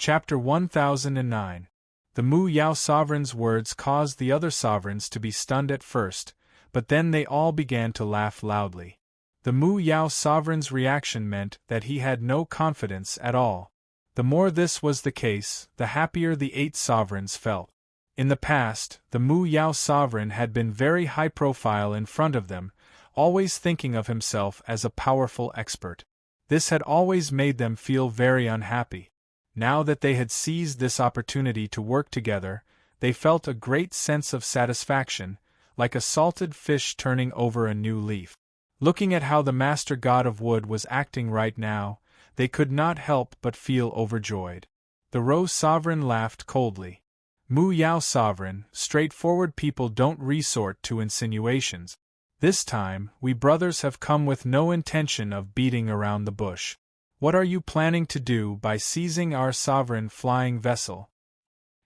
Chapter 1009. The Mu Yao sovereign's words caused the other sovereigns to be stunned at first, but then they all began to laugh loudly. The Mu Yao sovereign's reaction meant that he had no confidence at all. The more this was the case, the happier the 8 sovereigns felt. In the past, the Mu Yao sovereign had been very high profile in front of them, always thinking of himself as a powerful expert. This had always made them feel very unhappy. Now that they had seized this opportunity to work together, they felt a great sense of satisfaction, like a salted fish turning over a new leaf. Looking at how the Master God of Wood was acting right now, they could not help but feel overjoyed. The Rose sovereign laughed coldly. Mu Yao sovereign, straightforward people don't resort to insinuations. This time, we brothers have come with no intention of beating around the bush. What are you planning to do by seizing our sovereign flying vessel?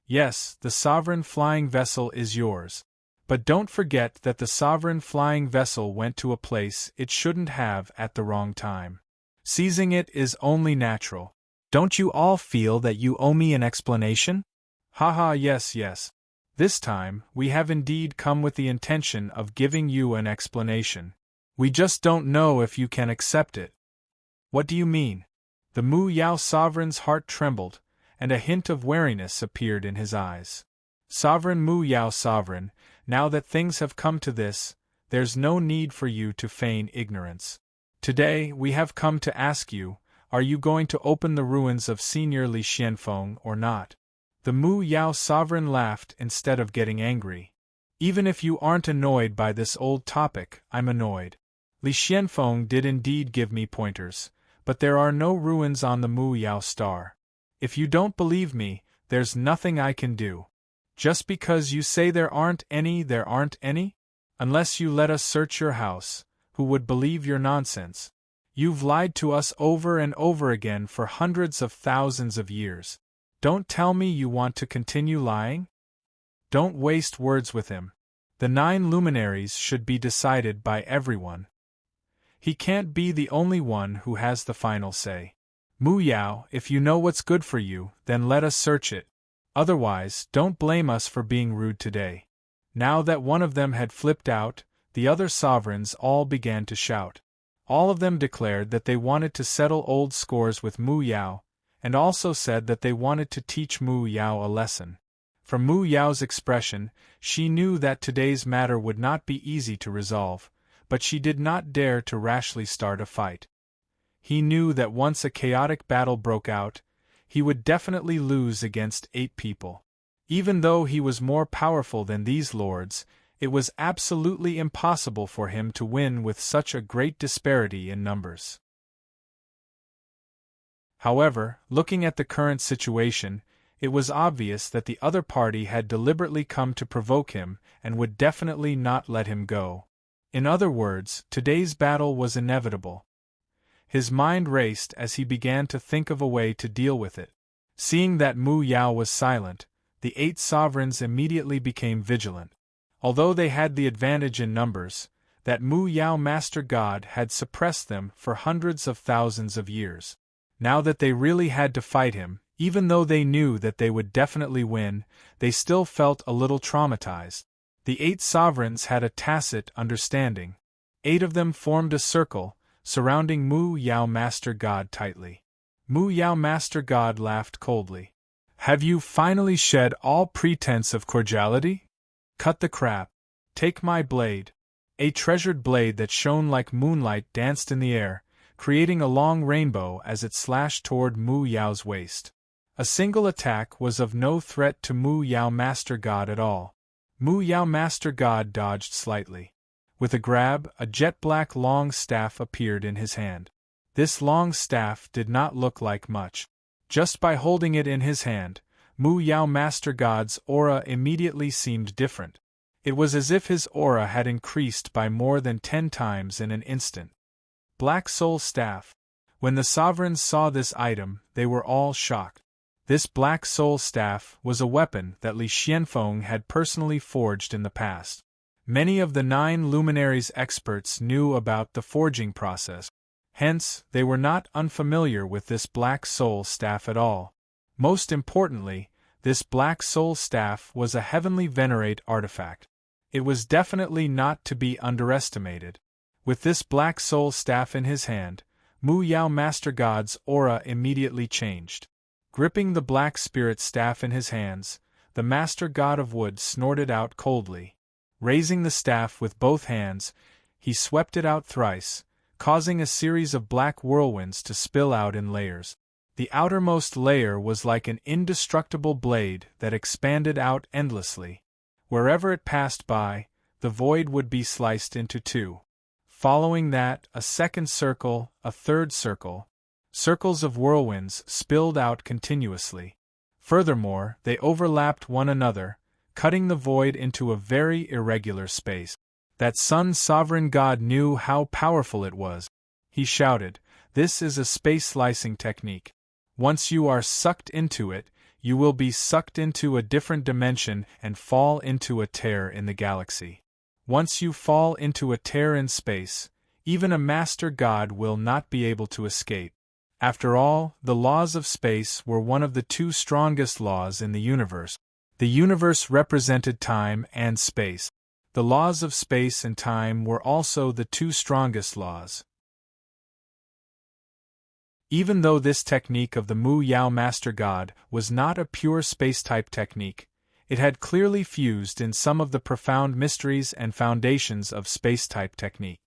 Yes, the sovereign flying vessel is yours. But don't forget that the sovereign flying vessel went to a place it shouldn't have at the wrong time. Seizing it is only natural. Don't you all feel that you owe me an explanation? Haha, yes. This time, we have indeed come with the intention of giving you an explanation. We just don't know if you can accept it. What do you mean? The Mu Yao sovereign's heart trembled, and a hint of wariness appeared in his eyes. Sovereign Mu Yao sovereign, now that things have come to this, there's no need for you to feign ignorance. Today, we have come to ask you, are you going to open the ruins of Senior Li Xianfeng or not? The Mu Yao sovereign laughed instead of getting angry. Even if you aren't annoyed by this old topic, I'm annoyed. Li Xianfeng did indeed give me pointers, but there are no ruins on the Mu Yao star. If you don't believe me, there's nothing I can do. Just because you say there aren't any, there aren't any? Unless you let us search your house, who would believe your nonsense? You've lied to us over and over again for hundreds of thousands of years. Don't tell me you want to continue lying? Don't waste words with him. The 9 luminaries should be decided by everyone. He can't be the only one who has the final say. Mu Yao, if you know what's good for you, then let us search it. Otherwise, don't blame us for being rude today. Now that one of them had flipped out, the other sovereigns all began to shout. All of them declared that they wanted to settle old scores with Mu Yao, and also said that they wanted to teach Mu Yao a lesson. From Mu Yao's expression, she knew that today's matter would not be easy to resolve, but she did not dare to rashly start a fight. He knew that once a chaotic battle broke out, he would definitely lose against 8 people. Even though he was more powerful than these lords, it was absolutely impossible for him to win with such a great disparity in numbers. However, looking at the current situation, it was obvious that the other party had deliberately come to provoke him and would definitely not let him go. In other words, today's battle was inevitable. His mind raced as he began to think of a way to deal with it. Seeing that Mu Yao was silent, the 8 sovereigns immediately became vigilant. Although they had the advantage in numbers, that Mu Yao Master God had suppressed them for hundreds of thousands of years. Now that they really had to fight him, even though they knew that they would definitely win, they still felt a little traumatized. The 8 sovereigns had a tacit understanding. 8 of them formed a circle, surrounding Mu Yao Master God tightly. Mu Yao Master God laughed coldly. Have you finally shed all pretense of cordiality? Cut the crap. Take my blade. A treasured blade that shone like moonlight danced in the air, creating a long rainbow as it slashed toward Mu Yao's waist. A single attack was of no threat to Mu Yao Master God at all. Mu Yao Master God dodged slightly. With a grab, a jet-black long staff appeared in his hand. This long staff did not look like much. Just by holding it in his hand, Mu Yao Master God's aura immediately seemed different. It was as if his aura had increased by more than 10 times in an instant. Black Soul Staff. When the sovereigns saw this item, they were all shocked. This Black Soul Staff was a weapon that Li Xianfeng had personally forged in the past. Many of the 9 luminaries' experts knew about the forging process. Hence, they were not unfamiliar with this Black Soul Staff at all. Most importantly, this black soul staff was a heavenly venerate artifact. It was definitely not to be underestimated. With this black soul staff in his hand, Mu Yao Master God's aura immediately changed. Gripping the black spirit staff in his hands, the Master God of Wood snorted out coldly. Raising the staff with both hands, he swept it out thrice, causing a series of black whirlwinds to spill out in layers. The outermost layer was like an indestructible blade that expanded out endlessly. Wherever it passed by, the void would be sliced into two. Following that, a second circle, a third circle. Circles of whirlwinds spilled out continuously. Furthermore, they overlapped one another, cutting the void into a very irregular space. That Sun Sovereign God knew how powerful it was. He shouted, "This is a space slicing technique. Once you are sucked into it, you will be sucked into a different dimension and fall into a tear in the galaxy. Once you fall into a tear in space, even a Master God will not be able to escape." After all, the laws of space were one of the two strongest laws in the universe. The universe represented time and space. The laws of space and time were also the two strongest laws. Even though this technique of the Mu Yao Master God was not a pure space-type technique, it had clearly fused in some of the profound mysteries and foundations of space-type technique.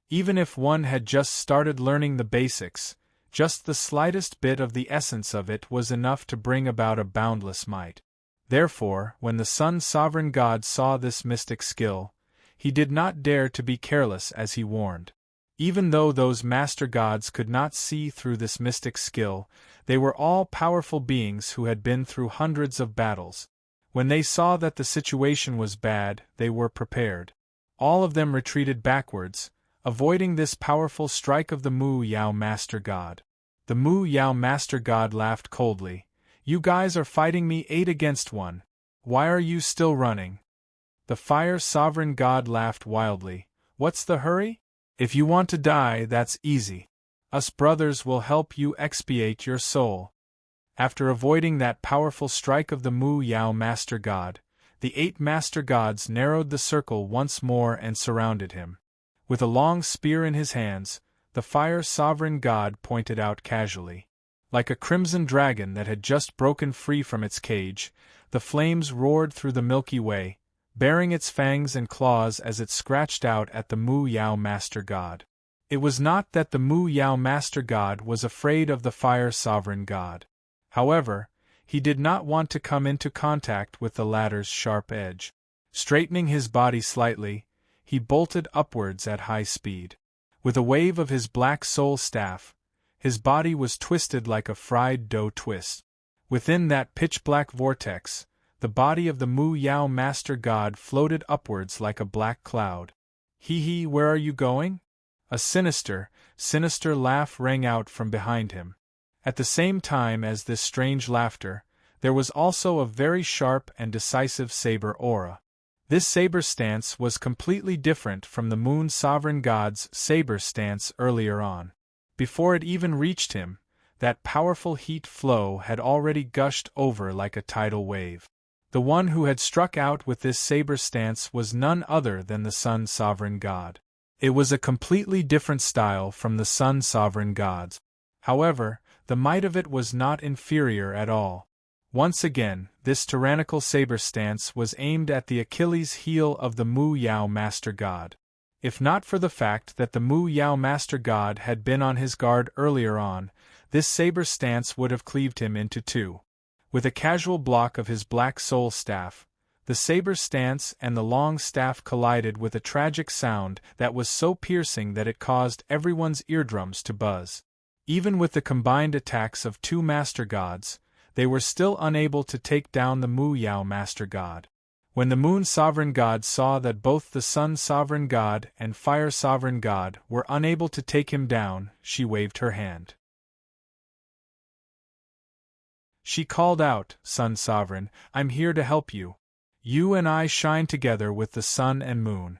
Even if one had just started learning the basics, just the slightest bit of the essence of it was enough to bring about a boundless might. Therefore, when the Sun Sovereign God saw this mystic skill, he did not dare to be careless, as he warned. Even though those Master Gods could not see through this mystic skill, they were all powerful beings who had been through hundreds of battles. When they saw that the situation was bad, they were prepared. All of them retreated backwards, avoiding this powerful strike of the Mu Yao Master God. The Mu Yao Master God laughed coldly. "You guys are fighting me 8 against 1. Why are you still running?" The Fire Sovereign God laughed wildly. "What's the hurry? If you want to die, that's easy. Us brothers will help you expiate your soul." After avoiding that powerful strike of the Mu Yao Master God, the 8 Master Gods narrowed the circle once more and surrounded him. With a long spear in his hands, the Fire Sovereign God pointed out casually. Like a crimson dragon that had just broken free from its cage, the flames roared through the Milky Way, baring its fangs and claws as it scratched out at the Mu Yao Master God. It was not that the Mu Yao Master God was afraid of the Fire Sovereign God. However, he did not want to come into contact with the latter's sharp edge. Straightening his body slightly, he bolted upwards at high speed. With a wave of his black soul staff, his body was twisted like a fried dough twist. Within that pitch-black vortex, the body of the Mu Yao Master God floated upwards like a black cloud. "Hee, where are you going?" A sinister laugh rang out from behind him. At the same time as this strange laughter, there was also a very sharp and decisive saber aura. This saber stance was completely different from the Moon Sovereign God's saber stance earlier on. Before it even reached him, that powerful heat flow had already gushed over like a tidal wave. The one who had struck out with this saber stance was none other than the Sun Sovereign God. It was a completely different style from the Sun Sovereign God's. However, the might of it was not inferior at all. Once again, this tyrannical saber stance was aimed at the Achilles heel of the Mu Yao Master God. If not for the fact that the Mu Yao Master God had been on his guard earlier on, this saber stance would have cleaved him into two. With a casual block of his black soul staff, the saber stance and the long staff collided with a tragic sound that was so piercing that it caused everyone's eardrums to buzz. Even with the combined attacks of 2 Master Gods, they were still unable to take down the Mu Yao Master God. When the Moon Sovereign God saw that both the Sun Sovereign God and Fire Sovereign God were unable to take him down, she waved her hand. She called out, "Sun Sovereign, I'm here to help you. You and I shine together with the sun and moon."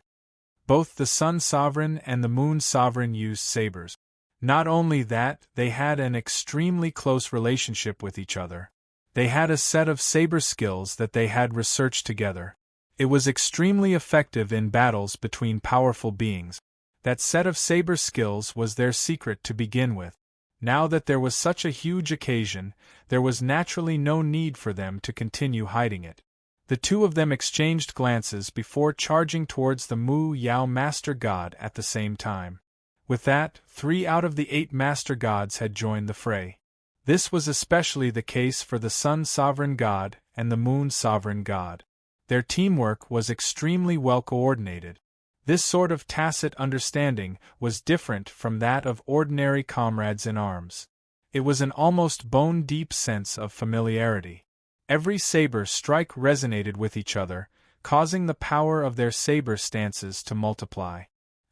Both the Sun Sovereign and the Moon Sovereign used sabers. Not only that, they had an extremely close relationship with each other. They had a set of saber skills that they had researched together. It was extremely effective in battles between powerful beings. That set of saber skills was their secret to begin with. Now that there was such a huge occasion, there was naturally no need for them to continue hiding it. The two of them exchanged glances before charging towards the Mu Yao Master God at the same time. With that, 3 out of the 8 Master Gods had joined the fray. This was especially the case for the Sun Sovereign God and the Moon Sovereign God. Their teamwork was extremely well coordinated. This sort of tacit understanding was different from that of ordinary comrades in arms. It was an almost bone-deep sense of familiarity. Every saber strike resonated with each other, causing the power of their saber stances to multiply.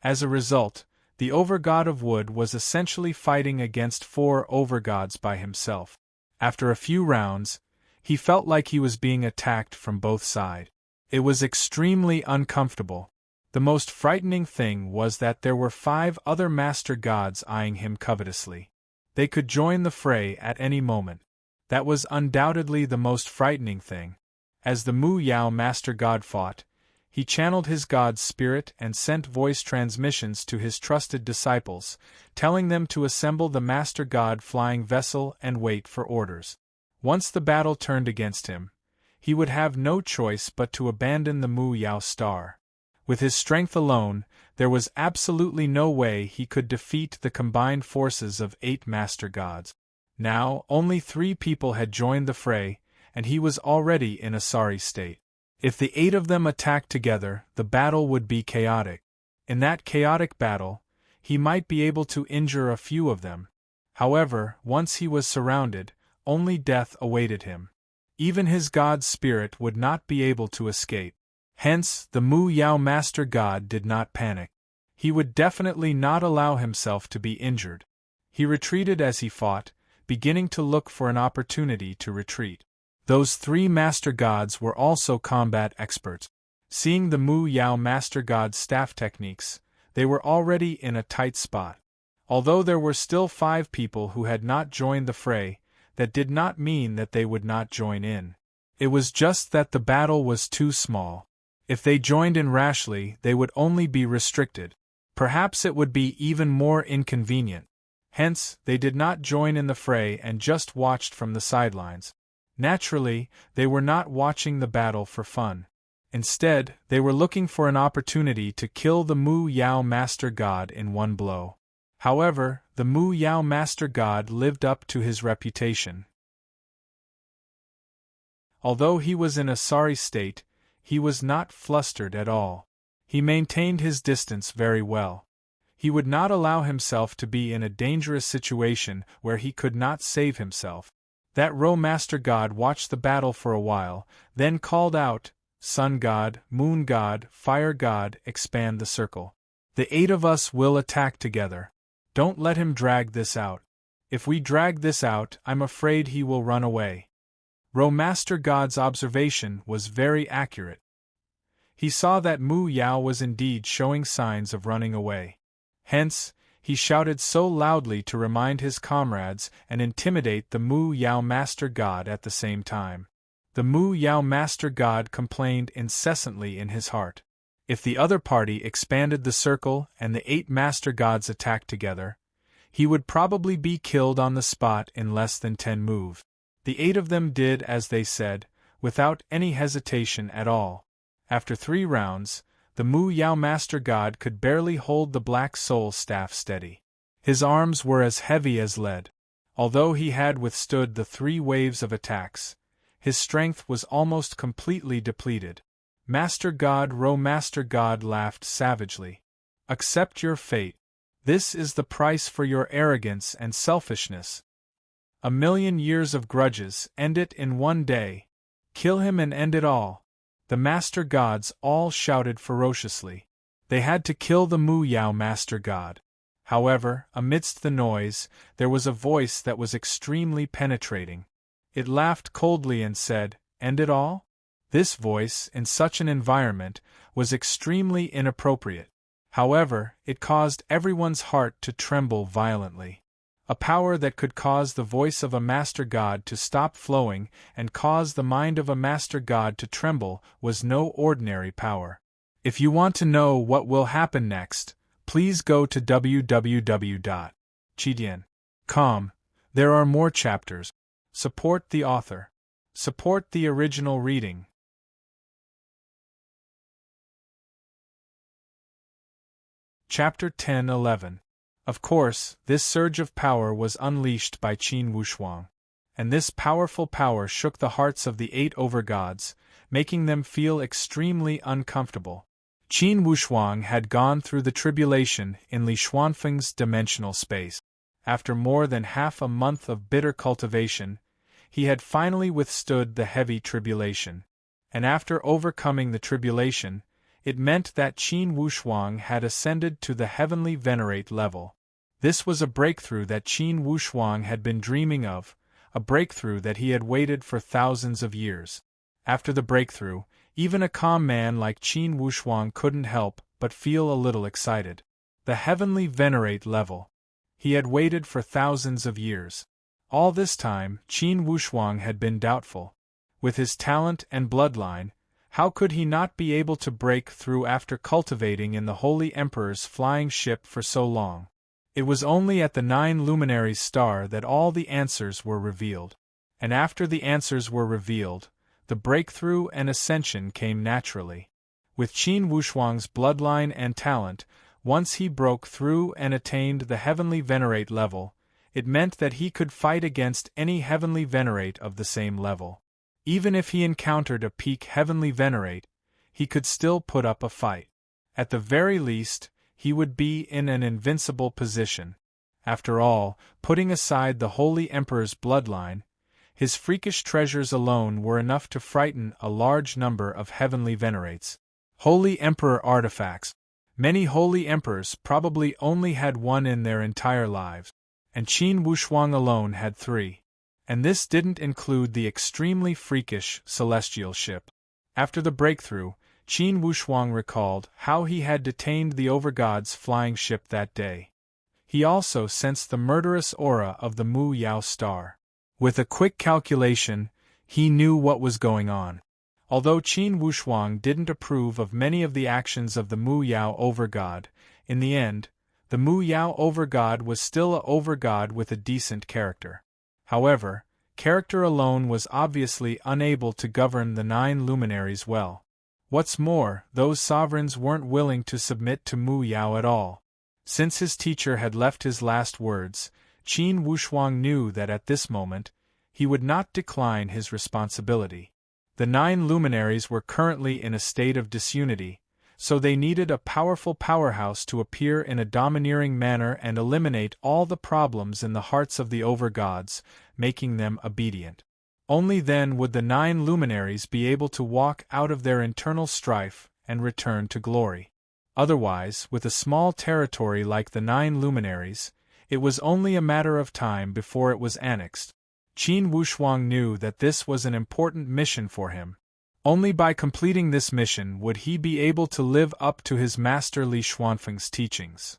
As a result, the Overgod of Wood was essentially fighting against 4 Overgods by himself. After a few rounds, he felt like he was being attacked from both sides. It was extremely uncomfortable. The most frightening thing was that there were 5 other Master Gods eyeing him covetously. They could join the fray at any moment. That was undoubtedly the most frightening thing. As the Mu Yao Master God fought, he channeled his God's spirit and sent voice transmissions to his trusted disciples, telling them to assemble the Master God flying vessel and wait for orders. Once the battle turned against him, he would have no choice but to abandon the Mu Yao star. With his strength alone, there was absolutely no way he could defeat the combined forces of 8 Master Gods. Now, only 3 people had joined the fray, and he was already in a sorry state. If the 8 of them attacked together, the battle would be chaotic. In that chaotic battle, he might be able to injure a few of them. However, once he was surrounded, only death awaited him. Even his God's spirit would not be able to escape. Hence, the Mu Yao Master God did not panic. He would definitely not allow himself to be injured. He retreated as he fought, beginning to look for an opportunity to retreat. Those 3 Master Gods were also combat experts. Seeing the Mu Yao Master God's staff techniques, they were already in a tight spot. Although there were still 5 people who had not joined the fray, that did not mean that they would not join in. It was just that the battle was too small. If they joined in rashly, they would only be restricted. Perhaps it would be even more inconvenient. Hence, they did not join in the fray and just watched from the sidelines. Naturally, they were not watching the battle for fun. Instead, they were looking for an opportunity to kill the Mu Yao Master God in one blow. However, the Mu Yao Master God lived up to his reputation. Although he was in a sorry state, he was not flustered at all. He maintained his distance very well. He would not allow himself to be in a dangerous situation where he could not save himself. That Ro Master God watched the battle for a while, then called out, "Sun God, Moon God, Fire God, expand the circle. The 8 of us will attack together. Don't let him drag this out. If we drag this out, I'm afraid he will run away." Ro Master God's observation was very accurate. He saw that Mu Yao was indeed showing signs of running away. Hence, he shouted so loudly to remind his comrades and intimidate the Mu Yao Master God at the same time. The Mu Yao Master God complained incessantly in his heart. If the other party expanded the circle and the 8 Master Gods attacked together, he would probably be killed on the spot in less than 10 moves. The 8 of them did as they said, without any hesitation at all. After 3 rounds, the Mu Yao Master God could barely hold the Black Soul staff steady. His arms were as heavy as lead. Although he had withstood the 3 waves of attacks, his strength was almost completely depleted. Master God Ro Master God laughed savagely. "Accept your fate. This is the price for your arrogance and selfishness. 1,000,000 years of grudges, end it in one day. Kill him and end it all." The Master Gods all shouted ferociously. They had to kill the Mu Yao Master God. However, amidst the noise, there was a voice that was extremely penetrating. It laughed coldly and said, "End it all?" This voice, in such an environment, was extremely inappropriate. However, it caused everyone's heart to tremble violently. A power that could cause the voice of a master god to stop flowing and cause the mind of a master god to tremble was no ordinary power. If you want to know what will happen next, please go to www.chidian.com. There are more chapters. Support the author. Support the original reading. Chapter 10-11. Of course, this surge of power was unleashed by Qin Wushuang. And this powerful power shook the hearts of the 8 overgods, making them feel extremely uncomfortable. Qin Wushuang had gone through the tribulation in Li Xuanfeng's dimensional space. After more than half a month of bitter cultivation, he had finally withstood the heavy tribulation. And after overcoming the tribulation, it meant that Qin Wushuang had ascended to the heavenly venerate level. This was a breakthrough that Qin Wushuang had been dreaming of, a breakthrough that he had waited for thousands of years. After the breakthrough, even a calm man like Qin Wushuang couldn't help but feel a little excited. The heavenly venerate level. He had waited for thousands of years. All this time, Qin Wushuang had been doubtful. With his talent and bloodline, how could he not be able to break through after cultivating in the Holy Emperor's flying ship for so long? It was only at the 9 luminaries star that all the answers were revealed. And after the answers were revealed, the breakthrough and ascension came naturally. With Qin Wushuang's bloodline and talent, once he broke through and attained the heavenly venerate level, it meant that he could fight against any heavenly venerate of the same level. Even if he encountered a peak heavenly venerate, he could still put up a fight. At the very least, he would be in an invincible position. After all, putting aside the Holy Emperor's bloodline, his freakish treasures alone were enough to frighten a large number of heavenly venerates. Holy Emperor artifacts. Many Holy Emperors probably only had one in their entire lives, and Qin Wushuang alone had 3. And this didn't include the extremely freakish celestial ship. After the breakthrough, Qin Wushuang recalled how he had detained the overgod's flying ship that day. He also sensed the murderous aura of the Mu Yao star. With a quick calculation, he knew what was going on. Although Qin Wushuang didn't approve of many of the actions of the Mu Yao overgod, in the end, the Mu Yao overgod was still a overgod with a decent character. However, character alone was obviously unable to govern the 9 luminaries well. What's more, those sovereigns weren't willing to submit to Mu Yao at all. Since his teacher had left his last words, Qin Wushuang knew that at this moment, he would not decline his responsibility. The 9 luminaries were currently in a state of disunity, so they needed a powerful powerhouse to appear in a domineering manner and eliminate all the problems in the hearts of the overgods, making them obedient. Only then would the 9 luminaries be able to walk out of their internal strife and return to glory. Otherwise, with a small territory like the 9 luminaries, it was only a matter of time before it was annexed. Qin Wushuang knew that this was an important mission for him. Only by completing this mission would he be able to live up to his master Li Xuanfeng's teachings.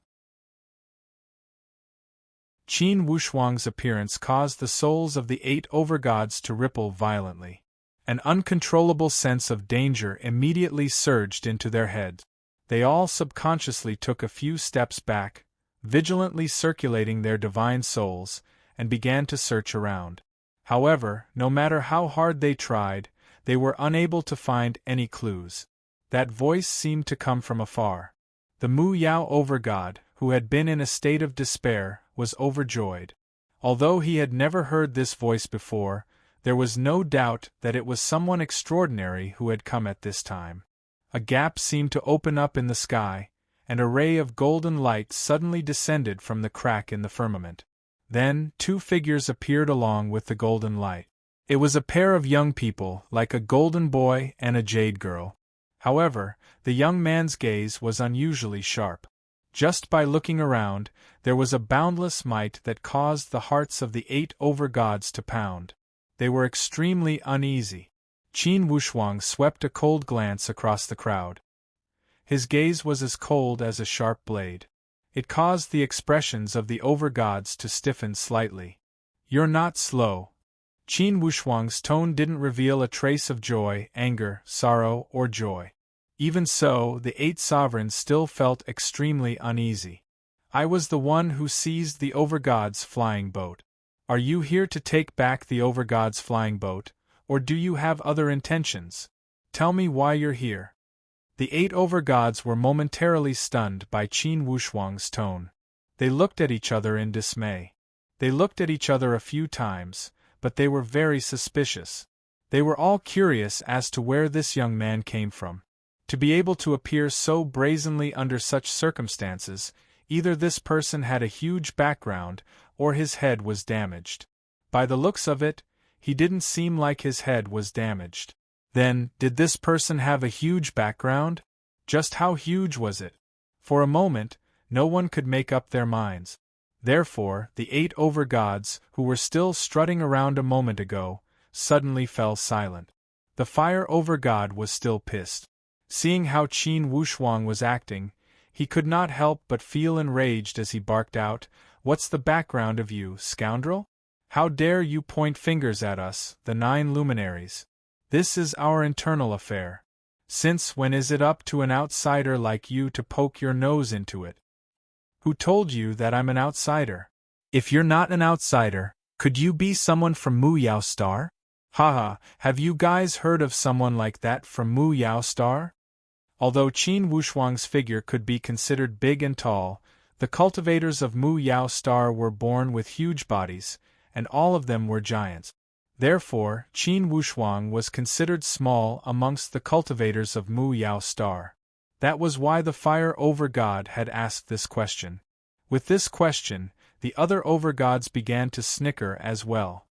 Qin Wushuang's appearance caused the souls of the 8 overgods to ripple violently. An uncontrollable sense of danger immediately surged into their heads. They all subconsciously took a few steps back, vigilantly circulating their divine souls, and began to search around. However, no matter how hard they tried, they were unable to find any clues. That voice seemed to come from afar. The Mu Yao overgod, who had been in a state of despair, was overjoyed. Although he had never heard this voice before, there was no doubt that it was someone extraordinary who had come at this time. A gap seemed to open up in the sky, and a ray of golden light suddenly descended from the crack in the firmament. Then, 2 figures appeared along with the golden light. It was a pair of young people, like a golden boy and a jade girl. However, the young man's gaze was unusually sharp. Just by looking around, there was a boundless might that caused the hearts of the 8 overgods to pound. They were extremely uneasy. Qin Wushuang swept a cold glance across the crowd. His gaze was as cold as a sharp blade. It caused the expressions of the over-gods to stiffen slightly. "You're not slow." Qin Wushuang's tone didn't reveal a trace of joy, anger, sorrow, or joy. Even so, the 8 sovereigns still felt extremely uneasy. "I was the one who seized the over-gods' flying boat. Are you here to take back the over-gods' flying boat, or do you have other intentions? Tell me why you're here." The 8 over-gods were momentarily stunned by Qin Wushuang's tone. They looked at each other in dismay. They looked at each other a few times, but they were very suspicious. They were all curious as to where this young man came from. To be able to appear so brazenly under such circumstances, either this person had a huge background, or his head was damaged. By the looks of it, he didn't seem like his head was damaged. Then, did this person have a huge background? Just how huge was it? For a moment, no one could make up their minds. Therefore, the 8 over-gods, who were still strutting around a moment ago, suddenly fell silent. The fire over-god was still pissed. Seeing how Qin Wushuang was acting, he could not help but feel enraged as he barked out, "What's the background of you, scoundrel? How dare you point fingers at us, the 9 luminaries? This is our internal affair. Since when is it up to an outsider like you to poke your nose into it? Who told you that I'm an outsider? If you're not an outsider, could you be someone from Mu Yao Star? Haha, have you guys heard of someone like that from Mu Yao Star?" Although Qin Wushuang's figure could be considered big and tall, the cultivators of Mu Yao Star were born with huge bodies, and all of them were giants. Therefore, Qin Wushuang was considered small amongst the cultivators of Mu Yao Star. That was why the fire over-god had asked this question. With this question, the other over-gods began to snicker as well.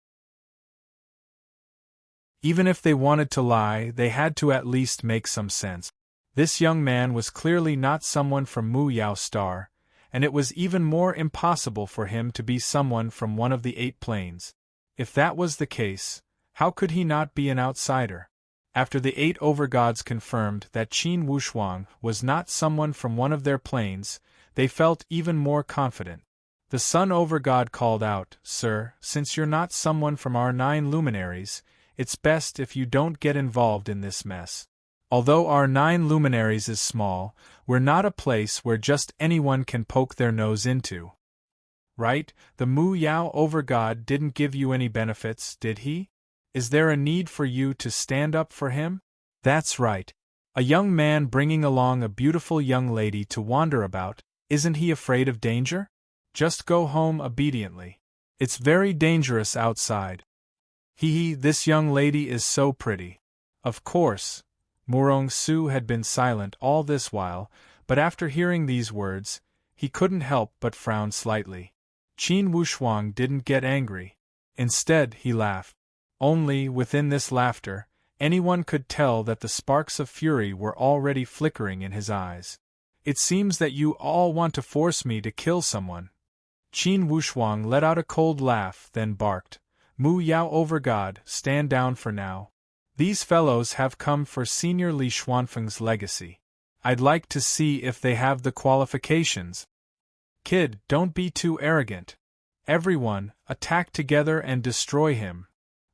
Even if they wanted to lie, they had to at least make some sense. This young man was clearly not someone from Mu Yao Star, and it was even more impossible for him to be someone from one of the 8 planes. If that was the case, how could he not be an outsider? After the 8 over-gods confirmed that Qin Wushuang was not someone from one of their planes, they felt even more confident. The sun over-god called out, "Sir, since you're not someone from our 9 luminaries, it's best if you don't get involved in this mess. Although our 9 luminaries is small, we're not a place where just anyone can poke their nose into. Right? The Mu Yao over-god didn't give you any benefits, did he? Is there a need for you to stand up for him? That's right. A young man bringing along a beautiful young lady to wander about, isn't he afraid of danger? Just go home obediently. It's very dangerous outside. Hee, this young lady is so pretty." Of course, Murong Su had been silent all this while, but after hearing these words, he couldn't help but frown slightly. Qin Wushuang didn't get angry. Instead, he laughed. Only, within this laughter, anyone could tell that the sparks of fury were already flickering in his eyes. "It seems that you all want to force me to kill someone." Qin Wushuang let out a cold laugh, then barked, "Mu Yao over-god, stand down for now. These fellows have come for Senior Li Xuanfeng's legacy. I'd like to see if they have the qualifications. Kid, don't be too arrogant. Everyone, attack together and destroy him."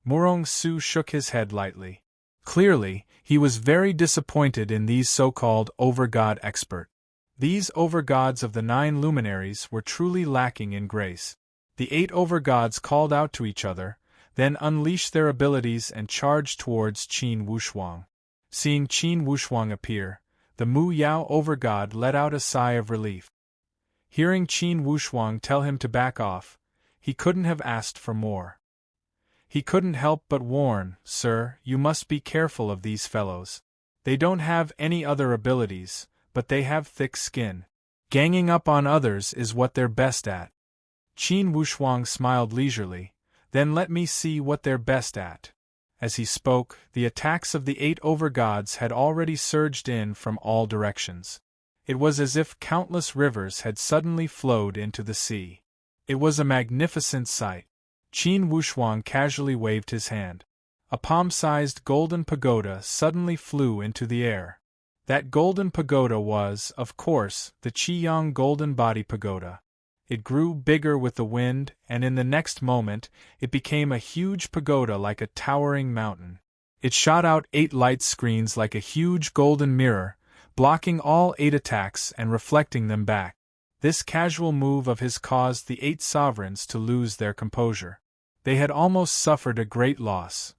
Murong Su shook his head lightly. Clearly, he was very disappointed in these so-called over-god expert. These over-gods of the 9 luminaries were truly lacking in grace. The 8 over-gods called out to each other, then unleashed their abilities and charged towards Qin Wushuang. Seeing Qin Wushuang appear, the Mu Yao over-god let out a sigh of relief. Hearing Qin Wushuang tell him to back off, he couldn't have asked for more. He couldn't help but warn, "Sir, you must be careful of these fellows. They don't have any other abilities, but they have thick skin. Ganging up on others is what they're best at." Qin Wushuang smiled leisurely, "Then let me see what they're best at." As he spoke, the attacks of the 8 over-gods had already surged in from all directions. It was as if countless rivers had suddenly flowed into the sea. It was a magnificent sight. Qin Wushuang casually waved his hand. A palm-sized golden pagoda suddenly flew into the air. That golden pagoda was, of course, the Qiyang Golden Body Pagoda. It grew bigger with the wind, and in the next moment, it became a huge pagoda like a towering mountain. It shot out 8 light screens like a huge golden mirror, blocking all 8 attacks and reflecting them back. This casual move of his caused the 8 sovereigns to lose their composure. They had almost suffered a great loss.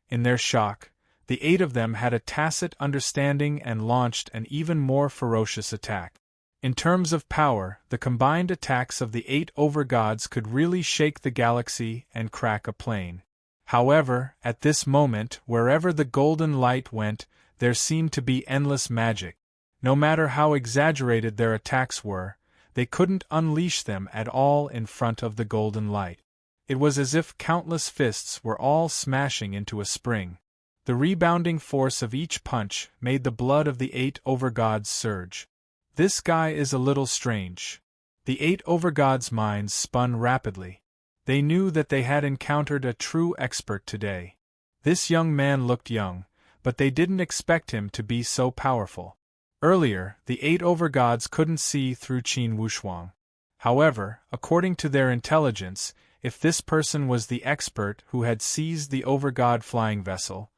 In their shock, the 8 of them had a tacit understanding and launched an even more ferocious attack. In terms of power, the combined attacks of the 8 overgods could really shake the galaxy and crack a plane. However, at this moment, wherever the golden light went, there seemed to be endless magic. No matter how exaggerated their attacks were, they couldn't unleash them at all in front of the golden light. It was as if countless fists were all smashing into a spring. The rebounding force of each punch made the blood of the 8 overgods surge. This guy is a little strange. The 8 overgods' minds spun rapidly. They knew that they had encountered a true expert today. This young man looked young, but they didn't expect him to be so powerful. Earlier, the 8 overgods couldn't see through Qin Wushuang. However, according to their intelligence, if this person was the expert who had seized the overgod flying vessel,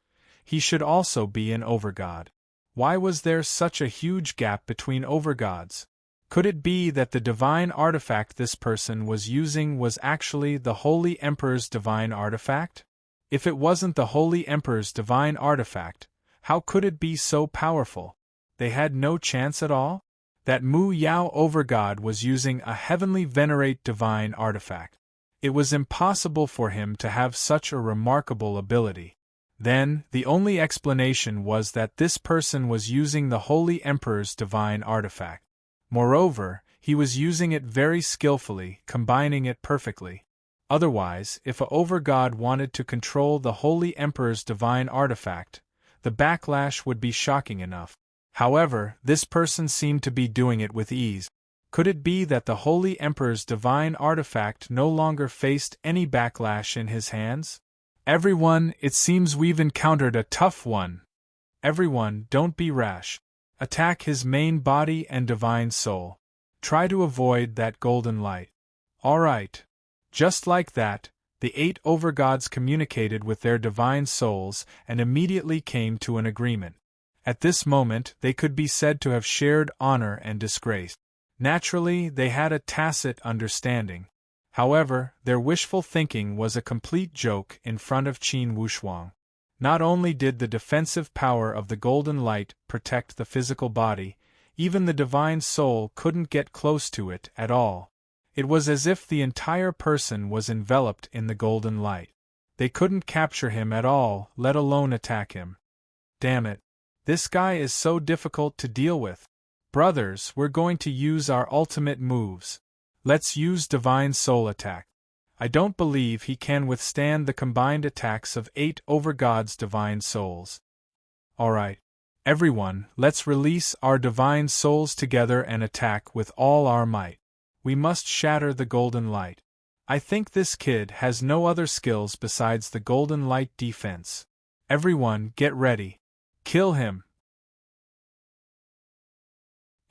he should also be an overgod. Why was there such a huge gap between overgods? Could it be that the divine artifact this person was using was actually the Holy Emperor's divine artifact? If it wasn't the Holy Emperor's divine artifact, how could it be so powerful? They had no chance at all? That Mu Yao overgod was using a heavenly venerate divine artifact. It was impossible for him to have such a remarkable ability. Then, the only explanation was that this person was using the Holy Emperor's divine artifact. Moreover, he was using it very skillfully, combining it perfectly. Otherwise, if a overgod wanted to control the Holy Emperor's divine artifact, the backlash would be shocking enough. However, this person seemed to be doing it with ease. Could it be that the Holy Emperor's divine artifact no longer faced any backlash in his hands? Everyone, it seems we've encountered a tough one. Everyone, don't be rash. Attack his main body and divine soul. Try to avoid that golden light. All right. Just like that, the 8 overgods communicated with their divine souls and immediately came to an agreement. At this moment, they could be said to have shared honor and disgrace. Naturally, they had a tacit understanding. However, their wishful thinking was a complete joke in front of Qin Wushuang. Not only did the defensive power of the golden light protect the physical body, even the divine soul couldn't get close to it at all. It was as if the entire person was enveloped in the golden light. They couldn't capture him at all, let alone attack him. Damn it. This guy is so difficult to deal with. Brothers, we're going to use our ultimate moves. Let's use Divine Soul Attack. I don't believe he can withstand the combined attacks of 8 overgods' divine souls. Alright. Everyone, let's release our divine souls together and attack with all our might. We must shatter the golden light. I think this kid has no other skills besides the golden light defense. Everyone, get ready. Kill him.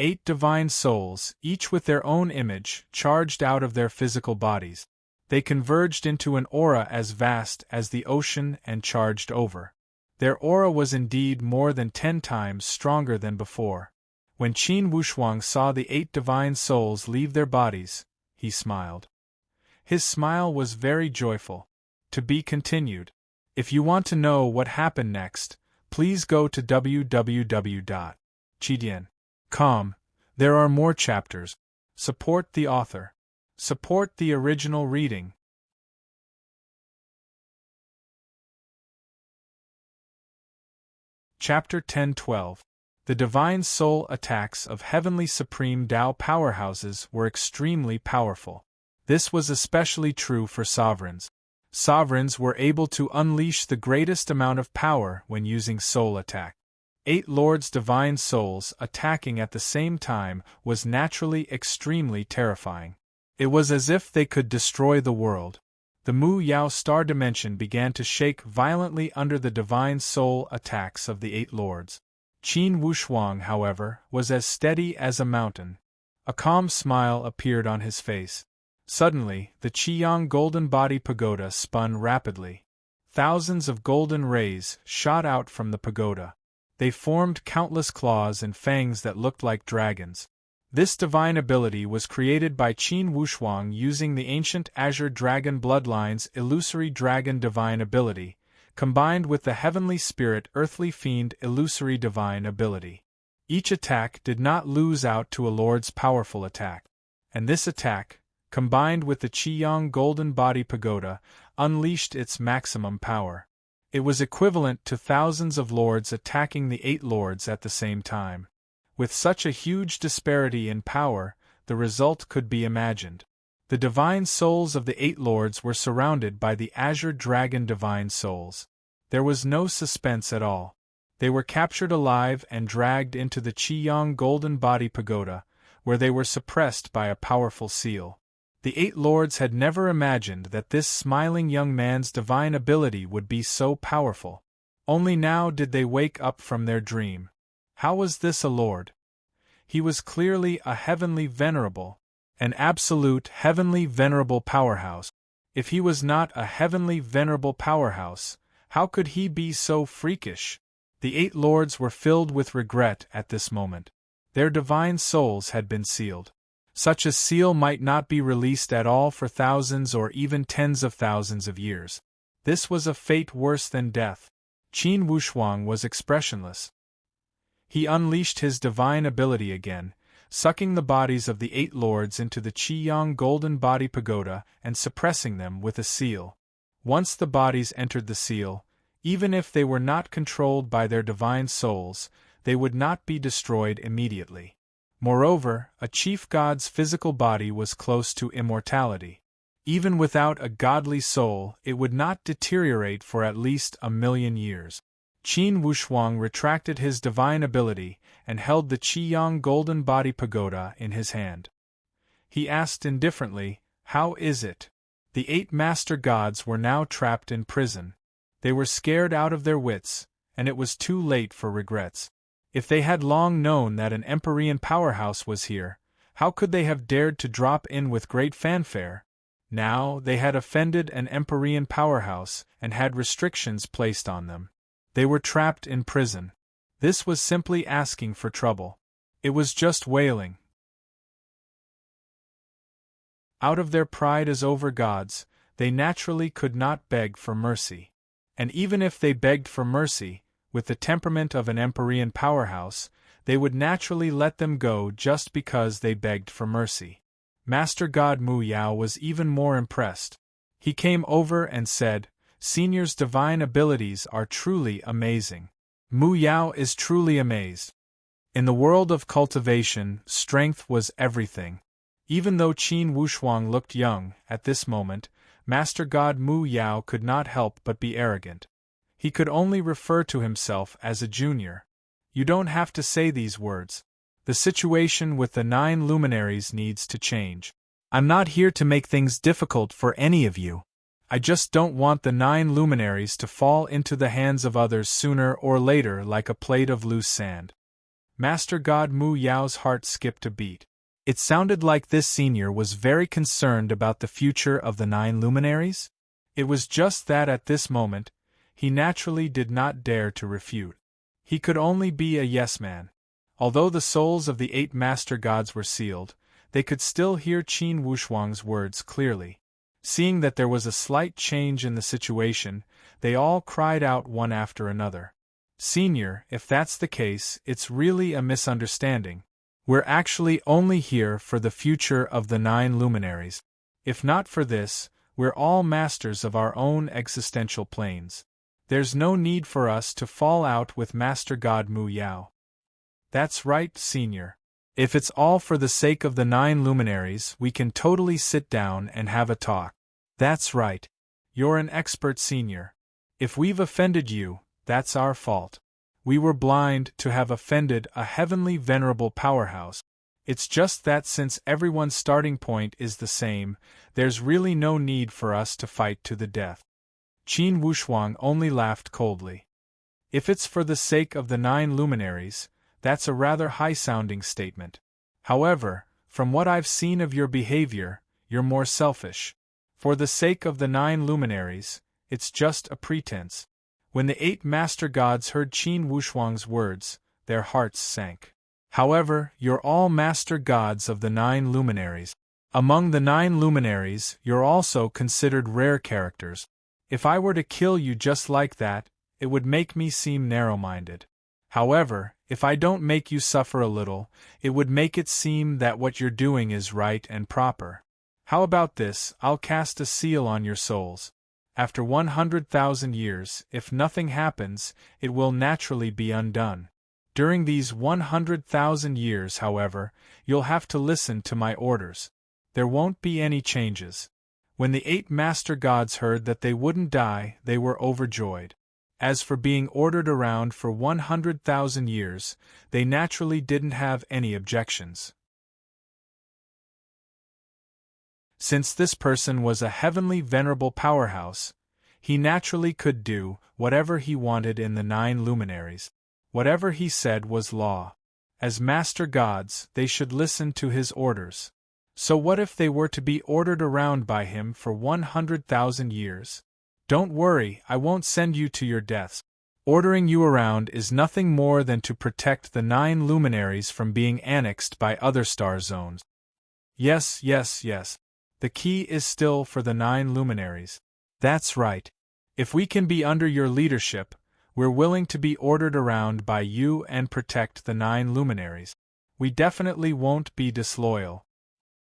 8 divine souls, each with their own image, charged out of their physical bodies. They converged into an aura as vast as the ocean and charged over. Their aura was indeed more than 10 times stronger than before. When Qin Wushuang saw the 8 divine souls leave their bodies, he smiled. His smile was very joyful. To be continued. If you want to know what happened next, please go to www.chidian.com. There are more chapters. Support the author. Support the original reading. Chapter 10-12. The Divine Soul attacks of Heavenly Supreme Tao powerhouses were extremely powerful. This was especially true for sovereigns. Sovereigns were able to unleash the greatest amount of power when using soul attack. 8 lords' divine souls attacking at the same time was naturally extremely terrifying. It was as if they could destroy the world. The Mu Yao star dimension began to shake violently under the divine soul attacks of the 8 lords. Qin Wushuang, however, was as steady as a mountain. A calm smile appeared on his face. Suddenly, the Qiyang Golden Body Pagoda spun rapidly. Thousands of golden rays shot out from the pagoda. They formed countless claws and fangs that looked like dragons. This divine ability was created by Qin Wushuang using the ancient Azure Dragon bloodline's illusory dragon divine ability, combined with the heavenly spirit earthly fiend illusory divine ability. Each attack did not lose out to a lord's powerful attack. And this attack, combined with the Qiyang Golden Body Pagoda, unleashed its maximum power. It was equivalent to thousands of lords attacking the 8 lords at the same time. With such a huge disparity in power, the result could be imagined. The divine souls of the 8 lords were surrounded by the Azure Dragon divine souls. There was no suspense at all. They were captured alive and dragged into the Qiyang Golden Body Pagoda, where they were suppressed by a powerful seal. The 8 lords had never imagined that this smiling young man's divine ability would be so powerful. Only now did they wake up from their dream. How was this a lord? He was clearly a heavenly venerable, an absolute heavenly venerable powerhouse. If he was not a heavenly venerable powerhouse, how could he be so freakish? The 8 lords were filled with regret at this moment. Their divine souls had been sealed. Such a seal might not be released at all for thousands or even tens of thousands of years. This was a fate worse than death. Qin Wushuang was expressionless. He unleashed his divine ability again, sucking the bodies of the 8 lords into the Qiyang Golden Body Pagoda and suppressing them with a seal. Once the bodies entered the seal, even if they were not controlled by their divine souls, they would not be destroyed immediately. Moreover, a chief god's physical body was close to immortality. Even without a godly soul, it would not deteriorate for at least 1,000,000 years. Qin Wushuang retracted his divine ability and held the Qiyang Golden Body Pagoda in his hand. He asked indifferently, "How is it?" The 8 master gods were now trapped in prison. They were scared out of their wits, and it was too late for regrets. If they had long known that an Empyrean powerhouse was here, how could they have dared to drop in with great fanfare? Now they had offended an Empyrean powerhouse and had restrictions placed on them. They were trapped in prison. This was simply asking for trouble. It was just wailing. Out of their pride as over-gods, they naturally could not beg for mercy. And even if they begged for mercy, with the temperament of an Empyrean powerhouse, they would naturally let them go just because they begged for mercy. Master God Mu Yao was even more impressed. He came over and said, "Senior's divine abilities are truly amazing." Mu Yao is truly amazed. In the world of cultivation, strength was everything. Even though Qin Wushuang looked young, at this moment, Master God Mu Yao could not help but be arrogant. He could only refer to himself as a junior. You don't have to say these words. The situation with the 9 luminaries needs to change. I'm not here to make things difficult for any of you. I just don't want the 9 luminaries to fall into the hands of others sooner or later like a plate of loose sand. Master God Mu Yao's heart skipped a beat. It sounded like this senior was very concerned about the future of the 9 luminaries. It was just that at this moment, he naturally did not dare to refute. He could only be a yes-man. Although the souls of the 8 master gods were sealed, they could still hear Qin Wushuang's words clearly. Seeing that there was a slight change in the situation, they all cried out one after another. "Senior, if that's the case, it's really a misunderstanding. We're actually only here for the future of the 9 luminaries. If not for this, we're all masters of our own existential planes. There's no need for us to fall out with Master God Mu Yao." "That's right, Senior. If it's all for the sake of the 9 luminaries, we can totally sit down and have a talk." "That's right. You're an expert, Senior. If we've offended you, that's our fault. We were blind to have offended a heavenly venerable powerhouse. It's just that since everyone's starting point is the same, there's really no need for us to fight to the death. Qin Wushuang only laughed coldly. If it's for the sake of the 9 luminaries, that's a rather high-sounding statement. However, from what I've seen of your behavior, you're more selfish. For the sake of the 9 luminaries, it's just a pretense. When the 8 master gods heard Qin Wushuang's words, their hearts sank. However, you're all master gods of the 9 luminaries. Among the 9 luminaries, you're also considered rare characters. If I were to kill you just like that, it would make me seem narrow-minded. However, if I don't make you suffer a little, it would make it seem that what you're doing is right and proper. How about this? I'll cast a seal on your souls. After 100,000 years, if nothing happens, it will naturally be undone. During these 100,000 years, however, you'll have to listen to my orders. There won't be any changes. When the 8 master gods heard that they wouldn't die, they were overjoyed. As for being ordered around for 100,000 years, they naturally didn't have any objections. Since this person was a heavenly venerable powerhouse, he naturally could do whatever he wanted in the 9 luminaries. Whatever he said was law. As master gods, they should listen to his orders. So what if they were to be ordered around by him for 100,000 years? Don't worry, I won't send you to your deaths. Ordering you around is nothing more than to protect the 9 luminaries from being annexed by other star zones. Yes. The key is still for the 9 luminaries. That's right. If we can be under your leadership, we're willing to be ordered around by you and protect the 9 luminaries. We definitely won't be disloyal.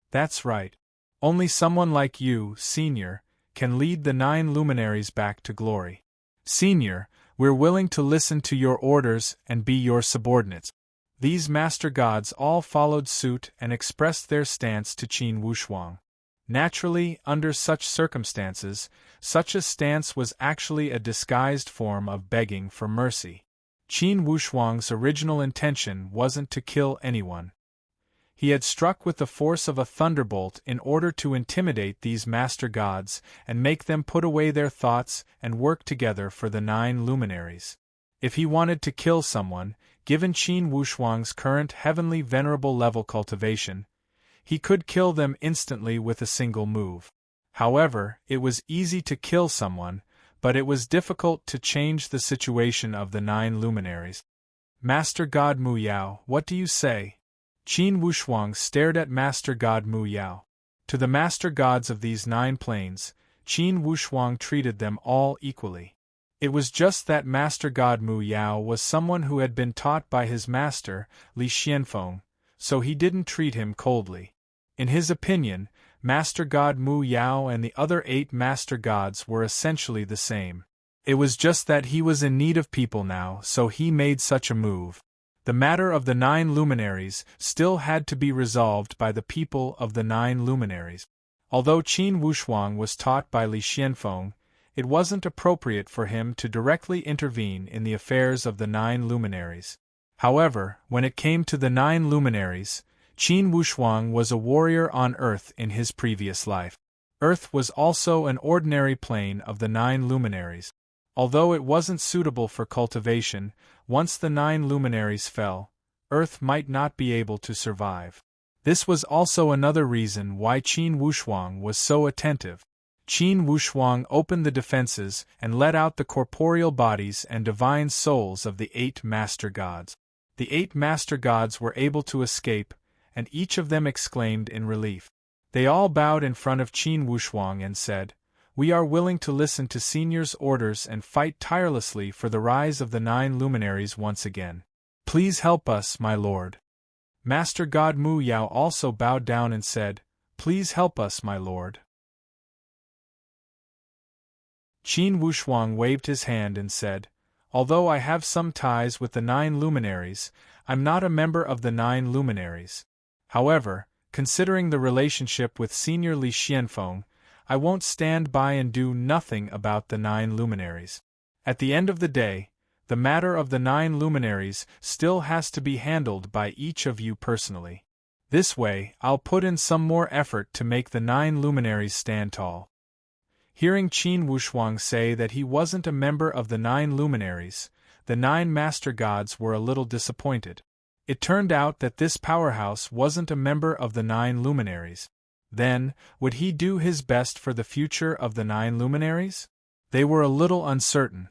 That's right. Only someone like you, Senior, can lead the 9 luminaries back to glory. Senior, we're willing to listen to your orders and be your subordinates. These master gods all followed suit and expressed their stance to Qin Wushuang. Naturally, under such circumstances, such a stance was actually a disguised form of begging for mercy. Qin Wushuang's original intention wasn't to kill anyone. He had struck with the force of a thunderbolt in order to intimidate these master gods and make them put away their thoughts and work together for the 9 luminaries. If he wanted to kill someone, given Qin Wushuang's current heavenly venerable level cultivation, he could kill them instantly with a single move. However, it was easy to kill someone, but it was difficult to change the situation of the 9 luminaries. Master God Mu Yao, what do you say? Qin Wushuang stared at Master God Mu Yao. To the master gods of these 9 planes, Qin Wushuang treated them all equally. It was just that Master God Mu Yao was someone who had been taught by his master, Li Xianfeng, so he didn't treat him coldly. In his opinion, Master God Mu Yao and the other 8 master gods were essentially the same. It was just that he was in need of people now, so he made such a move. The matter of the 9 luminaries still had to be resolved by the people of the 9 luminaries. Although Qin Wushuang was taught by Li Xianfeng, it wasn't appropriate for him to directly intervene in the affairs of the 9 luminaries. However, when it came to the 9 luminaries, Qin Wushuang was a warrior on Earth in his previous life. Earth was also an ordinary plane of the 9 luminaries. Although it wasn't suitable for cultivation, once the 9 luminaries fell, Earth might not be able to survive. This was also another reason why Qin Wushuang was so attentive. Qin Wushuang opened the defenses and let out the corporeal bodies and divine souls of the 8 master gods. The 8 master gods were able to escape, and each of them exclaimed in relief. They all bowed in front of Qin Wushuang and said, "We are willing to listen to Senior's orders and fight tirelessly for the rise of the 9 luminaries once again. Please help us, my lord." Master God Mu Yao also bowed down and said, "Please help us, my lord." Qin Wushuang waved his hand and said, "Although I have some ties with the 9 luminaries, I'm not a member of the 9 luminaries. However, considering the relationship with Senior Li Xianfeng, I won't stand by and do nothing about the 9 luminaries. At the end of the day, the matter of the 9 luminaries still has to be handled by each of you personally. This way, I'll put in some more effort to make the 9 luminaries stand tall. Hearing Qin Wushuang say that he wasn't a member of the 9 luminaries, the 9 master gods were a little disappointed. It turned out that this powerhouse wasn't a member of the 9 luminaries. Then, would he do his best for the future of the 9 luminaries? They were a little uncertain.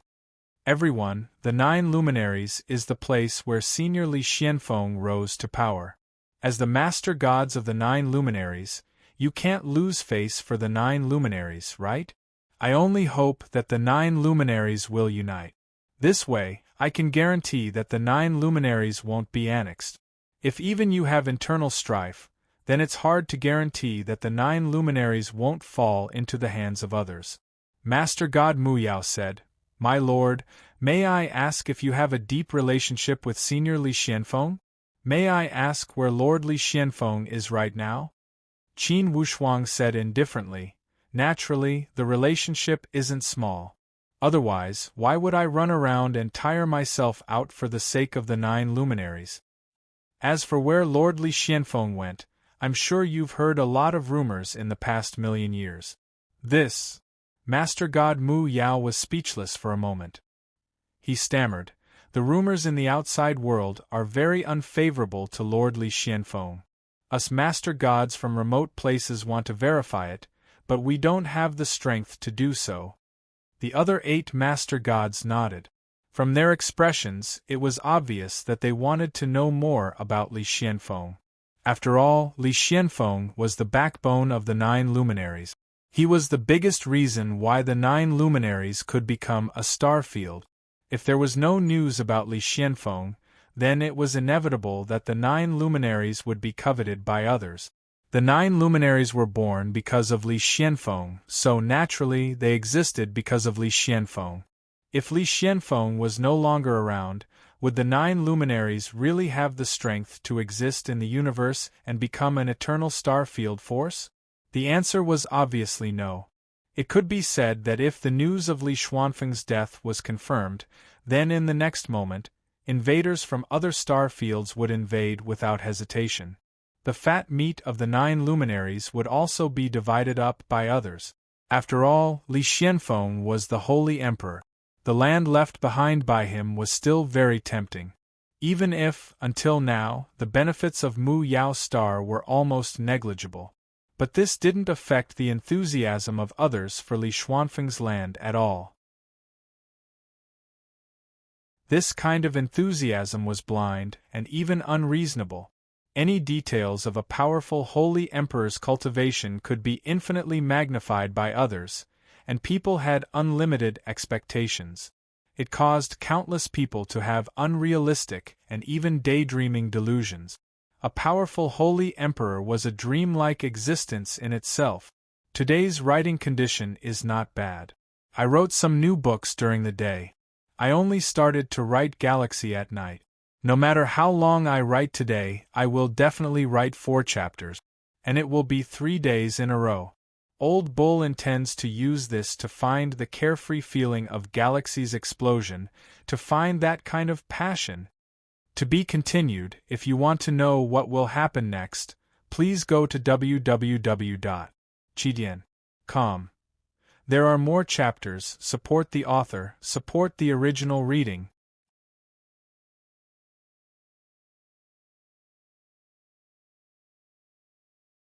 Everyone, the 9 luminaries is the place where Senior Li Xianfeng rose to power. As the master gods of the 9 luminaries, you can't lose face for the 9 luminaries, right? I only hope that the 9 luminaries will unite. This way, I can guarantee that the 9 luminaries won't be annexed. If even you have internal strife, then it's hard to guarantee that the 9 luminaries won't fall into the hands of others. Master God Mu Yao said, "My lord, may I ask if you have a deep relationship with Senior Li Xianfeng? May I ask where Lord Li Xianfeng is right now?" Qin Wushuang said indifferently, "Naturally, the relationship isn't small. Otherwise, why would I run around and tire myself out for the sake of the 9 luminaries? As for where Lord Li Xianfeng went, I'm sure you've heard a lot of rumors in the past million years." This. Master God Mu Yao was speechless for a moment. He stammered, "The rumors in the outside world are very unfavorable to Lord Li Xianfeng. Us master gods from remote places want to verify it, but we don't have the strength to do so." The other 8 master gods nodded. From their expressions, it was obvious that they wanted to know more about Li Xianfeng. After all, Li Xianfeng was the backbone of the 9 luminaries. He was the biggest reason why the 9 luminaries could become a star field. If there was no news about Li Xianfeng, then it was inevitable that the 9 luminaries would be coveted by others. The 9 luminaries were born because of Li Xianfeng, so naturally they existed because of Li Xianfeng. If Li Xianfeng was no longer around, would the 9 luminaries really have the strength to exist in the universe and become an eternal star field force? The answer was obviously no. It could be said that if the news of Li Xianfeng's death was confirmed, then in the next moment, invaders from other star fields would invade without hesitation. The fat meat of the 9 luminaries would also be divided up by others. After all, Li Xianfeng was the Holy Emperor. The land left behind by him was still very tempting. Even if, until now, the benefits of Mu Yao's star were almost negligible. But this didn't affect the enthusiasm of others for Li Xianfeng's land at all. This kind of enthusiasm was blind and even unreasonable. Any details of a powerful holy emperor's cultivation could be infinitely magnified by others, and people had unlimited expectations. It caused countless people to have unrealistic and even daydreaming delusions. A powerful holy emperor was a dreamlike existence in itself. Today's writing condition is not bad. I wrote some new books during the day. I only started to write Galaxia at night. No matter how long I write today, I will definitely write 4 chapters. And it will be 3 days in a row. Old Bull intends to use this to find the carefree feeling of Galaxia's explosion, to find that kind of passion. To be continued. If you want to know what will happen next, please go to www.chidian.com. There are more chapters. Support the author, support the original reading.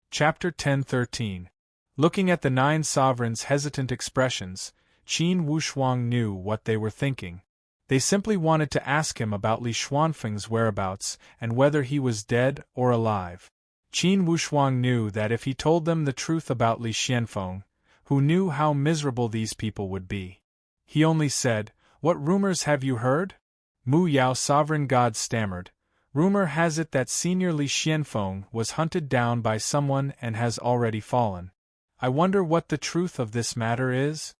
Chapter 10-13. Looking at the 9 sovereigns' hesitant expressions, Qin Wushuang knew what they were thinking. They simply wanted to ask him about Li Xianfeng's whereabouts and whether he was dead or alive. Qin Wushuang knew that if he told them the truth about Li Xianfeng, who knew how miserable these people would be. He only said, "What rumors have you heard?" Mu Yao sovereign god stammered, "Rumor has it that Senior Li Xianfeng was hunted down by someone and has already fallen. I wonder what the truth of this matter is?"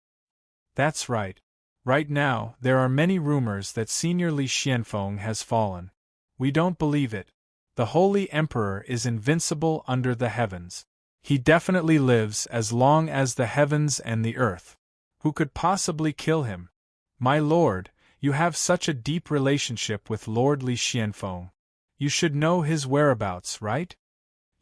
That's right. Right now, there are many rumors that Senior Li Xianfeng has fallen. We don't believe it. The Holy Emperor is invincible under the heavens. He definitely lives as long as the heavens and the earth. Who could possibly kill him? My lord, you have such a deep relationship with Lord Li Xianfeng. You should know his whereabouts, right?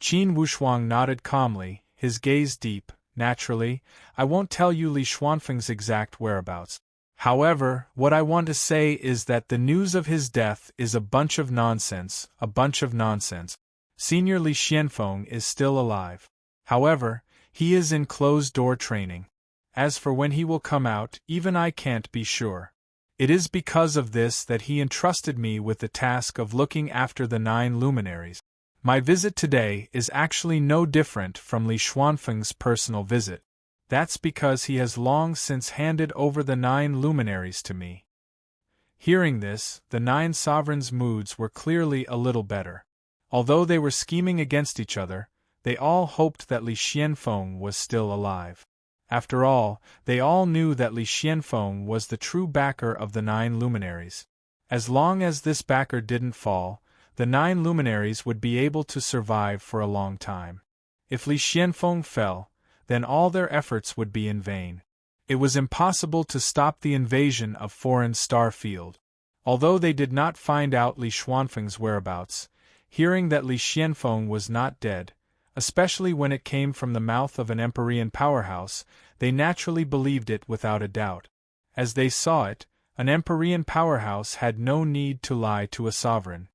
Qin Wushuang nodded calmly, his gaze deep. Naturally, I won't tell you Li Xuanfeng's exact whereabouts. However, what I want to say is that the news of his death is a bunch of nonsense, a bunch of nonsense. Senior Li Xianfeng is still alive. However, he is in closed-door training. As for when he will come out, even I can't be sure. It is because of this that he entrusted me with the task of looking after the 9 luminaries. My visit today is actually no different from Li Xuanfeng's personal visit. That's because he has long since handed over the 9 luminaries to me. Hearing this, the 9 sovereigns' moods were clearly a little better. Although they were scheming against each other, they all hoped that Li Xianfeng was still alive. After all, they all knew that Li Xianfeng was the true backer of the 9 luminaries. As long as this backer didn't fall, the 9 luminaries would be able to survive for a long time. If Li Xianfeng fell, then all their efforts would be in vain. It was impossible to stop the invasion of foreign star field. Although they did not find out Li Xuanfeng's whereabouts, hearing that Li Xianfeng was not dead, especially when it came from the mouth of an Empyrean powerhouse, they naturally believed it without a doubt. As they saw it, an Empyrean powerhouse had no need to lie to a sovereign.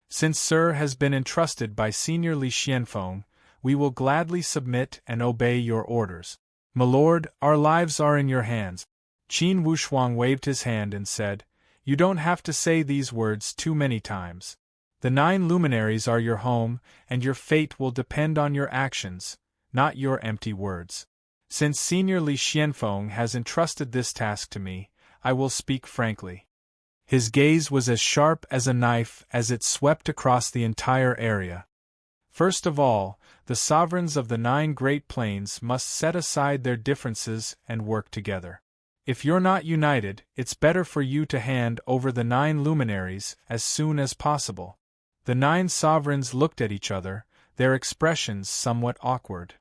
Since Sir has been entrusted by Senior Li Xianfeng, we will gladly submit and obey your orders. My lord, our lives are in your hands. Qin Wushuang waved his hand and said, You don't have to say these words too many times. The 9 luminaries are your home, and your fate will depend on your actions, not your empty words. Since Senior Li Xianfeng has entrusted this task to me, I will speak frankly. His gaze was as sharp as a knife as it swept across the entire area. First of all, the sovereigns of the 9 Great Plains must set aside their differences and work together. If you're not united, it's better for you to hand over the 9 luminaries as soon as possible. The 9 sovereigns looked at each other, their expressions somewhat awkward.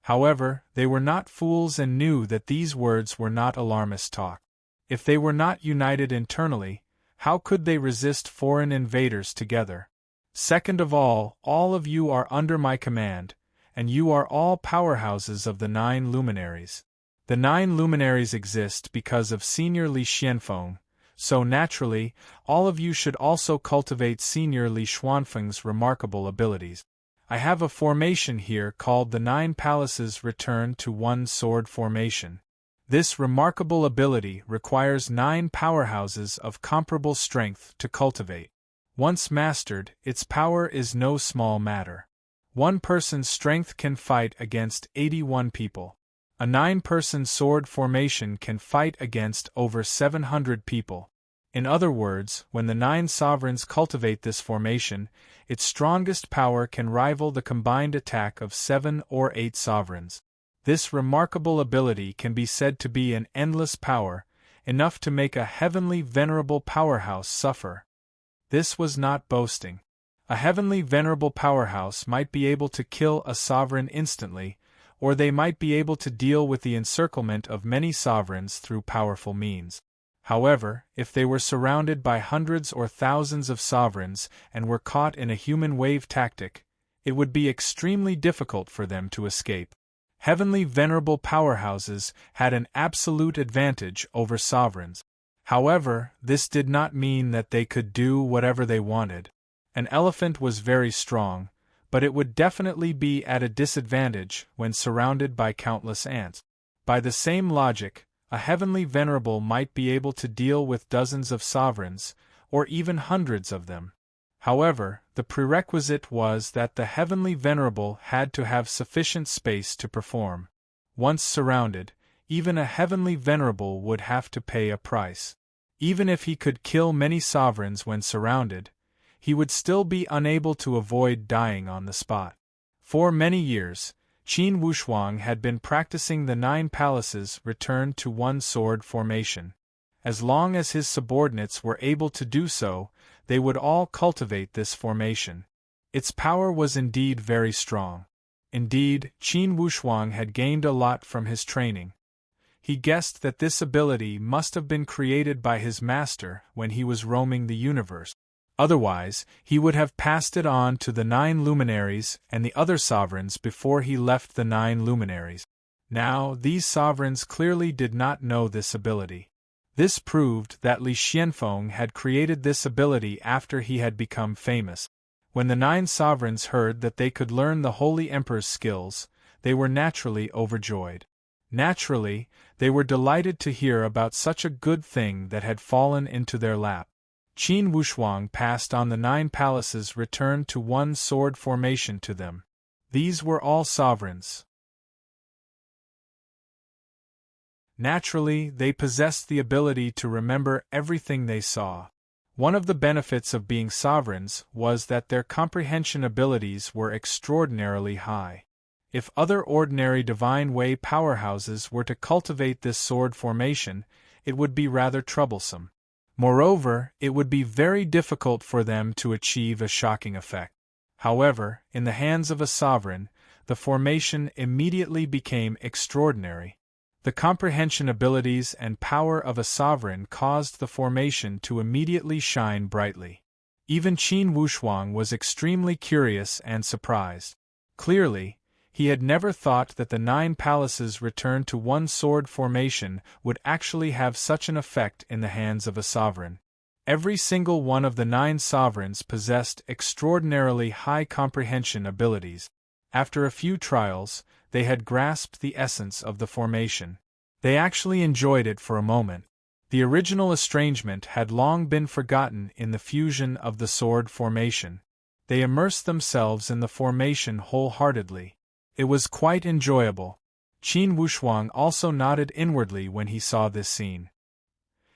However, they were not fools and knew that these words were not alarmist talk. If they were not united internally, how could they resist foreign invaders together? Second of all of you are under my command, and you are all powerhouses of the 9 luminaries. The 9 luminaries exist because of Senior Li Xianfeng, so naturally, all of you should also cultivate Senior Li Xuanfeng's remarkable abilities. I have a formation here called the 9 Palaces Return to One Sword Formation. This remarkable ability requires 9 powerhouses of comparable strength to cultivate. Once mastered, its power is no small matter. One person's strength can fight against 81 people. A 9-person sword formation can fight against over 700 people. In other words, when the 9 sovereigns cultivate this formation, its strongest power can rival the combined attack of 7 or 8 sovereigns. This remarkable ability can be said to be an endless power, enough to make a heavenly venerable powerhouse suffer. This was not boasting. A heavenly venerable powerhouse might be able to kill a sovereign instantly, or they might be able to deal with the encirclement of many sovereigns through powerful means. However, if they were surrounded by hundreds or thousands of sovereigns and were caught in a human wave tactic, it would be extremely difficult for them to escape. Heavenly venerable powerhouses had an absolute advantage over sovereigns. However, this did not mean that they could do whatever they wanted. An elephant was very strong, but it would definitely be at a disadvantage when surrounded by countless ants. By the same logic, a heavenly venerable might be able to deal with dozens of sovereigns, or even hundreds of them. However, the prerequisite was that the heavenly venerable had to have sufficient space to perform. Once surrounded, even a heavenly venerable would have to pay a price. Even if he could kill many sovereigns when surrounded, he would still be unable to avoid dying on the spot. For many years, Qin Wushuang had been practicing the 9 Palaces Return to One Sword formation. As long as his subordinates were able to do so, they would all cultivate this formation. Its power was indeed very strong. Indeed, Qin Wushuang had gained a lot from his training. He guessed that this ability must have been created by his master when he was roaming the universe. Otherwise, he would have passed it on to the 9 luminaries and the other sovereigns before he left the 9 luminaries. Now, these sovereigns clearly did not know this ability. This proved that Li Xianfeng had created this ability after he had become famous. When the 9 sovereigns heard that they could learn the Holy Emperor's skills, they were naturally overjoyed. Naturally, they were delighted to hear about such a good thing that had fallen into their lap. Qin Wushuang passed on the 9 palaces returned to one sword formation to them. These were all sovereigns. Naturally, they possessed the ability to remember everything they saw. One of the benefits of being sovereigns was that their comprehension abilities were extraordinarily high. If other ordinary divine way powerhouses were to cultivate this sword formation, it would be rather troublesome. Moreover, it would be very difficult for them to achieve a shocking effect. However, in the hands of a sovereign, the formation immediately became extraordinary. The comprehension abilities and power of a sovereign caused the formation to immediately shine brightly. Even Qin Wushuang was extremely curious and surprised. Clearly, he had never thought that the 9 palaces returned to one sword formation would actually have such an effect in the hands of a sovereign. Every single one of the 9 sovereigns possessed extraordinarily high comprehension abilities. After a few trials, they had grasped the essence of the formation. They actually enjoyed it for a moment. The original estrangement had long been forgotten in the fusion of the sword formation. They immersed themselves in the formation wholeheartedly. It was quite enjoyable. Qin Wushuang also nodded inwardly when he saw this scene.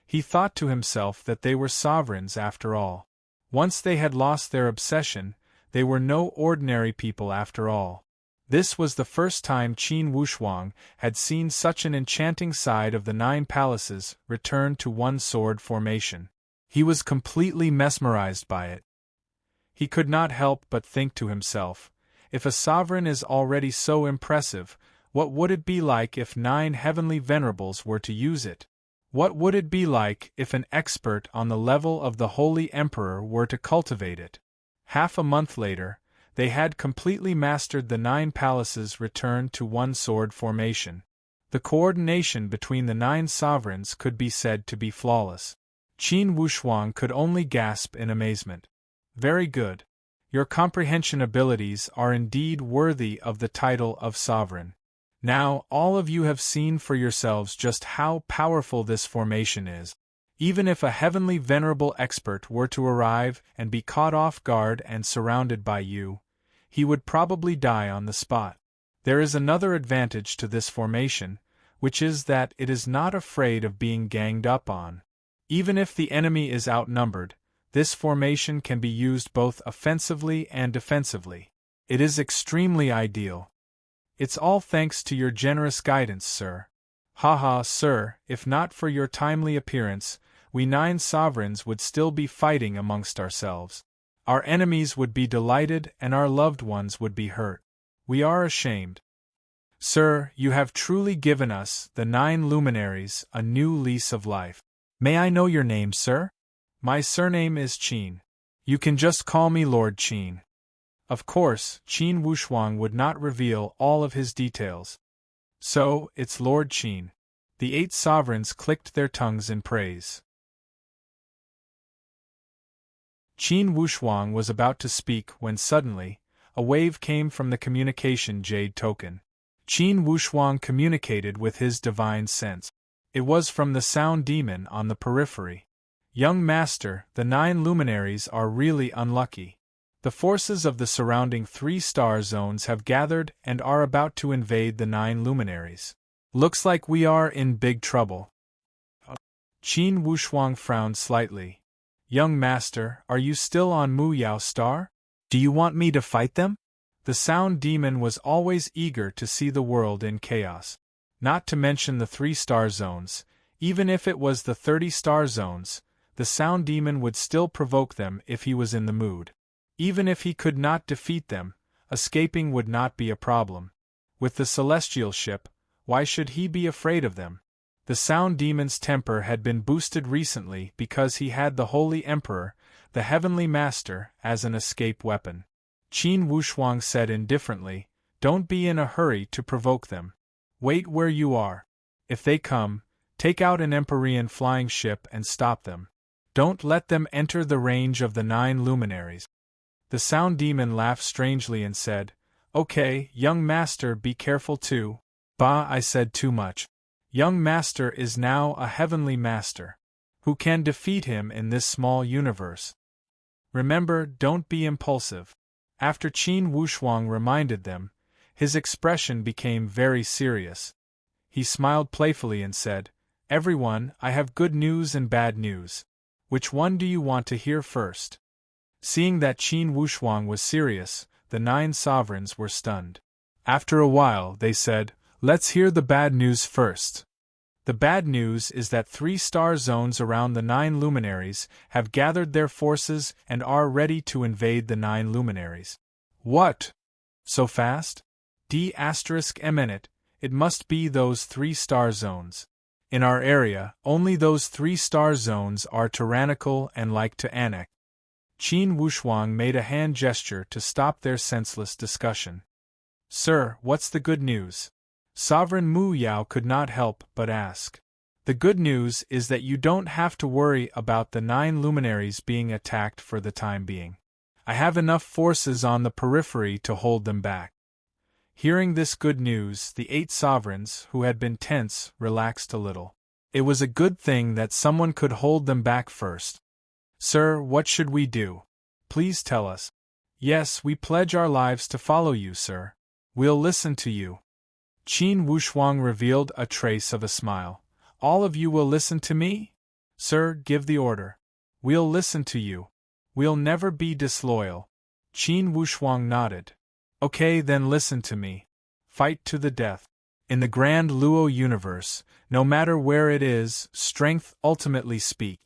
He thought to himself that they were sovereigns after all. Once they had lost their obsession, they were no ordinary people after all. This was the first time Qin Wushuang had seen such an enchanting side of the 9 palaces returned to one sword formation. He was completely mesmerized by it. He could not help but think to himself, if a sovereign is already so impressive, what would it be like if 9 heavenly venerables were to use it? What would it be like if an expert on the level of the Holy Emperor were to cultivate it? Half a month later, they had completely mastered the 9 palaces returned to one sword formation. The coordination between the 9 sovereigns could be said to be flawless. Qin Wushuang could only gasp in amazement. Very good. Your comprehension abilities are indeed worthy of the title of sovereign. Now, all of you have seen for yourselves just how powerful this formation is. Even if a heavenly venerable expert were to arrive and be caught off guard and surrounded by you, he would probably die on the spot. There is another advantage to this formation, which is that it is not afraid of being ganged up on. Even if the enemy is outnumbered, this formation can be used both offensively and defensively. It is extremely ideal. It's all thanks to your generous guidance, sir. Haha, sir, if not for your timely appearance, we 9 sovereigns would still be fighting amongst ourselves. Our enemies would be delighted and our loved ones would be hurt. We are ashamed. Sir, you have truly given us, the 9 luminaries, a new lease of life. May I know your name, sir? My surname is Qin. You can just call me Lord Qin. Of course, Qin Wushuang would not reveal all of his details. So, it's Lord Qin. The 8 sovereigns clicked their tongues in praise. Qin Wushuang was about to speak when suddenly, a wave came from the communication jade token. Qin Wushuang communicated with his divine sense. It was from the sound demon on the periphery. Young master, the 9 luminaries are really unlucky. The forces of the surrounding 3-star zones have gathered and are about to invade the 9 luminaries. Looks like we are in big trouble. Qin Wushuang frowned slightly. Young master, are you still on Mu Yao Star? Do you want me to fight them? The sound demon was always eager to see the world in chaos. Not to mention the 3-star zones, even if it was the 30-star zones, the sound demon would still provoke them if he was in the mood. Even if he could not defeat them, escaping would not be a problem. With the celestial ship, why should he be afraid of them? The sound demon's temper had been boosted recently because he had the Holy Emperor, the Heavenly Master, as an escape weapon. Qin Wushuang said indifferently, "Don't be in a hurry to provoke them. Wait where you are. If they come, take out an Empyrean flying ship and stop them. Don't let them enter the range of the 9 luminaries." The Sound Demon laughed strangely and said, "Okay, young master, be careful too." "Bah, I said too much. Young master is now a heavenly master. Who can defeat him in this small universe? Remember, don't be impulsive." After Qin Wushuang reminded them, his expression became very serious. He smiled playfully and said, "Everyone, I have good news and bad news. Which one do you want to hear first?" Seeing that Qin Wushuang was serious, the 9 sovereigns were stunned. After a while, they said, "Let's hear the bad news first." The bad news is that 3 star zones around the 9 luminaries have gathered their forces and are ready to invade the 9 luminaries. What? So fast? D*eminent, it must be those 3 star zones. In our area, only those 3 star zones are tyrannical and like to annex. Qin Wushuang made a hand gesture to stop their senseless discussion. "Sir, what's the good news?" Sovereign Mu Yao could not help but ask. "The good news is that you don't have to worry about the 9 luminaries being attacked for the time being. I have enough forces on the periphery to hold them back." Hearing this good news, the 8 sovereigns, who had been tense, relaxed a little. It was a good thing that someone could hold them back first. "Sir, what should we do? Please tell us." "Yes, we pledge our lives to follow you, sir. We'll listen to you." Qin Wushuang revealed a trace of a smile. "All of you will listen to me?" "Sir, give the order." "We'll listen to you. We'll never be disloyal." Qin Wushuang nodded. "Okay, then listen to me. Fight to the death. In the grand Luo universe, no matter where it is, strength ultimately speaks.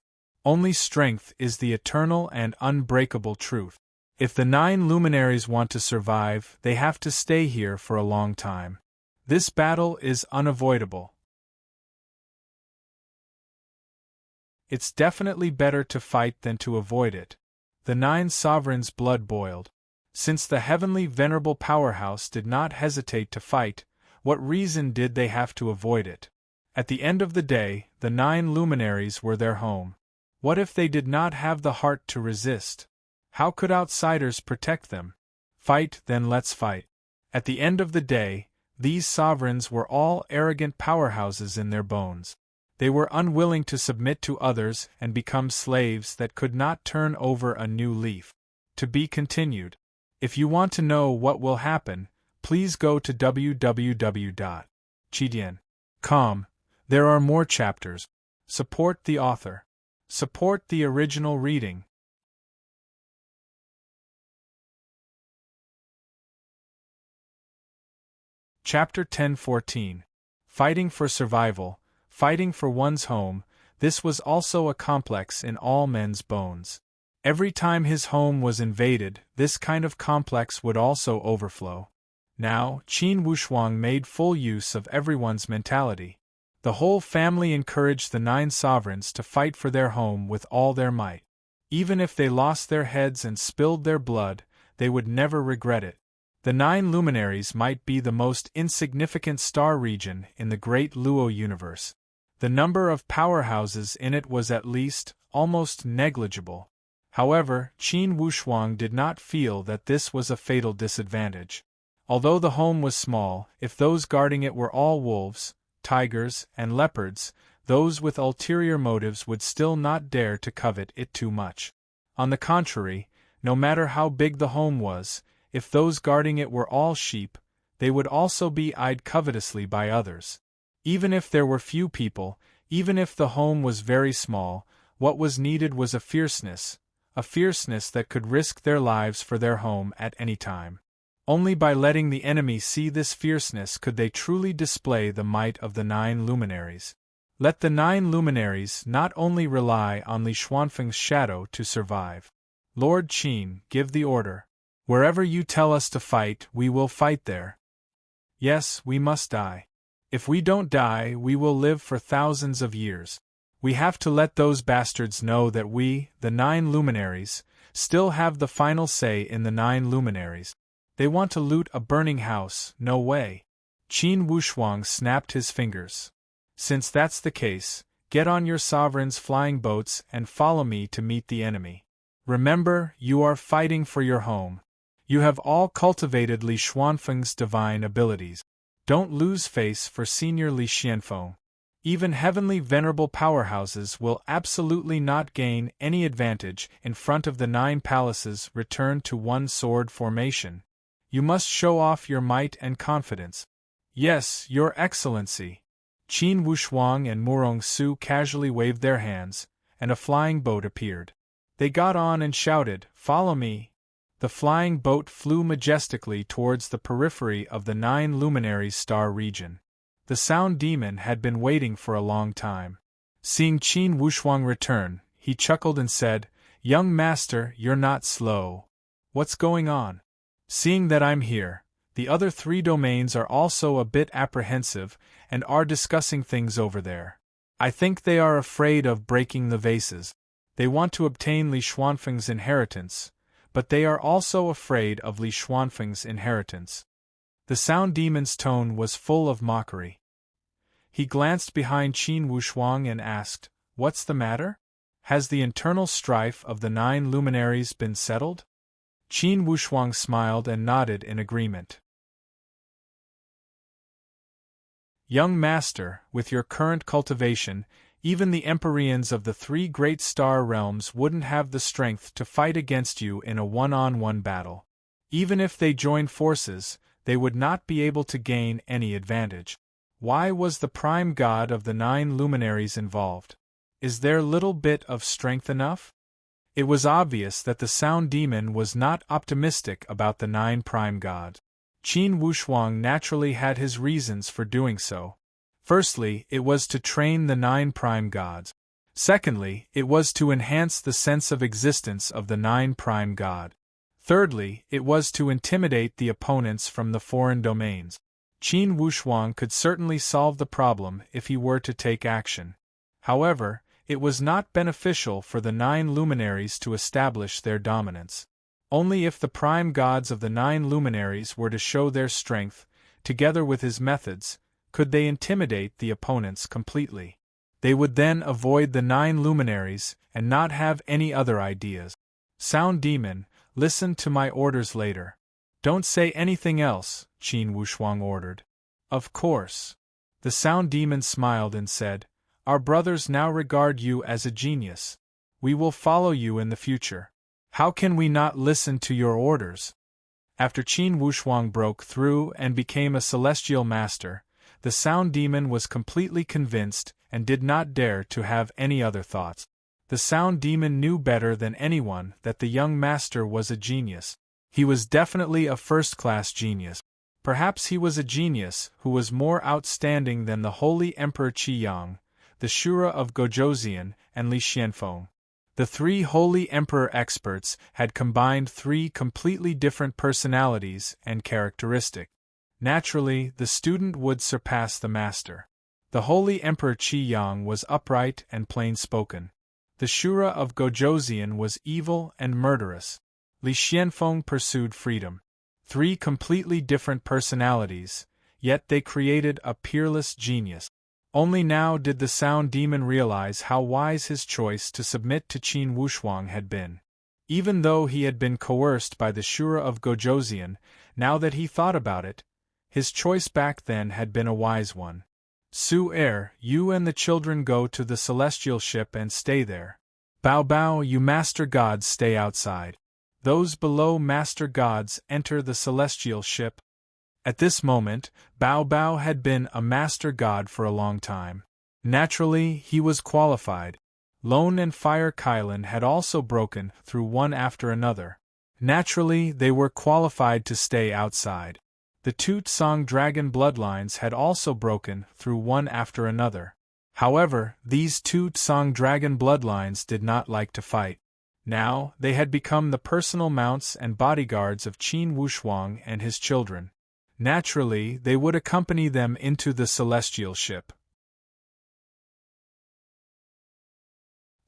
Only strength is the eternal and unbreakable truth. If the 9 luminaries want to survive, they have to stay here for a long time. This battle is unavoidable. It's definitely better to fight than to avoid it." The 9 sovereigns' blood boiled. Since the heavenly venerable powerhouse did not hesitate to fight, what reason did they have to avoid it? At the end of the day, the 9 luminaries were their home. What if they did not have the heart to resist? How could outsiders protect them? Fight, then let's fight. At the end of the day, these sovereigns were all arrogant powerhouses in their bones. They were unwilling to submit to others and become slaves that could not turn over a new leaf. To be continued. If you want to know what will happen, please go to www.chidian.com. There are more chapters. Support the author. Support the original reading. Chapter 1014. Fighting for Survival, Fighting for One's Home. This was also a complex in all men's bones. Every time his home was invaded, this kind of complex would also overflow. Now, Qin Wushuang made full use of everyone's mentality. The whole family encouraged the 9 sovereigns to fight for their home with all their might. Even if they lost their heads and spilled their blood, they would never regret it. The 9 luminaries might be the most insignificant star region in the great Luo universe. The number of powerhouses in it was at least, almost negligible. However, Qin Wushuang did not feel that this was a fatal disadvantage. Although the home was small, if those guarding it were all wolves, tigers, and leopards, those with ulterior motives would still not dare to covet it too much. On the contrary, no matter how big the home was, if those guarding it were all sheep, they would also be eyed covetously by others. Even if there were few people, even if the home was very small, what was needed was a fierceness that could risk their lives for their home at any time. Only by letting the enemy see this fierceness could they truly display the might of the 9 luminaries. Let the 9 luminaries not only rely on Li Xuanfeng's shadow to survive. Lord Qin, give the order. Wherever you tell us to fight, we will fight there. Yes, we must die. If we don't die, we will live for thousands of years. We have to let those bastards know that we, the 9 luminaries, still have the final say in the 9 luminaries. They want to loot a burning house, no way. Qin Wushuang snapped his fingers. Since that's the case, get on your sovereign's flying boats and follow me to meet the enemy. Remember, you are fighting for your home. You have all cultivated Li Xuanfeng's divine abilities. Don't lose face for Senior Li Xianfeng. Even heavenly venerable powerhouses will absolutely not gain any advantage in front of the 9 palaces returned to one sword formation. You must show off your might and confidence. Yes, Your Excellency. Qin Wushuang and Murong Su casually waved their hands, and a flying boat appeared. They got on and shouted, "Follow me!" The flying boat flew majestically towards the periphery of the 9 luminaries' star region. The Sound Demon had been waiting for a long time. Seeing Qin Wushuang return, he chuckled and said, "Young master, you're not slow. What's going on?" "Seeing that I'm here, the other 3 domains are also a bit apprehensive and are discussing things over there. I think they are afraid of breaking the vases. They want to obtain Li Xuanfeng's inheritance, but they are also afraid of Li Xuanfeng's inheritance." The Sound Demon's tone was full of mockery. He glanced behind Qin Wushuang and asked, "What's the matter? Has the internal strife of the 9 luminaries been settled?" Qin Wushuang smiled and nodded in agreement. "Young master, with your current cultivation, even the Empyreans of the 3 great star realms wouldn't have the strength to fight against you in a one-on-one battle. Even if they joined forces, they would not be able to gain any advantage. Why was the prime god of the 9 luminaries involved? Is their little bit of strength enough?" It was obvious that the Sound Demon was not optimistic about the 9 prime gods. Qin Wushuang naturally had his reasons for doing so. Firstly, it was to train the 9 prime gods. Secondly, it was to enhance the sense of existence of the 9 prime god. Thirdly, it was to intimidate the opponents from the foreign domains. Qin Wushuang could certainly solve the problem if he were to take action. However, it was not beneficial for the 9 luminaries to establish their dominance. Only if the prime gods of the 9 luminaries were to show their strength, together with his methods, could they intimidate the opponents completely. They would then avoid the 9 luminaries and not have any other ideas. Sound Demon, listen to my orders later. Don't say anything else, Qin Wushuang ordered. Of course. The Sound Demon smiled and said, "Our brothers now regard you as a genius. We will follow you in the future. How can we not listen to your orders?" After Qin Wushuang broke through and became a celestial master, the Sound Demon was completely convinced and did not dare to have any other thoughts. The Sound Demon knew better than anyone that the young master was a genius. He was definitely a first-class genius. Perhaps he was a genius who was more outstanding than the Holy Emperor Qiyang, the Shura of Gojoseon, and Li Xianfeng. The 3 Holy Emperor experts had combined 3 completely different personalities and characteristics. Naturally, the student would surpass the master. The Holy Emperor Qiyang was upright and plain-spoken. The Shura of Gojoseon was evil and murderous. Li Xianfeng pursued freedom. 3 completely different personalities, yet they created a peerless genius. Only now did the Sound Demon realize how wise his choice to submit to Qin Wushuang had been. Even though he had been coerced by the Shura of Gojoseon, now that he thought about it, his choice back then had been a wise one. Su-er, you and the children go to the celestial ship and stay there. Bao, you master gods stay outside. Those below master gods enter the celestial ship. At this moment, Bao had been a master god for a long time. Naturally, he was qualified. Lone and Fire Kylan had also broken through one after another. Naturally, they were qualified to stay outside. The Toot Song Dragon bloodlines had also broken through one after another. However, these Toot Song Dragon bloodlines did not like to fight. Now, they had become the personal mounts and bodyguards of Qin Wushuang and his children. Naturally, they would accompany them into the celestial ship.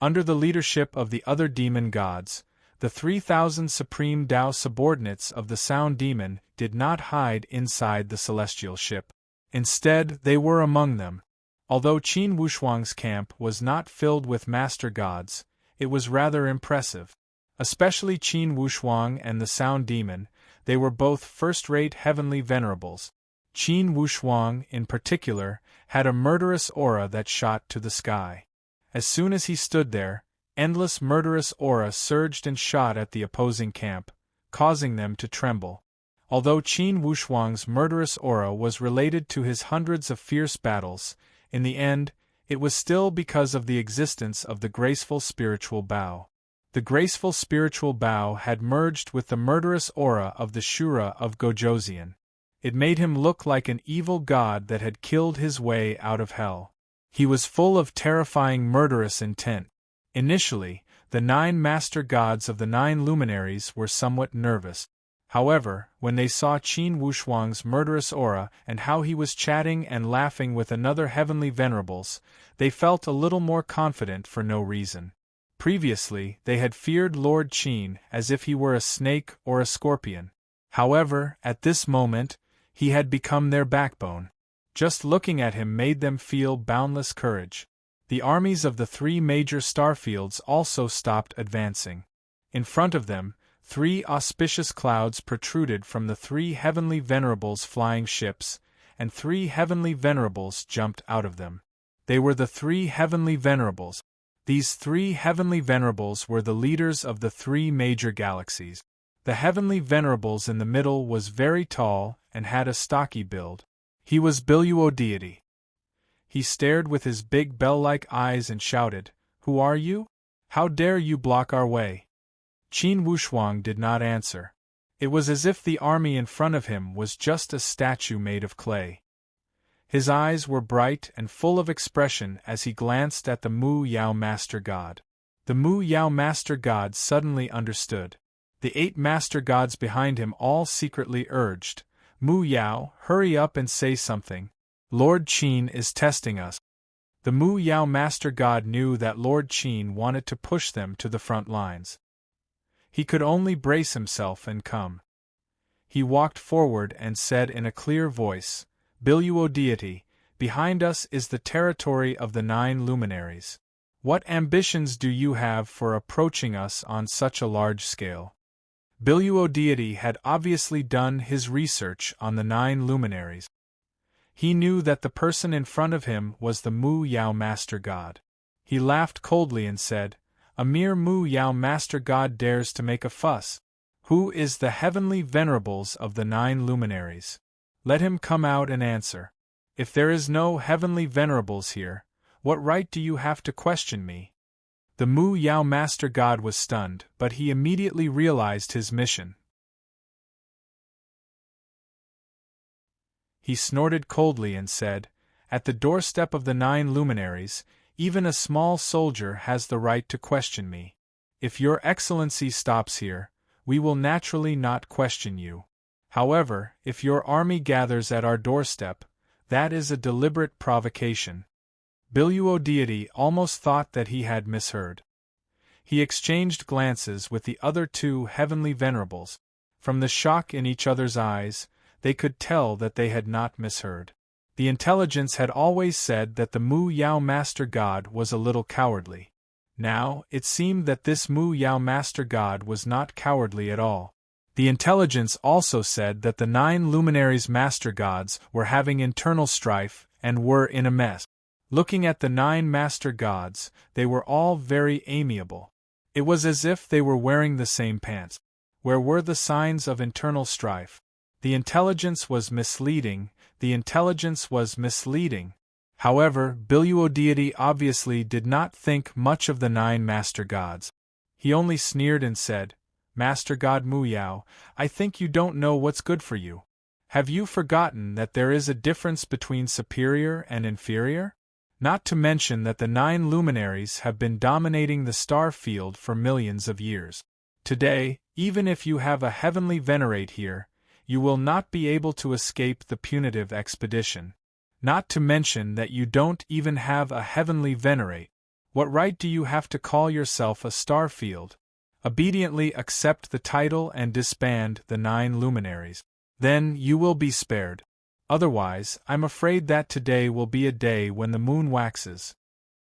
Under the leadership of the other demon gods, the 3,000 supreme Tao subordinates of the Sound Demon did not hide inside the celestial ship. Instead, they were among them. Although Qin Wushuang's camp was not filled with master gods, it was rather impressive. Especially Qin Wushuang and the Sound Demon, they were both first-rate heavenly venerables. Qin Wushuang, in particular, had a murderous aura that shot to the sky. As soon as he stood there, endless murderous aura surged and shot at the opposing camp, causing them to tremble. Although Qin Wushuang's murderous aura was related to his hundreds of fierce battles, in the end, it was still because of the existence of the graceful spiritual bow. The graceful spiritual bow had merged with the murderous aura of the Shura of Gojoseon. It made him look like an evil god that had killed his way out of hell. He was full of terrifying murderous intent. Initially, the 9 master gods of the 9 luminaries were somewhat nervous. However, when they saw Qin Wushuang's murderous aura and how he was chatting and laughing with another heavenly venerables, they felt a little more confident for no reason. Previously, they had feared Lord Qin as if he were a snake or a scorpion. However, at this moment, he had become their backbone. Just looking at him made them feel boundless courage. The armies of the 3 major starfields also stopped advancing. In front of them, 3 auspicious clouds protruded from the 3 heavenly venerables' flying ships, and 3 heavenly venerables jumped out of them. They were the 3 heavenly venerables. These 3 heavenly venerables were the leaders of the 3 major galaxies. The heavenly venerables in the middle was very tall and had a stocky build. He was Biluo deity. He stared with his big bell-like eyes and shouted, "Who are you? How dare you block our way?" Qin Wushuang did not answer. It was as if the army in front of him was just a statue made of clay. His eyes were bright and full of expression as he glanced at the Mu Yao Master God. The Mu Yao Master God suddenly understood. The 8 master gods behind him all secretly urged, "Mu Yao, hurry up and say something. Lord Qin is testing us." The Mu Yao Master God knew that Lord Qin wanted to push them to the front lines. He could only brace himself and come. He walked forward and said in a clear voice, "Biluo deity, behind us is the territory of the 9 luminaries. What ambitions do you have for approaching us on such a large scale?" Biluo deity had obviously done his research on the 9 luminaries. He knew that the person in front of him was the Mu Yao Master God. He laughed coldly and said, "A mere Mu Yao Master God dares to make a fuss. Who is the heavenly venerables of the 9 luminaries? Let him come out and answer. If there is no heavenly venerables here, what right do you have to question me?" The Mu Yao Master God was stunned, but he immediately realized his mission. He snorted coldly and said, "At the doorstep of the 9 luminaries, even a small soldier has the right to question me. If your excellency stops here, we will naturally not question you. However, if your army gathers at our doorstep, that is a deliberate provocation." Biluo deity almost thought that he had misheard. He exchanged glances with the other 2 heavenly venerables. From the shock in each other's eyes, they could tell that they had not misheard. The intelligence had always said that the Mu Yao Master God was a little cowardly. Now, it seemed that this Mu Yao Master God was not cowardly at all. The intelligence also said that the 9 luminaries master gods were having internal strife and were in a mess. Looking at the 9 master gods, they were all very amiable. It was as if they were wearing the same pants. Where were the signs of internal strife? The intelligence was misleading. However, Biluo deity obviously did not think much of the 9 master gods. He only sneered and said, "Master God Mu Yao, I think you don't know what's good for you. Have you forgotten that there is a difference between superior and inferior? Not to mention that the 9 luminaries have been dominating the star field for millions of years. Today, even if you have a heavenly venerate here, you will not be able to escape the punitive expedition. Not to mention that you don't even have a heavenly venerate. What right do you have to call yourself a Starfield? Obediently accept the title and disband the 9 luminaries. Then you will be spared. Otherwise, I'm afraid that today will be a day when the moon waxes."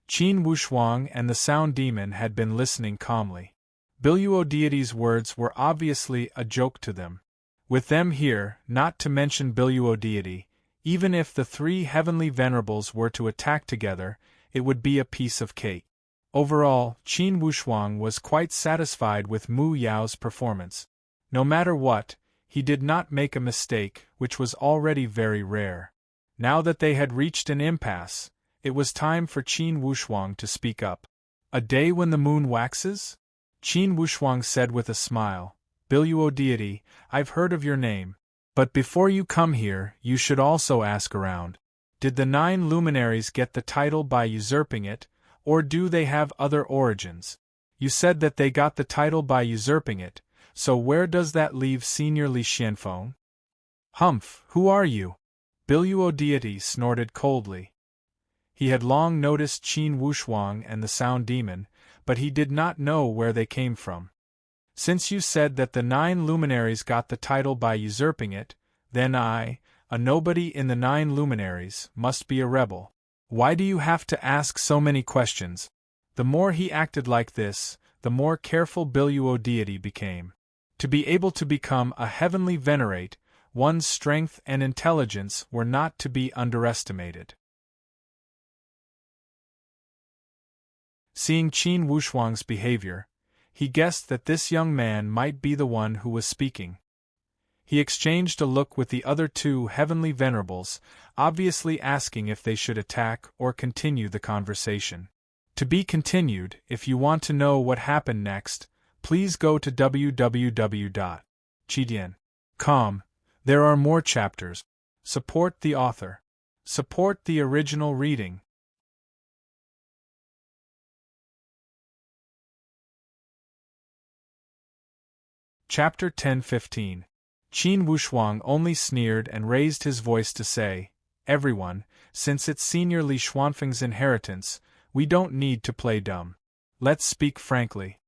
Qin Wushuang and the Sound Demon had been listening calmly. Biluo deity's words were obviously a joke to them. With them here, not to mention Biluo deity, even if the 3 heavenly venerables were to attack together, it would be a piece of cake. Overall, Qin Wushuang was quite satisfied with Mu Yao's performance. No matter what, he did not make a mistake, which was already very rare. Now that they had reached an impasse, it was time for Qin Wushuang to speak up. "A day when the moon waxes?" Qin Wushuang said with a smile. "Biluo deity, I've heard of your name. But before you come here, you should also ask around. Did the 9 luminaries get the title by usurping it, or do they have other origins? You said that they got the title by usurping it, so where does that leave Senior Li Xianfeng?" "Humph, who are you?" Biluo deity snorted coldly. He had long noticed Qin Wushuang and the Sound Demon, but he did not know where they came from. "Since you said that the 9 luminaries got the title by usurping it, then I, a nobody in the 9 luminaries, must be a rebel. Why do you have to ask so many questions?" The more he acted like this, the more careful Biluo deity became. To be able to become a heavenly venerate, one's strength and intelligence were not to be underestimated. Seeing Qin Wushuang's behavior, he guessed that this young man might be the one who was speaking. He exchanged a look with the other 2 heavenly venerables, obviously asking if they should attack or continue the conversation. To be continued. If you want to know what happened next, please go to www.chidian.com. There are more chapters. Support the author. Support the original reading. Chapter 10-15. Qin Wushuang only sneered and raised his voice to say, "Everyone, since it's Senior Li Xuanfeng's inheritance, we don't need to play dumb. Let's speak frankly."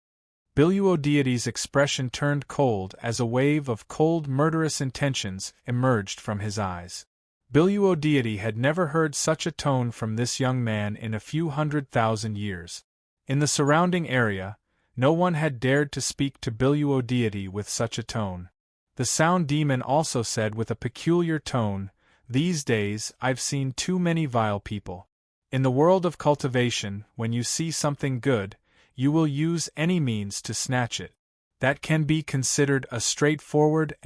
Biluo deity's expression turned cold as a wave of cold murderous intentions emerged from his eyes. Biluo deity had never heard such a tone from this young man in a few 100,000 years. In the surrounding area, no one had dared to speak to Biluo deity with such a tone. The Sound Demon also said with a peculiar tone, "These days I've seen too many vile people. In the world of cultivation, when you see something good, you will use any means to snatch it. That can be considered a straightforward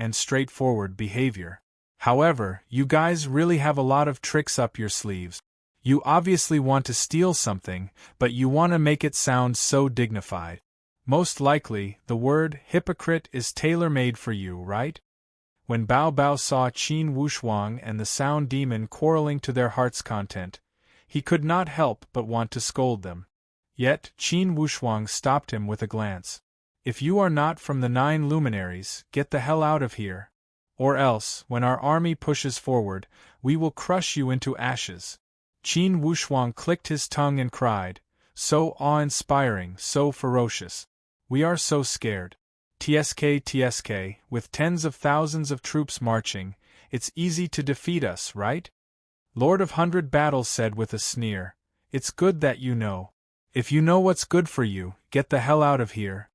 behavior. However, you guys really have a lot of tricks up your sleeves. You obviously want to steal something, but you want to make it sound so dignified. Most likely, the word hypocrite is tailor-made for you, right?" When Bao Bao saw Qin Wushuang and the Sound Demon quarreling to their heart's content, he could not help but want to scold them. Yet, Qin Wushuang stopped him with a glance. "If you are not from the 9 luminaries, get the hell out of here. Or else, when our army pushes forward, we will crush you into ashes." Qin Wushuang clicked his tongue and cried, "So awe-inspiring, so ferocious. We are so scared. TSK, with tens of thousands of troops marching, it's easy to defeat us, right?" Lord of 100 Battles said with a sneer, "It's good that you know. If you know what's good for you, get the hell out of here."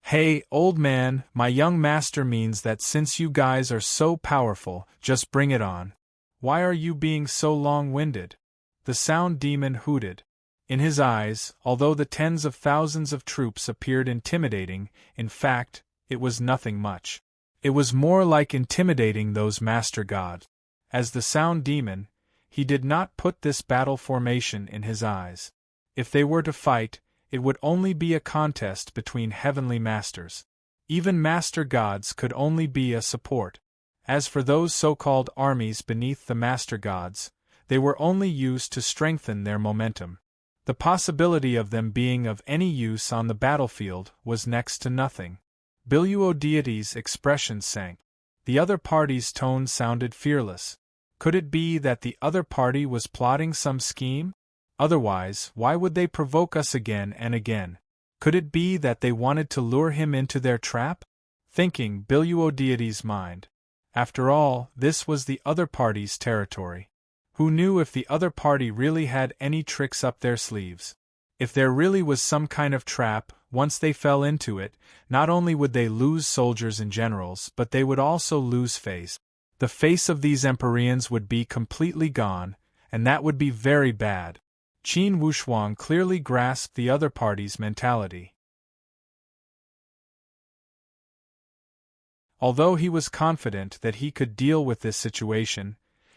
"Hey, old man, my young master means that since you guys are so powerful, just bring it on. Why are you being so long-winded?" The Sound Demon hooted. In his eyes, although the tens of thousands of troops appeared intimidating, in fact, it was nothing much. It was more like intimidating those master gods. As the Sound Demon, he did not put this battle formation in his eyes. If they were to fight, it would only be a contest between heavenly masters. Even master gods could only be a support. As for those so-called armies beneath the master gods, they were only used to strengthen their momentum. The possibility of them being of any use on the battlefield was next to nothing. Biluo deity's expression sank. The other party's tone sounded fearless. Could it be that the other party was plotting some scheme? Otherwise, why would they provoke us again and again? Could it be that they wanted to lure him into their trap? Thinking Biluodeity's mind. After all, this was the other party's territory. Who knew if the other party really had any tricks up their sleeves? If there really was some kind of trap, once they fell into it, not only would they lose soldiers and generals, but they would also lose face. The face of these Empyreans would be completely gone, and that would be very bad. Qin Wushuang clearly grasped the other party's mentality. Although he was confident that he could deal with this situation,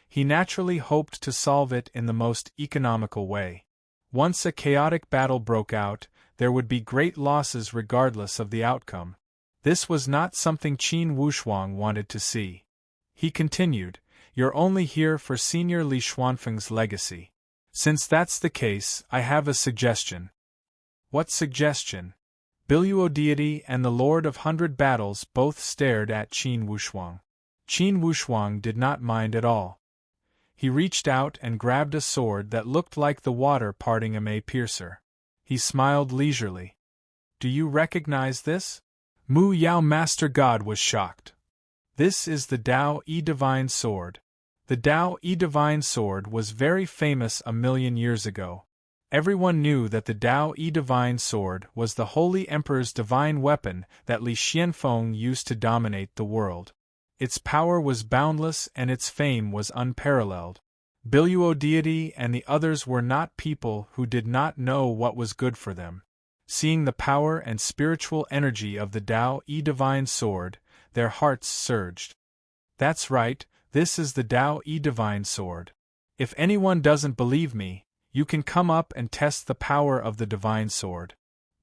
he naturally hoped to solve it in the most economical way. Once a chaotic battle broke out, there would be great losses regardless of the outcome. This was not something Qin Wushuang wanted to see. He continued, "You're only here for Senior Li Xuanfeng's legacy. Since that's the case, I have a suggestion." "What suggestion?" Biluodeity and the Lord of 100 Battles both stared at Qin Wushuang. Qin Wushuang did not mind at all. He reached out and grabbed a sword that looked like the water parting a May piercer. He smiled leisurely. "Do you recognize this?" Mu Yao Master God was shocked. "This is the Dao-E Divine Sword." The Dao-E Divine Sword was very famous a million years ago. Everyone knew that the Dao-E Divine Sword was the Holy Emperor's divine weapon that Li Xianfeng used to dominate the world. Its power was boundless and its fame was unparalleled. Biluodeity and the others were not people who did not know what was good for them. Seeing the power and spiritual energy of the Dao-E Divine Sword, their hearts surged. "That's right, this is the Dao-E Divine Sword. If anyone doesn't believe me, you can come up and test the power of the Divine Sword."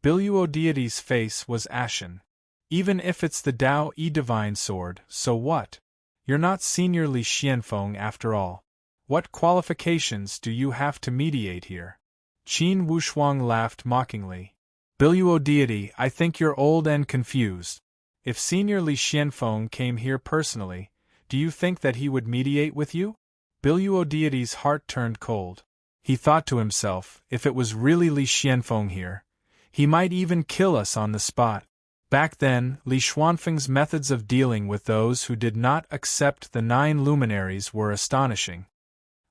Biluodeity's face was ashen. "Even if it's the Dao-E Divine Sword, so what? You're not Senior Li Xianfeng after all. What qualifications do you have to mediate here?" Qin Wushuang laughed mockingly. "Biluodeity, I think you're old and confused. If Senior Li Xianfeng came here personally, do you think that he would mediate with you?" Biluodeity's heart turned cold. He thought to himself, if it was really Li Xianfeng here, he might even kill us on the spot. Back then, Li Xuanfeng's methods of dealing with those who did not accept the 9 luminaries were astonishing.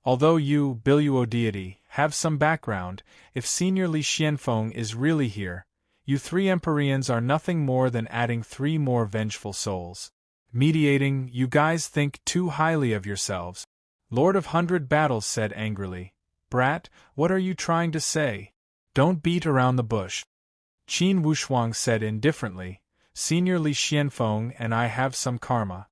Although you, Biluodeity, have some background, if Senior Li Xianfeng is really here, you 3 Empyreans are nothing more than adding 3 more vengeful souls. Mediating, you guys think too highly of yourselves. Lord of 100 Battles said angrily. "Brat, what are you trying to say? Don't beat around the bush." Qin Wushuang said indifferently, "Senior Li Xianfeng and I have some karma.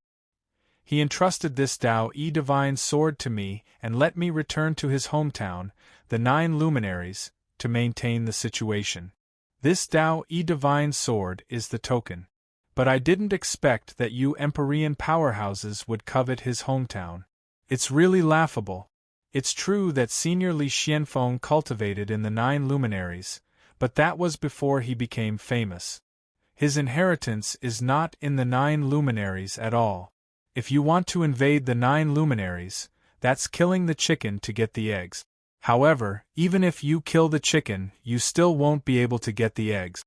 He entrusted this Dao-E Divine Sword to me and let me return to his hometown, the 9 luminaries, to maintain the situation. This Dao-E Divine Sword is the token. But I didn't expect that you Empyrean powerhouses would covet his hometown. It's really laughable. It's true that Senior Li Xianfeng cultivated in the 9 luminaries, but that was before he became famous. His inheritance is not in the 9 luminaries at all. If you want to invade the 9 luminaries, that's killing the chicken to get the eggs. However, even if you kill the chicken, you still won't be able to get the eggs.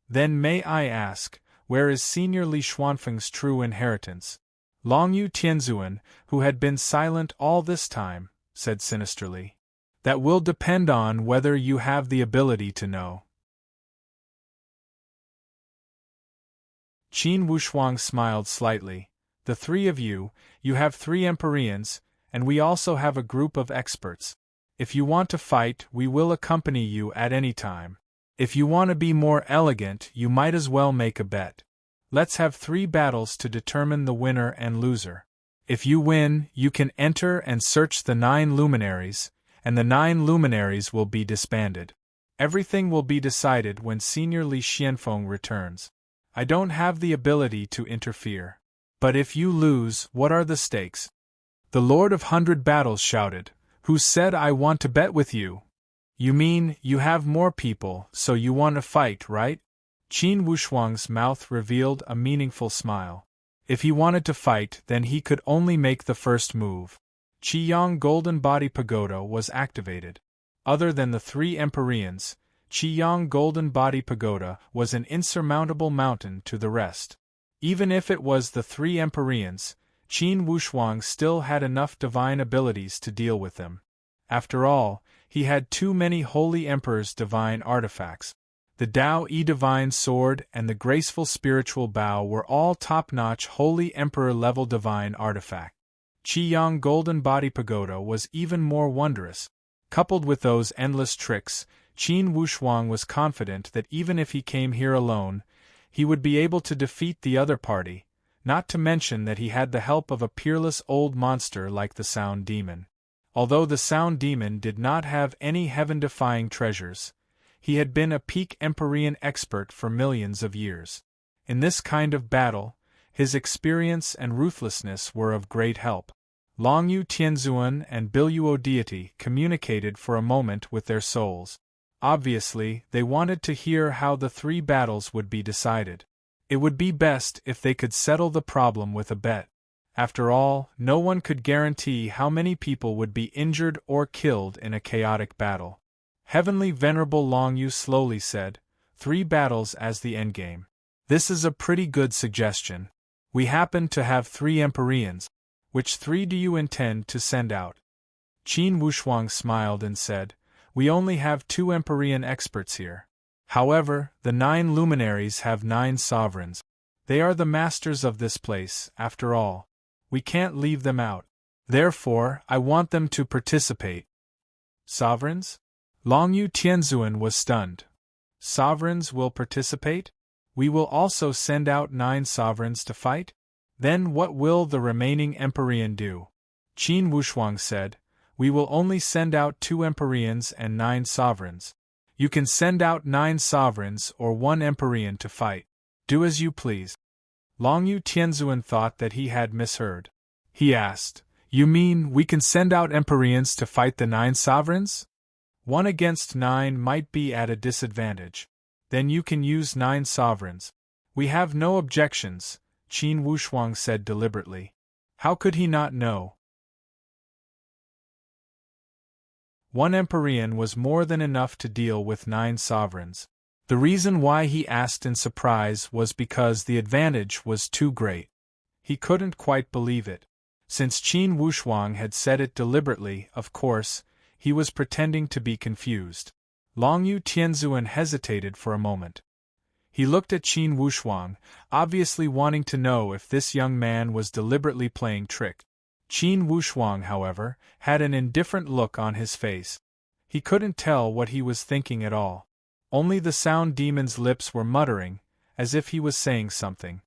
Then may I ask, where is Senior Li Xuanfeng's true inheritance?" Long Yu Tianzuan, who had been silent all this time, said sinisterly. "That will depend on whether you have the ability to know." Qin Wushuang smiled slightly. "The 3 of you, you have 3 Empyreans, and we also have a group of experts. If you want to fight, we will accompany you at any time. If you want to be more elegant, you might as well make a bet. Let's have 3 battles to determine the winner and loser. If you win, you can enter and search the 9 luminaries, and the 9 luminaries will be disbanded. Everything will be decided when Senior Li Xianfeng returns. I don't have the ability to interfere. But if you lose, what are the stakes?" The Lord of 100 Battles shouted. "Who said I want to bet with you? You mean, you have more people, so you want to fight, right?" Qin Wushuang's mouth revealed a meaningful smile. If he wanted to fight, then he could only make the first move. Qiyang Golden Body Pagoda was activated. Other than the 3 Empyreans, Qiyang Golden Body Pagoda was an insurmountable mountain to the rest. Even if it was the 3 Empyreans, Qin Wushuang still had enough divine abilities to deal with them. After all, he had too many Holy Emperor's divine artifacts. The Tao-E Divine Sword and the Graceful Spiritual Bow were all top-notch Holy Emperor-level divine artifacts. Qiyang Golden Body Pagoda was even more wondrous. Coupled with those endless tricks, Qin Wushuang was confident that even if he came here alone, he would be able to defeat the other party, not to mention that he had the help of a peerless old monster like the Sound Demon. Although the Sound Demon did not have any heaven-defying treasures, he had been a peak Empyrean expert for millions of years. In this kind of battle, his experience and ruthlessness were of great help. Longyu Tianzuan and Biluo Deity communicated for a moment with their souls. Obviously, they wanted to hear how the 3 battles would be decided. It would be best if they could settle the problem with a bet. After all, no one could guarantee how many people would be injured or killed in a chaotic battle. Heavenly Venerable Longyu slowly said, 3 battles as the endgame. This is a pretty good suggestion. We happen to have 3 Empyreans. Which 3 do you intend to send out? Qin Wushuang smiled and said, we only have 2 Empyrean experts here. However, the 9 luminaries have 9 sovereigns. They are the masters of this place, after all. We can't leave them out. Therefore, I want them to participate. Sovereigns? Longyu Tianzuan was stunned. Sovereigns will participate? We will also send out 9 sovereigns to fight? Then what will the remaining Empyrean do? Qin Wushuang said, we will only send out 2 Empyreans and 9 sovereigns. You can send out 9 sovereigns or 1 Empyrean to fight. Do as you please. Longyu Tianzuan thought that he had misheard. He asked, you mean we can send out Empyreans to fight the 9 sovereigns? 1 against 9 might be at a disadvantage. Then you can use 9 sovereigns. We have no objections, Qin Wushuang said deliberately. How could he not know? 1 Empyrean was more than enough to deal with 9 sovereigns. The reason why he asked in surprise was because the advantage was too great. He couldn't quite believe it. Since Qin Wushuang had said it deliberately, of course, he was pretending to be confused. Longyu Tianzuan hesitated for a moment. He looked at Qin Wushuang, obviously wanting to know if this young man was deliberately playing trick. Qin Wushuang, however, had an indifferent look on his face. He couldn't tell what he was thinking at all. Only the Sound Demon's lips were muttering, as if he was saying something.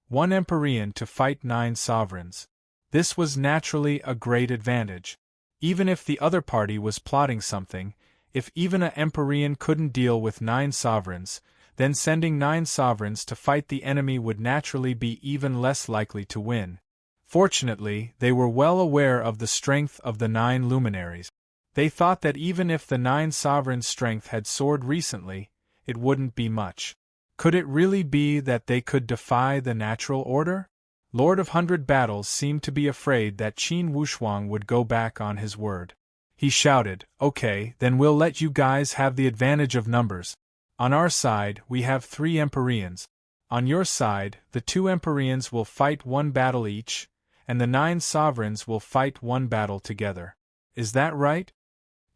1 Empyrean to fight 9 sovereigns. This was naturally a great advantage. Even if the other party was plotting something, if even an Empyrean couldn't deal with 9 sovereigns, then sending 9 sovereigns to fight the enemy would naturally be even less likely to win. Fortunately, they were well aware of the strength of the 9 luminaries. They thought that even if the 9 sovereigns' strength had soared recently, it wouldn't be much. Could it really be that they could defy the natural order? Lord of 100 Battles seemed to be afraid that Qin Wushuang would go back on his word. He shouted, okay, then we'll let you guys have the advantage of numbers. On our side, we have 3 Empyreans. On your side, the 2 Empyreans will fight 1 battle each, and the 9 sovereigns will fight 1 battle together. Is that right?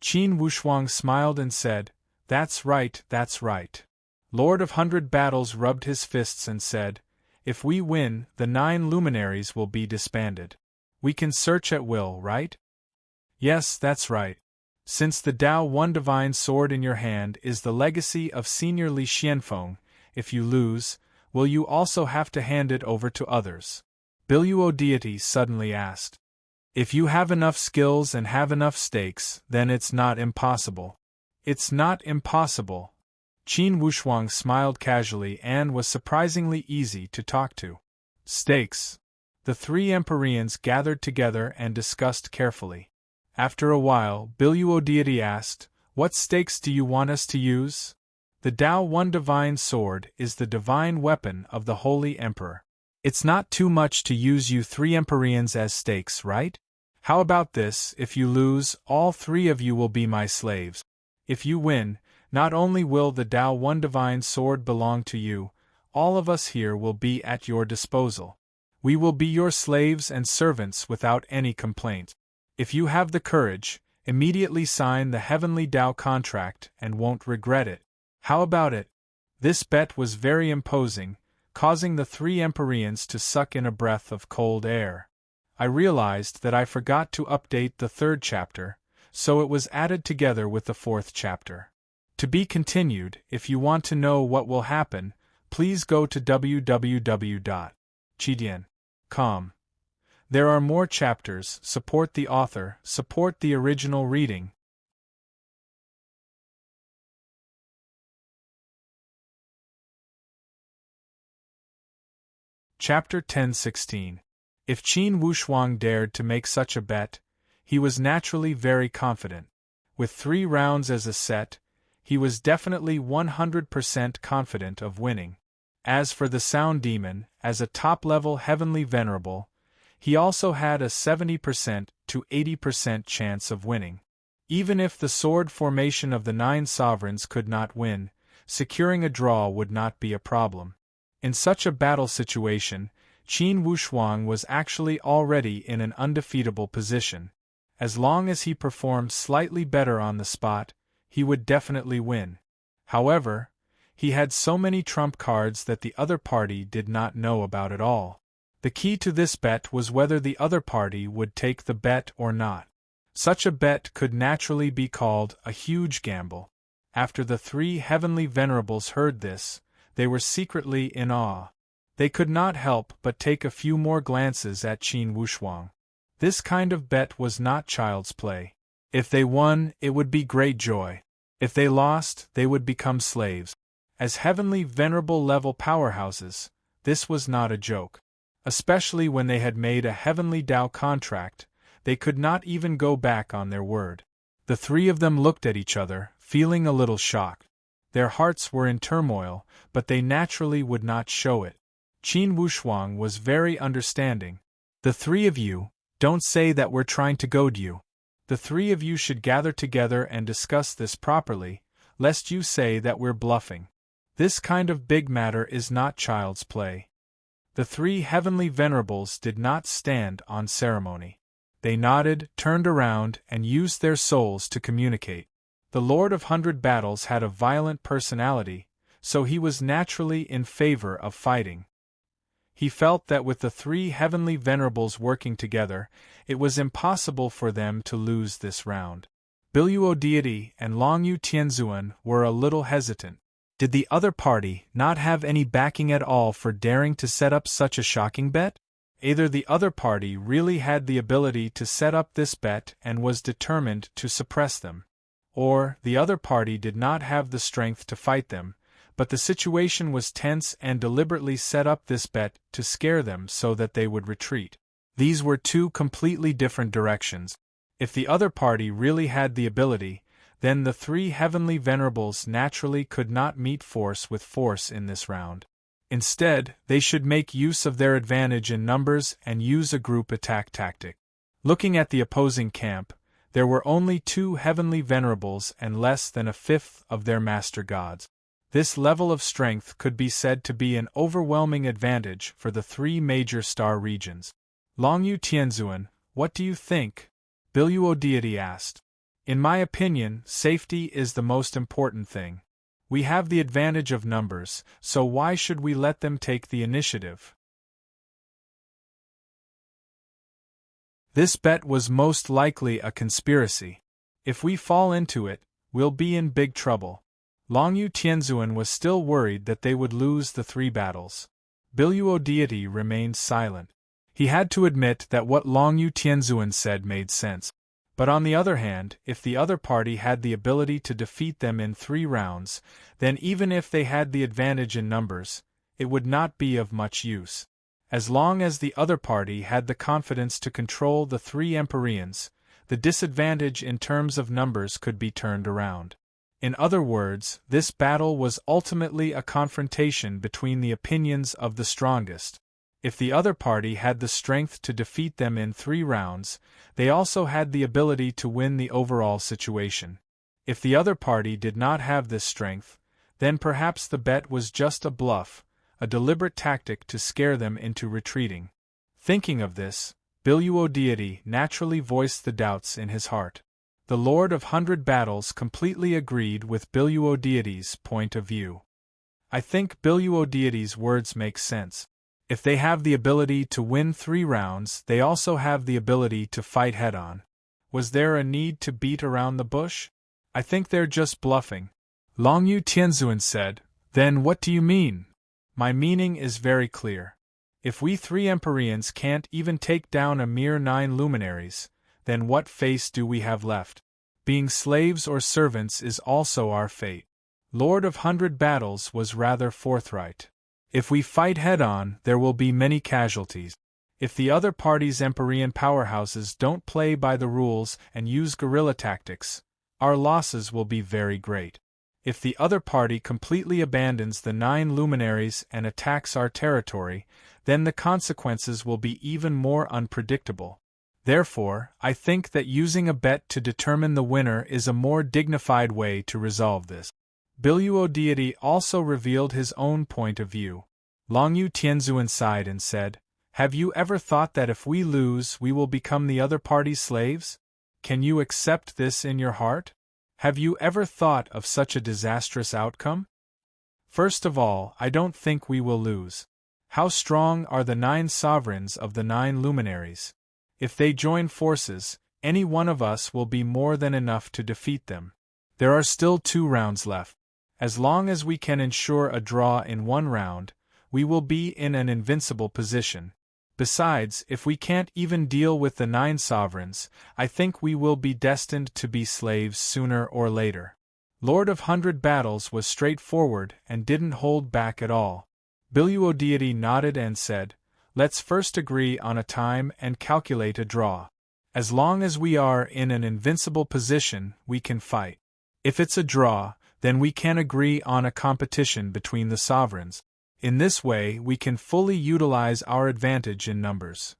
Qin Wushuang smiled and said, that's right, that's right. Lord of 100 Battles rubbed his fists and said, if we win, the 9 luminaries will be disbanded. We can search at will, right? Yes, that's right. Since the Tao One Divine Sword in your hand is the legacy of Senior Li Xianfeng, if you lose, will you also have to hand it over to others? Biluo Deity suddenly asked. If you have enough skills and have enough stakes, then it's not impossible. It's not impossible. Qin Wushuang smiled casually and was surprisingly easy to talk to. Stakes. The 3 Empyreans gathered together and discussed carefully. After a while, Biluo Deity asked, what stakes do you want us to use? The Tao One Divine Sword is the divine weapon of the Holy Emperor. It's not too much to use you 3 Empyreans as stakes, right? How about this, if you lose, all 3 of you will be my slaves. If you win, not only will the Tao One Divine Sword belong to you, all of us here will be at your disposal. We will be your slaves and servants without any complaint. If you have the courage, immediately sign the Heavenly Tao contract and won't regret it. How about it? This bet was very imposing, causing the three Empyreans to suck in a breath of cold air. I realized that I forgot to update the third chapter, so it was added together with the fourth chapter. To be continued. If you want to know what will happen, please go to www.chidian.com. There are more chapters. Support the author, support the original reading. Chapter 10:16. If Qin Wushuang dared to make such a bet, he was naturally very confident. With 3 rounds as a set, he was definitely 100% confident of winning. As for the Sound Demon, as a top-level Heavenly Venerable, he also had a 70% to 80% chance of winning. Even if the sword formation of the 9 sovereigns could not win, securing a draw would not be a problem. In such a battle situation, Qin Wushuang was actually already in an undefeatable position. As long as he performed slightly better on the spot, he would definitely win. However, he had so many trump cards that the other party did not know about at all. The key to this bet was whether the other party would take the bet or not. Such a bet could naturally be called a huge gamble. After the 3 Heavenly Venerables heard this, they were secretly in awe. They could not help but take a few more glances at Qin Wushuang. This kind of bet was not child's play. If they won, it would be great joy. If they lost, they would become slaves. As Heavenly Venerable level powerhouses, this was not a joke. Especially when they had made a Heavenly Tao contract, they could not even go back on their word. The 3 of them looked at each other, feeling a little shocked. Their hearts were in turmoil, but they naturally would not show it. Qin Wushuang was very understanding. The 3 of you, don't say that we're trying to goad you. The 3 of you should gather together and discuss this properly, lest you say that we're bluffing. This kind of big matter is not child's play. The 3 Heavenly Venerables did not stand on ceremony. They nodded, turned around, and used their souls to communicate. The Lord of 100 Battles had a violent personality, so he was naturally in favor of fighting. He felt that with the 3 Heavenly Venerables working together, it was impossible for them to lose this round. Biluo Deity and Longyu Tianzuan were a little hesitant. Did the other party not have any backing at all for daring to set up such a shocking bet? Either the other party really had the ability to set up this bet and was determined to suppress them, or the other party did not have the strength to fight them, but the situation was tense and deliberately set up this bet to scare them so that they would retreat. These were 2 completely different directions. If the other party really had the ability, then the 3 Heavenly Venerables naturally could not meet force with force in this round. Instead, they should make use of their advantage in numbers and use a group attack tactic. Looking at the opposing camp, there were only 2 Heavenly Venerables and less than a fifth of their master gods. This level of strength could be said to be an overwhelming advantage for the 3 major star regions. Longyu Tianzuan, what do you think? Biluo Deity asked. In my opinion, safety is the most important thing. We have the advantage of numbers, so why should we let them take the initiative? This bet was most likely a conspiracy. If we fall into it, we'll be in big trouble. Longyu Tianzuan was still worried that they would lose the 3 battles. Biluo Deity remained silent. He had to admit that what Longyu Tianzuan said made sense. But on the other hand, if the other party had the ability to defeat them in 3 rounds, then even if they had the advantage in numbers, it would not be of much use. As long as the other party had the confidence to control the 3 Empyreans, the disadvantage in terms of numbers could be turned around. In other words, this battle was ultimately a confrontation between the opinions of the strongest. If the other party had the strength to defeat them in 3 rounds, they also had the ability to win the overall situation. If the other party did not have this strength, then perhaps the bet was just a bluff, a deliberate tactic to scare them into retreating. Thinking of this, Biluo deity naturally voiced the doubts in his heart. The Lord of 100 Battles completely agreed with Biluo deity's point of view. I think Biluo deity's words make sense. If they have the ability to win 3 rounds, they also have the ability to fight head-on. Was there a need to beat around the bush? I think they're just bluffing. Longyu Tianzuan said, "Then what do you mean?" My meaning is very clear. If we 3 Empyreans can't even take down a mere 9 luminaries, then what face do we have left? Being slaves or servants is also our fate. Lord of 100 Battles was rather forthright. If we fight head-on, there will be many casualties. If the other party's Empyrean powerhouses don't play by the rules and use guerrilla tactics, our losses will be very great. If the other party completely abandons the 9 luminaries and attacks our territory, then the consequences will be even more unpredictable. Therefore, I think that using a bet to determine the winner is a more dignified way to resolve this. Biluo deity also revealed his own point of view. Longyu Tianzuan sighed and said, "Have you ever thought that if we lose we will become the other party's slaves? Can you accept this in your heart? Have you ever thought of such a disastrous outcome? First of all, I don't think we will lose. How strong are the 9 sovereigns of the 9 luminaries? If they join forces, any one of us will be more than enough to defeat them. There are still 2 rounds left. As long as we can ensure a draw in 1 round, we will be in an invincible position. Besides, if we can't even deal with the 9 sovereigns, I think we will be destined to be slaves sooner or later." Lord of 100 Battles was straightforward and didn't hold back at all. Biluo deity nodded and said, "Let's first agree on a time and calculate a draw. As long as we are in an invincible position, we can fight. If it's a draw, then we can agree on a competition between the sovereigns. In this way we can fully utilize our advantage in numbers.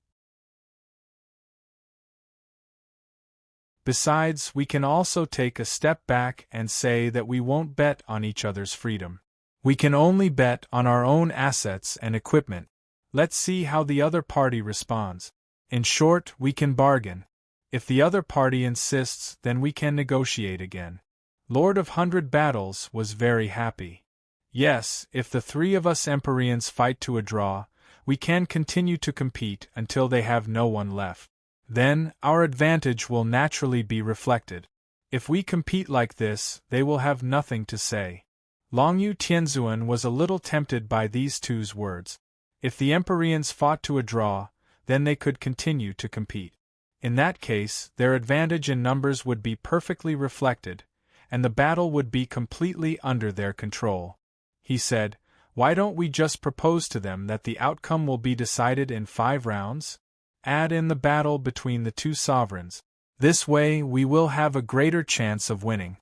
Besides, we can also take a step back and say that we won't bet on each other's freedom. We can only bet on our own assets and equipment. Let's see how the other party responds. In short, we can bargain. If the other party insists, then we can negotiate again." Lord of 100 Battles was very happy. Yes, if the 3 of us Empyreans fight to a draw, we can continue to compete until they have no one left. Then, our advantage will naturally be reflected. If we compete like this, they will have nothing to say. Longyu Tianzuan was a little tempted by these 2's words. If the Empyreans fought to a draw, then they could continue to compete. In that case, their advantage in numbers would be perfectly reflected, and the battle would be completely under their control. He said, "Why don't we just propose to them that the outcome will be decided in 5 rounds? Add in the battle between the 2 sovereigns. This way we will have a greater chance of winning."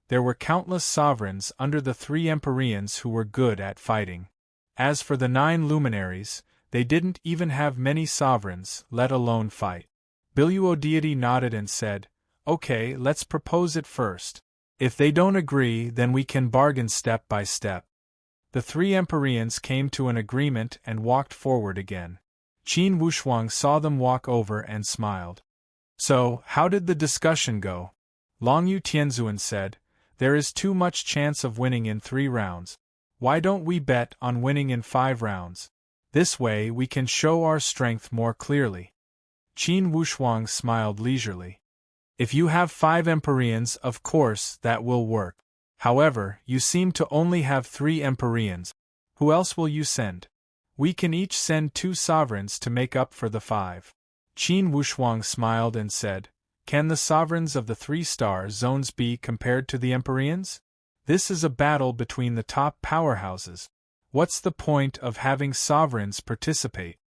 There were countless sovereigns under the 3 Empyreans who were good at fighting. As for the 9 luminaries, they didn't even have many sovereigns, let alone fight. Biluo deity nodded and said, "Okay, let's propose it first. If they don't agree, then we can bargain step by step." The 3 Empyreans came to an agreement and walked forward again. Qin Wushuang saw them walk over and smiled. "So, how did the discussion go?" Longyu Tianzuan said, "There is too much chance of winning in 3 rounds. Why don't we bet on winning in 5 rounds? This way we can show our strength more clearly." Qin Wushuang smiled leisurely. "If you have 5 Empyreans, of course that will work. However, you seem to only have 3 Empyreans. Who else will you send? We can each send 2 sovereigns to make up for the 5. Qin Wushuang smiled and said, "Can the sovereigns of the 3-star zones be compared to the Empyreans? This is a battle between the top powerhouses. What's the point of having sovereigns participate?"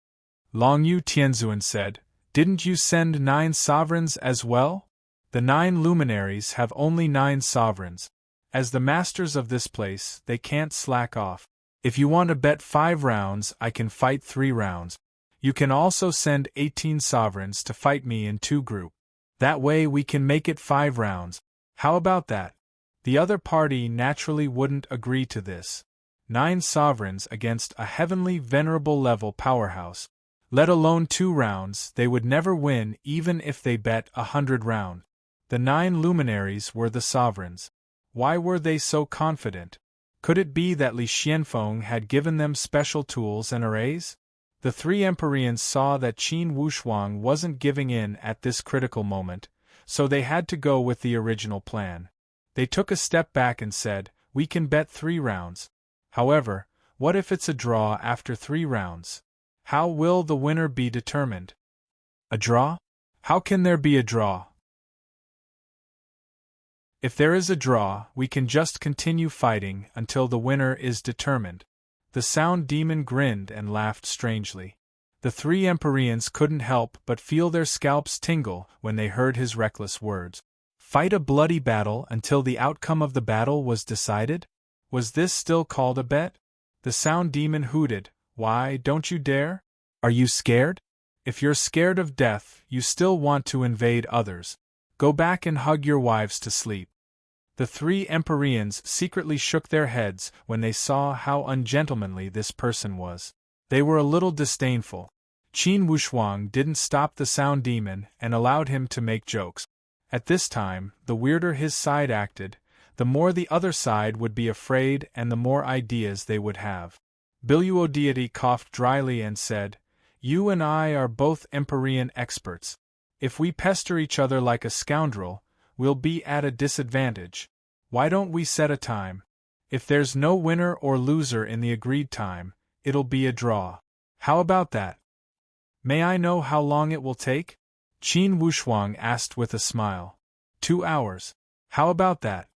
Longyu Tianzuan said, "Didn't you send 9 sovereigns as well? The 9 luminaries have only 9 sovereigns. As the masters of this place, they can't slack off. If you want to bet 5 rounds, I can fight 3 rounds. You can also send 18 sovereigns to fight me in 2 groups. That way we can make it 5 rounds. How about that? The other party naturally wouldn't agree to this. 9 sovereigns against a heavenly venerable level powerhouse. Let alone 2 rounds, they would never win even if they bet 100 rounds. The 9 luminaries were the sovereigns. Why were they so confident? Could it be that Li Xianfeng had given them special tools and arrays? The 3 Empyreans saw that Qin Wushuang wasn't giving in at this critical moment, so they had to go with the original plan. They took a step back and said, "We can bet 3 rounds. However, what if it's a draw after 3 rounds? How will the winner be determined?" A draw? How can there be a draw? If there is a draw, we can just continue fighting until the winner is determined. The Sound Demon grinned and laughed strangely. The 3 Empyreans couldn't help but feel their scalps tingle when they heard his reckless words. Fight a bloody battle until the outcome of the battle was decided? Was this still called a bet? The Sound Demon hooted, "Why, don't you dare? Are you scared? If you're scared of death, you still want to invade others. Go back and hug your wives to sleep." The 3 Empyreans secretly shook their heads when they saw how ungentlemanly this person was. They were a little disdainful. Qin Wushuang didn't stop the Sound Demon and allowed him to make jokes. At this time, the weirder his side acted, the more the other side would be afraid and the more ideas they would have. Biluo deity coughed dryly and said, "You and I are both Empyrean experts. If we pester each other like a scoundrel, we'll be at a disadvantage. Why don't we set a time? If there's no winner or loser in the agreed time, it'll be a draw. How about that?" "May I know how long it will take?" Qin Wushuang asked with a smile. 2 hours. How about that?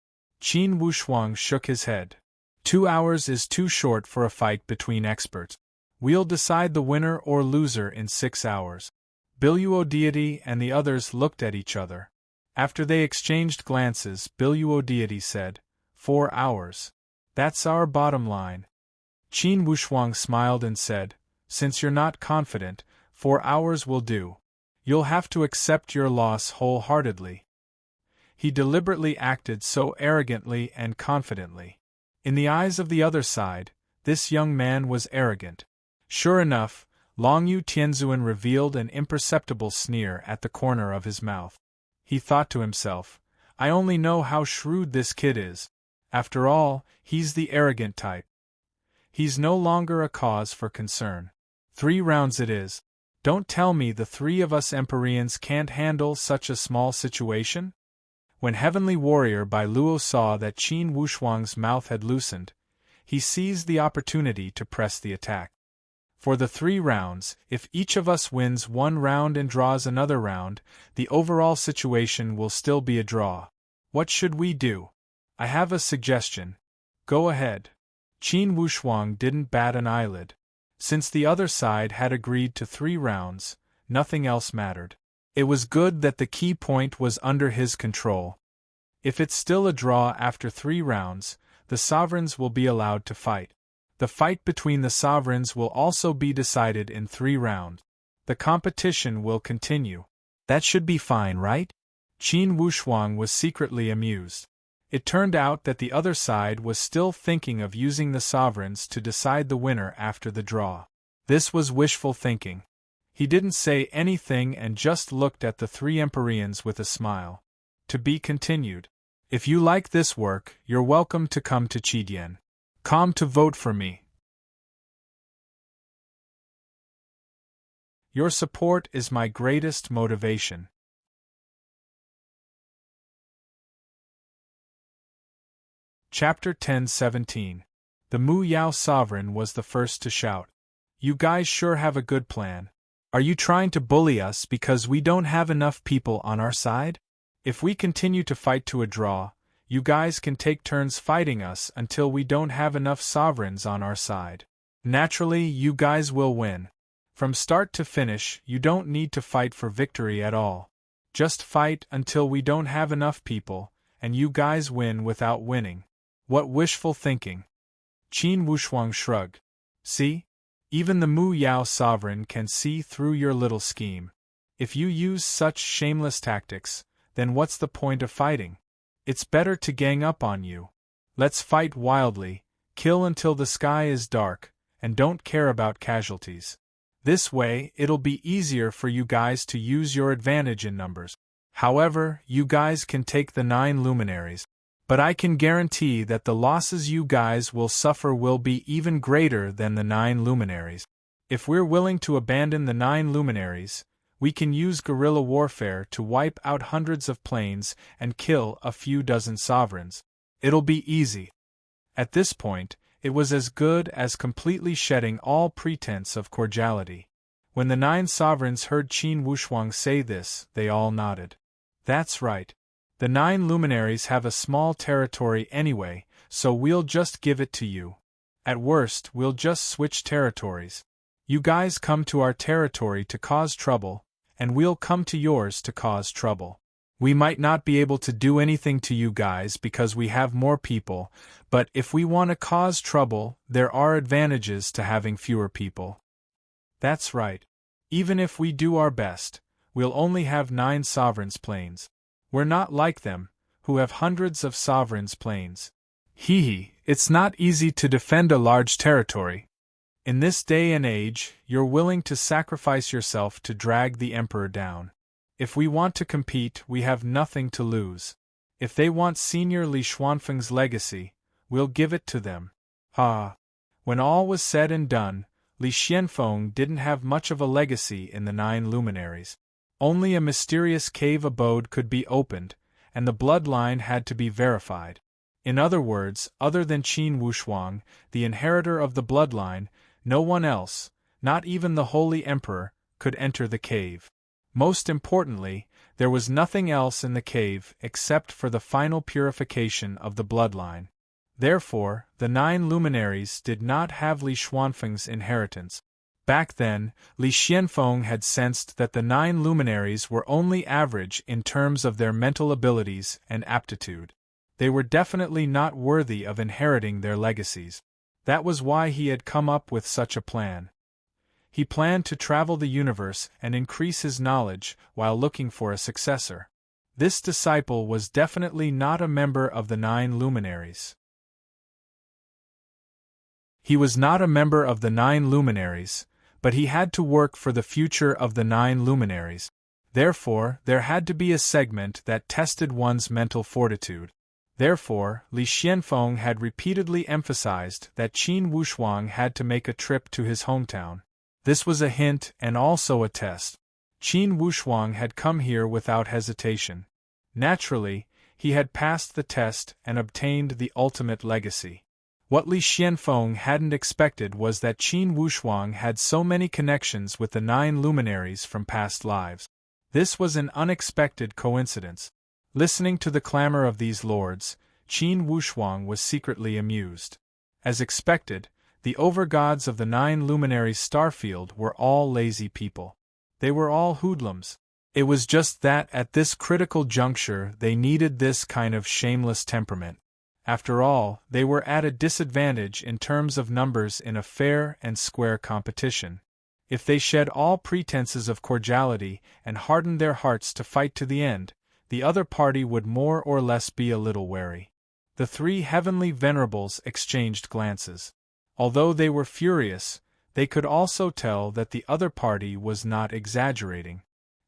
Qin Wushuang shook his head. 2 hours is too short for a fight between experts. We'll decide the winner or loser in 6 hours. Biluo deity and the others looked at each other. After they exchanged glances, Biluo deity said, 4 hours. That's our bottom line. Qin Wushuang smiled and said, "Since you're not confident, 4 hours will do. You'll have to accept your loss wholeheartedly." He deliberately acted so arrogantly and confidently. In the eyes of the other side, this young man was arrogant. Sure enough, Long Yu Tianzuan revealed an imperceptible sneer at the corner of his mouth. He thought to himself, "I only know how shrewd this kid is. After all, he's the arrogant type. He's no longer a cause for concern. 3 rounds it is. Don't tell me the 3 of us Empyreans can't handle such a small situation?" When Heavenly Warrior Bai Luo saw that Qin Wushuang's mouth had loosened, he seized the opportunity to press the attack. For the 3 rounds, if each of us wins 1 round and draws another round, the overall situation will still be a draw. What should we do? I have a suggestion. Go ahead. Qin Wushuang didn't bat an eyelid. Since the other side had agreed to 3 rounds, nothing else mattered. It was good that the key point was under his control. If it's still a draw after 3 rounds, the sovereigns will be allowed to fight. The fight between the sovereigns will also be decided in 3 rounds. The competition will continue. That should be fine, right? Qin Wushuang was secretly amused. It turned out that the other side was still thinking of using the sovereigns to decide the winner after the draw. This was wishful thinking. He didn't say anything and just looked at the 3 Empyreans with a smile. To be continued. If you like this work, you're welcome to come to Chidian.com to vote for me. Your support is my greatest motivation. Chapter 10:17. The Mu Yao Sovereign was the first to shout. "You guys sure have a good plan. Are you trying to bully us because we don't have enough people on our side? If we continue to fight to a draw, you guys can take turns fighting us until we don't have enough sovereigns on our side. Naturally, you guys will win. From start to finish, you don't need to fight for victory at all. Just fight until we don't have enough people, and you guys win without winning." What wishful thinking. Qin Wushuang shrugged. See? Even the Mu Yao Sovereign can see through your little scheme. If you use such shameless tactics, then what's the point of fighting? It's better to gang up on you. Let's fight wildly, kill until the sky is dark, and don't care about casualties. This way, it'll be easier for you guys to use your advantage in numbers. However, you guys can take the 9 luminaries. But I can guarantee that the losses you guys will suffer will be even greater than the 9 luminaries. If we're willing to abandon the 9 luminaries, we can use guerrilla warfare to wipe out hundreds of planes and kill a few dozen sovereigns. It'll be easy. At this point, it was as good as completely shedding all pretense of cordiality. When the 9 sovereigns heard Qin Wushuang say this, they all nodded. That's right. The 9 luminaries have a small territory anyway, so we'll just give it to you. At worst, we'll just switch territories. You guys come to our territory to cause trouble, and we'll come to yours to cause trouble. We might not be able to do anything to you guys because we have more people, but if we want to cause trouble, there are advantages to having fewer people. That's right. Even if we do our best, we'll only have 9 sovereigns' planes. We're not like them, who have hundreds of sovereigns' planes. It's not easy to defend a large territory. In this day and age, you're willing to sacrifice yourself to drag the emperor down. If we want to compete, we have nothing to lose. If they want Senior Li Xuanfeng's legacy, we'll give it to them. When all was said and done, Li Xianfeng didn't have much of a legacy in the 9 luminaries. Only a mysterious cave abode could be opened, and the bloodline had to be verified. In other words, other than Qin Wushuang, the inheritor of the bloodline, no one else, not even the Holy Emperor, could enter the cave. Most importantly, there was nothing else in the cave except for the final purification of the bloodline. Therefore, the 9 luminaries did not have Li Xuanfeng's inheritance. Back then, Li Xianfeng had sensed that the 9 luminaries were only average in terms of their mental abilities and aptitude. They were definitely not worthy of inheriting their legacies. That was why he had come up with such a plan. He planned to travel the universe and increase his knowledge while looking for a successor. This disciple was definitely not a member of the 9 luminaries. He was not a member of the 9 luminaries, but he had to work for the future of the 9 luminaries. Therefore, there had to be a segment that tested one's mental fortitude. Therefore, Li Xianfeng had repeatedly emphasized that Qin Wushuang had to make a trip to his hometown. This was a hint and also a test. Qin Wushuang had come here without hesitation. Naturally, he had passed the test and obtained the ultimate legacy. What Li Xianfeng hadn't expected was that Qin Wushuang had so many connections with the 9 luminaries from past lives. This was an unexpected coincidence. Listening to the clamor of these lords, Qin Wushuang was secretly amused. As expected, the overgods of the 9 luminaries' starfield were all lazy people. They were all hoodlums. It was just that at this critical juncture they needed this kind of shameless temperament. After all, they were at a disadvantage in terms of numbers in a fair and square competition. If they shed all pretenses of cordiality and hardened their hearts to fight to the end, the other party would more or less be a little wary. The 3 heavenly venerables exchanged glances. Although they were furious, they could also tell that the other party was not exaggerating.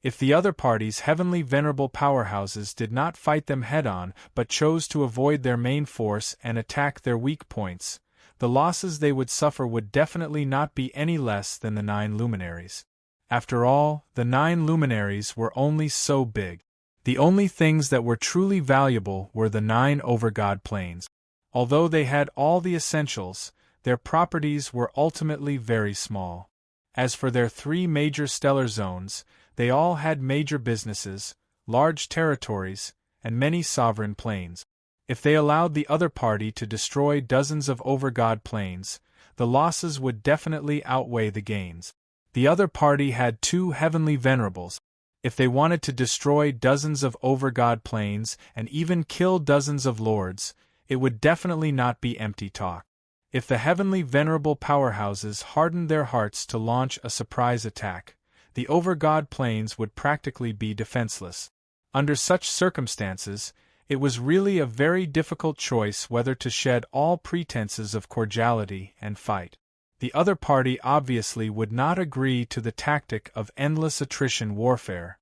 If the other party's heavenly venerable powerhouses did not fight them head-on but chose to avoid their main force and attack their weak points, the losses they would suffer would definitely not be any less than the 9 luminaries. After all, the 9 luminaries were only so big. The only things that were truly valuable were the 9 overgod planes. Although they had all the essentials, their properties were ultimately very small. As for their 3 major stellar zones, they all had major businesses, large territories, and many sovereign planes. If they allowed the other party to destroy dozens of overgod planes, the losses would definitely outweigh the gains. The other party had 2 heavenly venerables. If they wanted to destroy dozens of overgod planes and even kill dozens of lords, it would definitely not be empty talk. If the heavenly venerable powerhouses hardened their hearts to launch a surprise attack, the overgod planes would practically be defenseless. Under such circumstances, It was really a very difficult choice whether to shed all pretenses of cordiality and fight. The other party obviously would not agree to the tactic of endless attrition warfare.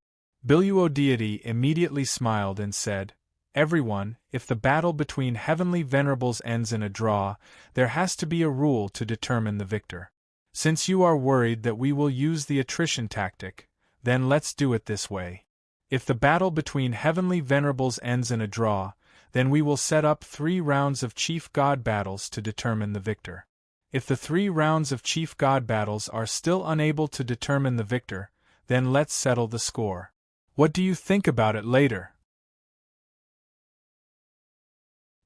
Deity immediately smiled and said, "Everyone, if the battle between heavenly venerables ends in a draw, there has to be a rule to determine the victor. Since you are worried that we will use the attrition tactic, then let's do it this way. If the battle between heavenly venerables ends in a draw, then we will set up 3 rounds of chief god battles to determine the victor. If the 3 rounds of chief god battles are still unable to determine the victor, then let's settle the score. What do you think about it later?"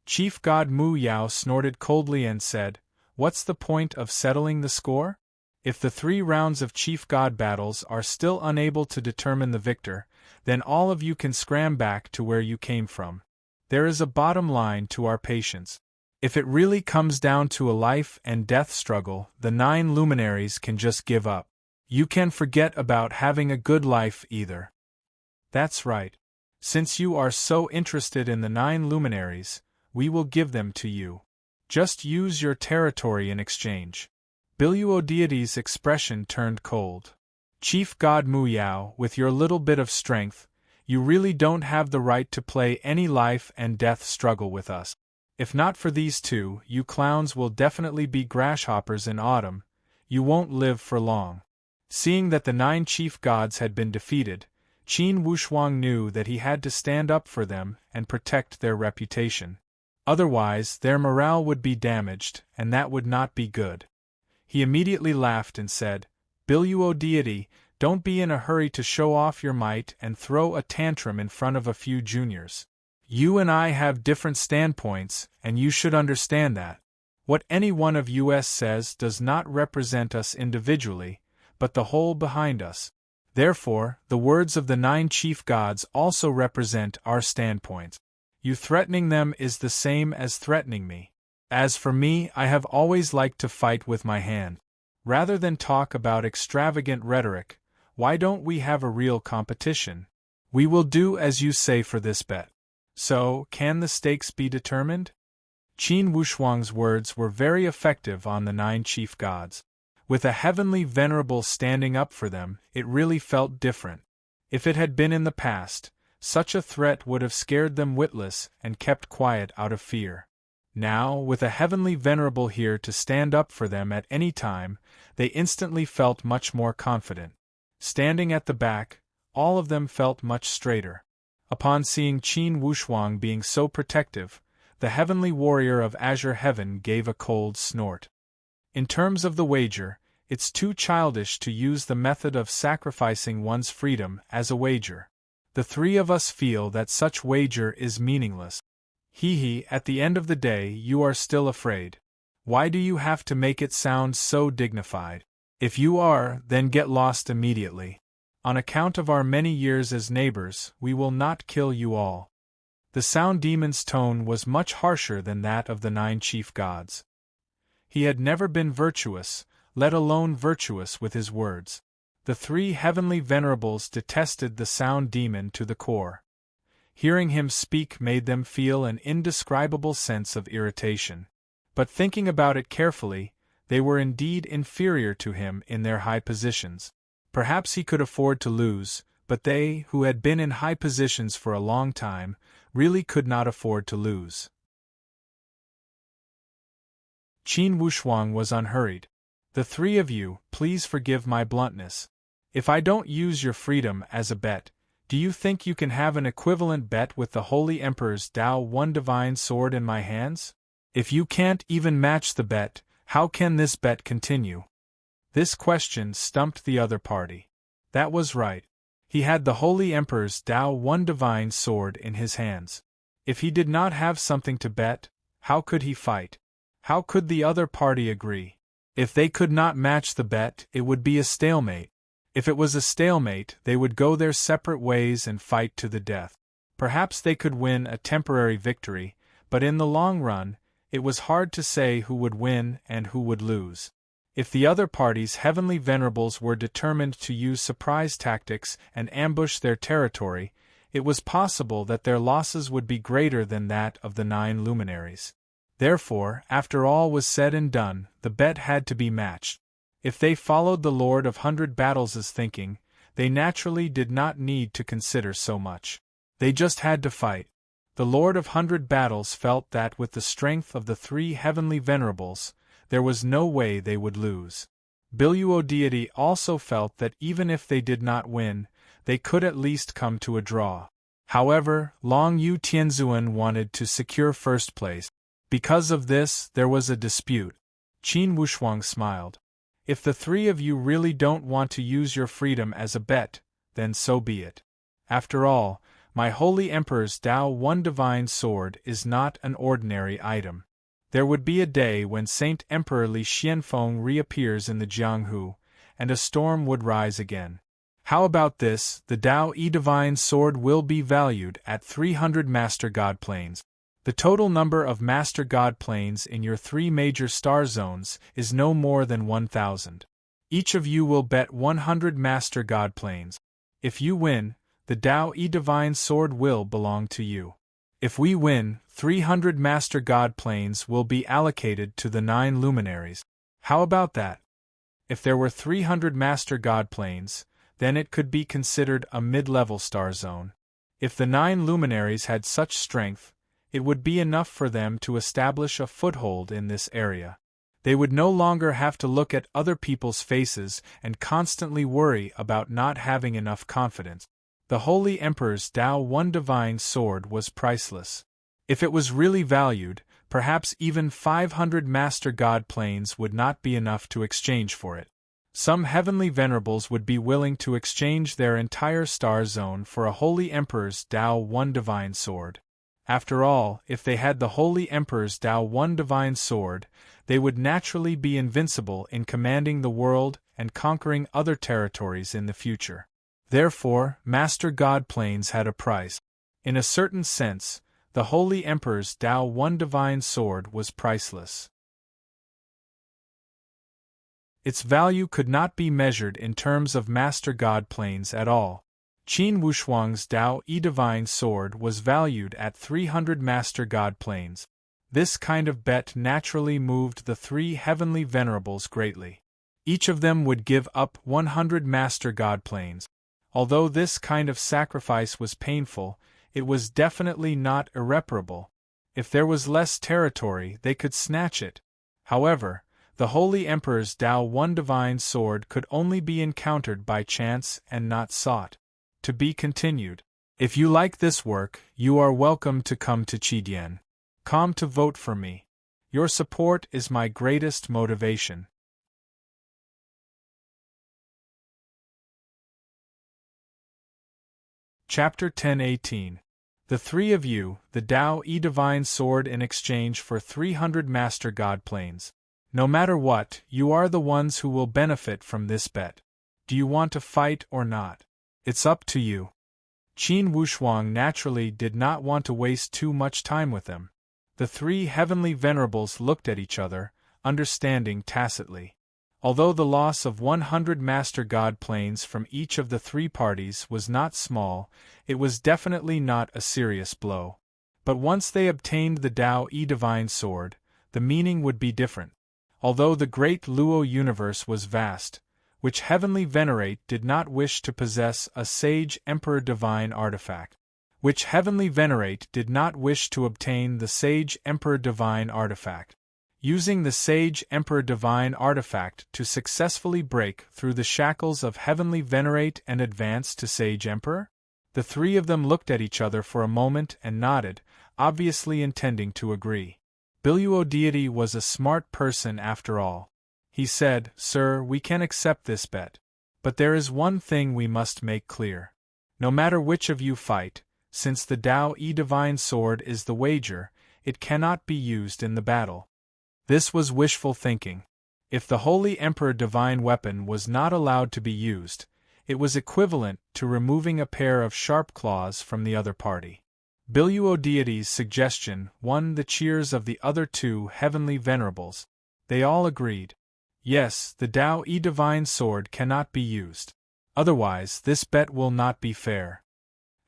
Chief god Mu Yao snorted coldly and said, "What's the point of settling the score? If the 3 rounds of chief god battles are still unable to determine the victor, then all of you can scram back to where you came from. There is a bottom line to our patience. If it really comes down to a life and death struggle, the 9 luminaries can just give up. You can forget about having a good life either." "That's right. Since you are so interested in the 9 luminaries, we will give them to you. Just use your territory in exchange." Deity's expression turned cold. "Chief God Mu Yao, with your little bit of strength, you really don't have the right to play any life and death struggle with us. If not for these 2, you clowns will definitely be grasshoppers in autumn. You won't live for long." Seeing that the 9 chief gods had been defeated, Qin Wushuang knew that he had to stand up for them and protect their reputation. Otherwise, their morale would be damaged, and that would not be good. He immediately laughed and said, Deity, don't be in a hurry to show off your might and throw a tantrum in front of a few juniors. You and I have different standpoints, and you should understand that. What any one of us says does not represent us individually, but the whole behind us. Therefore, the words of the 9 chief gods also represent our standpoints. You threatening them is the same as threatening me. As for me, I have always liked to fight with my hand. Rather than talk about extravagant rhetoric, why don't we have a real competition? We will do as you say for this bet. So, can the stakes be determined?" Qin Wushuang's words were very effective on the 9 chief gods. With a heavenly venerable standing up for them, it really felt different. If it had been in the past, such a threat would have scared them witless and kept quiet out of fear. Now, with a heavenly venerable here to stand up for them at any time, they instantly felt much more confident. Standing at the back, all of them felt much straighter. Upon seeing Qin Wushuang being so protective, the heavenly warrior of Azure Heaven gave a cold snort. In terms of the wager, it's too childish to use the method of sacrificing one's freedom as a wager. The 3 of us feel that such wager is meaningless. At the end of the day you are still afraid. Why do you have to make it sound so dignified? If you are, then get lost immediately. On account of our many years as neighbors, we will not kill you all. The Sound Demon's tone was much harsher than that of the 9 chief gods. He had never been virtuous, let alone virtuous with his words. The 3 heavenly venerables detested the Sound Demon to the core. Hearing him speak made them feel an indescribable sense of irritation. But thinking about it carefully, they were indeed inferior to him in their high positions. Perhaps he could afford to lose, but they, who had been in high positions for a long time, really could not afford to lose. Qin Wushuang was unhurried. "The 3 of you, please forgive my bluntness. If I don't use your freedom as a bet, do you think you can have an equivalent bet with the Holy Emperor's Tao One Divine Sword in my hands? If you can't even match the bet, how can this bet continue?" This question stumped the other party. That was right. He had the Holy Emperor's Tao One Divine Sword in his hands. If he did not have something to bet, how could he fight? How could the other party agree? If they could not match the bet, it would be a stalemate. If it was a stalemate, they would go their separate ways and fight to the death. Perhaps they could win a temporary victory, but in the long run, it was hard to say who would win and who would lose. If the other party's heavenly venerables were determined to use surprise tactics and ambush their territory, it was possible that their losses would be greater than that of the 9 luminaries. Therefore, after all was said and done, the bet had to be matched. If they followed the Lord of 100 Battles' thinking, they naturally did not need to consider so much. They just had to fight. The Lord of 100 Battles felt that with the strength of the 3 heavenly venerables, there was no way they would lose. Biluo deity also felt that even if they did not win, they could at least come to a draw. However, Long Yu Tianzuan wanted to secure first place. Because of this, there was a dispute. Qin Wushuang smiled. If the 3 of you really don't want to use your freedom as a bet, then so be it. After all, my Holy Emperor's Dao One Divine Sword is not an ordinary item. There would be a day when Saint Emperor Li Xianfeng reappears in the Jianghu, and a storm would rise again. How about this? The Dao E Divine Sword will be valued at 300 Master God Planes. The total number of Master God Planes in your 3 major star zones is no more than 1,000. Each of you will bet 100 Master God Planes. If you win, the Dao E Divine Sword will belong to you. If we win, 300 Master God Planes will be allocated to the 9 luminaries. How about that? If there were 300 Master God Planes, then it could be considered a mid-level star zone. If the 9 luminaries had such strength, it would be enough for them to establish a foothold in this area. They would no longer have to look at other people's faces and constantly worry about not having enough confidence. The Holy Emperor's Dao One Divine Sword was priceless. If it was really valued, perhaps even 500 Master God Planes would not be enough to exchange for it. Some heavenly venerables would be willing to exchange their entire star zone for a Holy Emperor's Dao One Divine Sword. After all, if they had the Holy Emperor's Dao One Divine Sword, they would naturally be invincible in commanding the world and conquering other territories in the future. Therefore, Master God Planes had a price. In a certain sense, the Holy Emperor's Dao One Divine Sword was priceless. Its value could not be measured in terms of Master God Planes at all. Qin Wushuang's Dao E Divine Sword was valued at 300 Master God Planes. This kind of bet naturally moved the 3 heavenly venerables greatly. Each of them would give up 100 Master God Planes. Although this kind of sacrifice was painful, it was definitely not irreparable. If there was less territory, they could snatch it. However, the Holy Emperor's Dao One Divine Sword could only be encountered by chance and not sought. To be continued. If you like this work, you are welcome to come to Chidian.com to vote for me. Your support is my greatest motivation. Chapter 10:18. The 3 of you, the Dao E Divine Sword in exchange for 300 Master God Planes. No matter what, you are the ones who will benefit from this bet. Do you want to fight or not? It's up to you. Qin Wushuang naturally did not want to waste too much time with them. The 3 heavenly venerables looked at each other, understanding tacitly. Although the loss of 100 Master God Planes from each of the 3 parties was not small, it was definitely not a serious blow. But once they obtained the Dao E Divine Sword, the meaning would be different. Although the great Luo universe was vast, which heavenly venerate did not wish to possess a Sage Emperor Divine artifact. Which heavenly venerate did not wish to obtain the Sage Emperor Divine artifact. Using the Sage Emperor Divine artifact to successfully break through the shackles of heavenly venerate and advance to Sage Emperor? The 3 of them looked at each other for a moment and nodded, obviously intending to agree. Biluo deity was a smart person after all. He said, "Sir, we can accept this bet. But there is one thing we must make clear. No matter which of you fight, since the Dao E Divine Sword is the wager, it cannot be used in the battle." This was wishful thinking. If the Holy Emperor Divine Weapon was not allowed to be used, it was equivalent to removing a pair of sharp claws from the other party. Biluo deity's suggestion won the cheers of the other 2 heavenly venerables. They all agreed. Yes, the Dao E Divine Sword cannot be used. Otherwise, this bet will not be fair.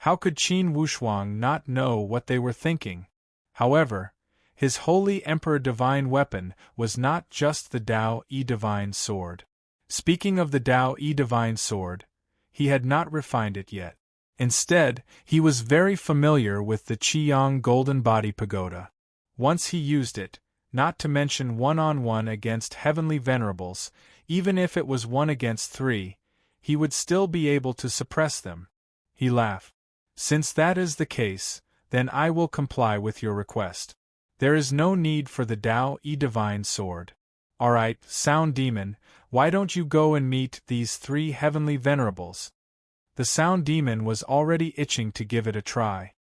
How could Qin Wushuang not know what they were thinking? However, his holy Emperor divine weapon was not just the Tao-E divine sword. Speaking of the Tao-E divine sword, he had not refined it yet. Instead, he was very familiar with the Qiyang Golden Body Pagoda. Once he used it, not to mention one-on-one against heavenly venerables, even if it was 1 against 3, he would still be able to suppress them. He laughed. Since that is the case, then I will comply with your request. There is no need for the Tao-E divine sword. Alright, Sound Demon, why don't you go and meet these 3 heavenly venerables? The Sound Demon was already itching to give it a try.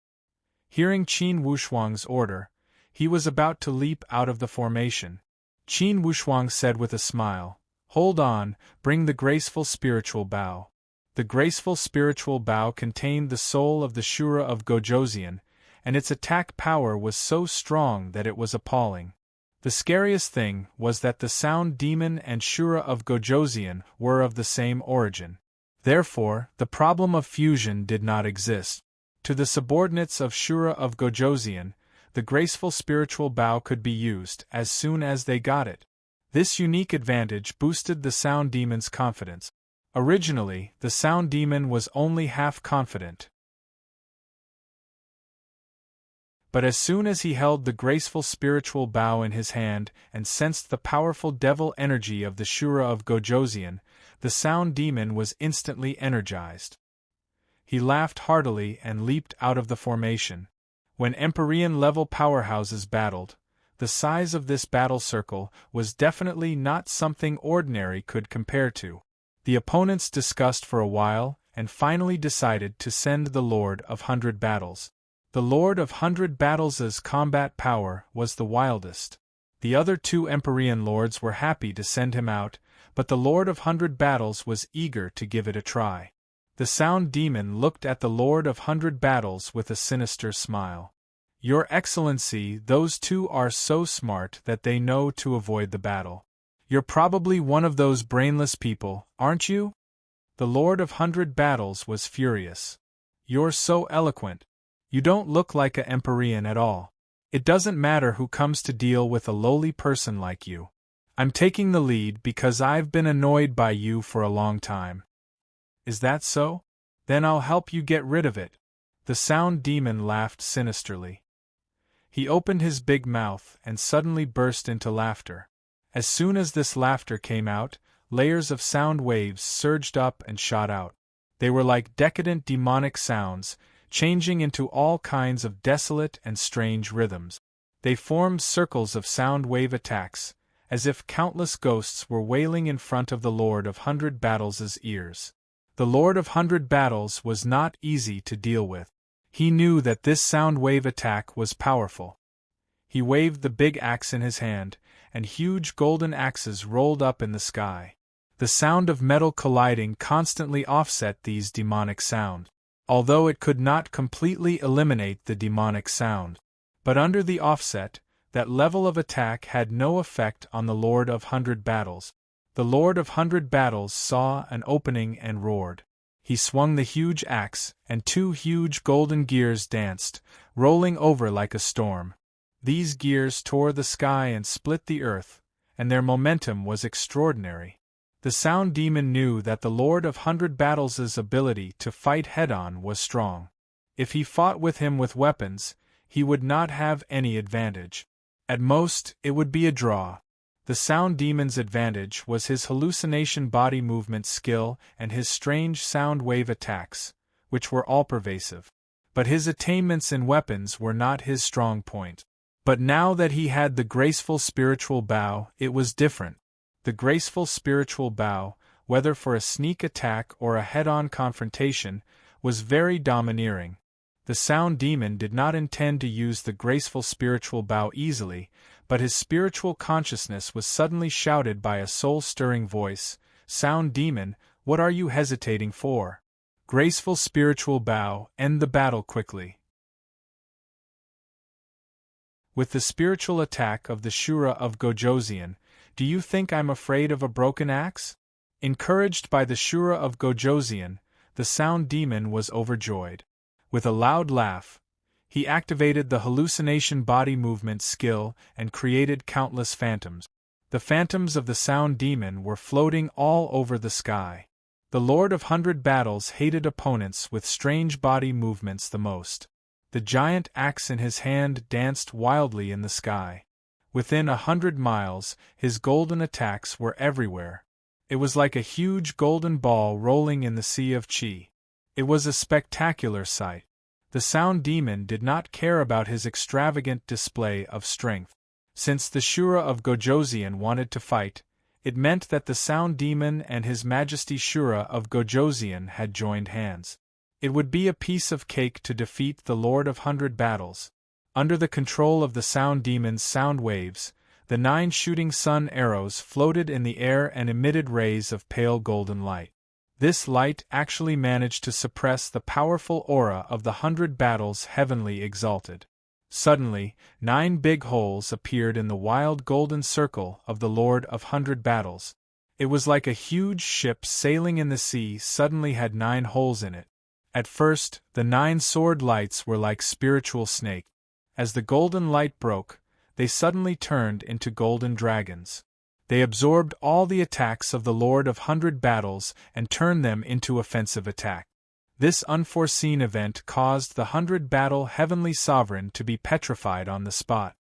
Hearing Qin Wushuang's order, he was about to leap out of the formation. Qin Wushuang said with a smile, "Hold on, bring the graceful spiritual bow." The graceful spiritual bow contained the soul of the Shura of Gojoseon, and its attack power was so strong that it was appalling. The scariest thing was that the Sound Demon and Shura of Gojoseon were of the same origin. Therefore, the problem of fusion did not exist. To the subordinates of Shura of Gojoseon, the graceful spiritual bow could be used as soon as they got it. This unique advantage boosted the Sound Demon's confidence. Originally, the Sound Demon was only half confident. But as soon as he held the graceful spiritual bow in his hand and sensed the powerful devil energy of the Shura of Gojoseon, the Sound Demon was instantly energized. He laughed heartily and leaped out of the formation. When Empyrean-level powerhouses battled, the size of this battle circle was definitely not something ordinary could compare to. The opponents discussed for a while and finally decided to send the Lord of 100 Battles. The Lord of 100 Battles' combat power was the wildest. The other 2 Empyrean lords were happy to send him out, but the Lord of 100 Battles was eager to give it a try. The Sound Demon looked at the Lord of 100 Battles with a sinister smile. "Your Excellency, those 2 are so smart that they know to avoid the battle. You're probably one of those brainless people, aren't you?" The Lord of 100 Battles was furious. "You're so eloquent. You don't look like a Empyrean at all. It doesn't matter who comes to deal with a lowly person like you. I'm taking the lead because I've been annoyed by you for a long time." "Is that so? Then I'll help you get rid of it." The Sound Demon laughed sinisterly. He opened his big mouth and suddenly burst into laughter. As soon as this laughter came out, layers of sound waves surged up and shot out. They were like decadent demonic sounds, changing into all kinds of desolate and strange rhythms. They formed circles of sound wave attacks, as if countless ghosts were wailing in front of the Lord of 100 Battles' ears. The Lord of 100 Battles was not easy to deal with. He knew that this sound wave attack was powerful. He waved the big axe in his hand, and huge golden axes rolled up in the sky. The sound of metal colliding constantly offset these demonic sounds, although it could not completely eliminate the demonic sound. But under the offset, that level of attack had no effect on the Lord of 100 Battles. The Lord of 100 Battles saw an opening and roared. He swung the huge axe, and 2 huge golden gears danced, rolling over like a storm. These gears tore the sky and split the earth, and their momentum was extraordinary. The Sound Demon knew that the Lord of 100 Battles' ability to fight head-on was strong. If he fought with him with weapons, he would not have any advantage. At most, it would be a draw. The Sound Demon's advantage was his hallucination body movement skill and his strange sound wave attacks, which were all-pervasive. But his attainments in weapons were not his strong point. But now that he had the graceful spiritual bow, it was different. The graceful spiritual bow, whether for a sneak attack or a head-on confrontation, was very domineering. The Sound Demon did not intend to use the graceful spiritual bow easily, but his spiritual consciousness was suddenly shouted by a soul-stirring voice, "Sound Demon, what are you hesitating for? Graceful spiritual bow, end the battle quickly." With the spiritual attack of the Shura of Gojoseon, do you think I'm afraid of a broken axe? Encouraged by the Shura of Gojoseon, the Sound Demon was overjoyed. With a loud laugh, he activated the hallucination body movement skill and created countless phantoms. The phantoms of the sound demon were floating all over the sky. The Lord of 100 Battles hated opponents with strange body movements the most. The giant axe in his hand danced wildly in the sky. Within 100 miles, his golden attacks were everywhere. It was like a huge golden ball rolling in the sea of chi. It was a spectacular sight. The sound demon did not care about his extravagant display of strength. Since the Shura of Gojoseon wanted to fight, it meant that the sound demon and His Majesty Shura of Gojoseon had joined hands. It would be a piece of cake to defeat the Lord of 100 Battles. Under the control of the sound demon's sound waves, the 9 shooting sun arrows floated in the air and emitted rays of pale golden light. This light actually managed to suppress the powerful aura of the 100 Battles heavenly exalted. Suddenly, 9 big holes appeared in the wild golden circle of the Lord of 100 Battles. It was like a huge ship sailing in the sea suddenly had 9 holes in it. At first, the 9 sword lights were like spiritual snakes. As the golden light broke, they suddenly turned into golden dragons. They absorbed all the attacks of the Lord of 100 Battles and turned them into offensive attack. This unforeseen event caused the 100 Battle Heavenly Sovereign to be petrified on the spot.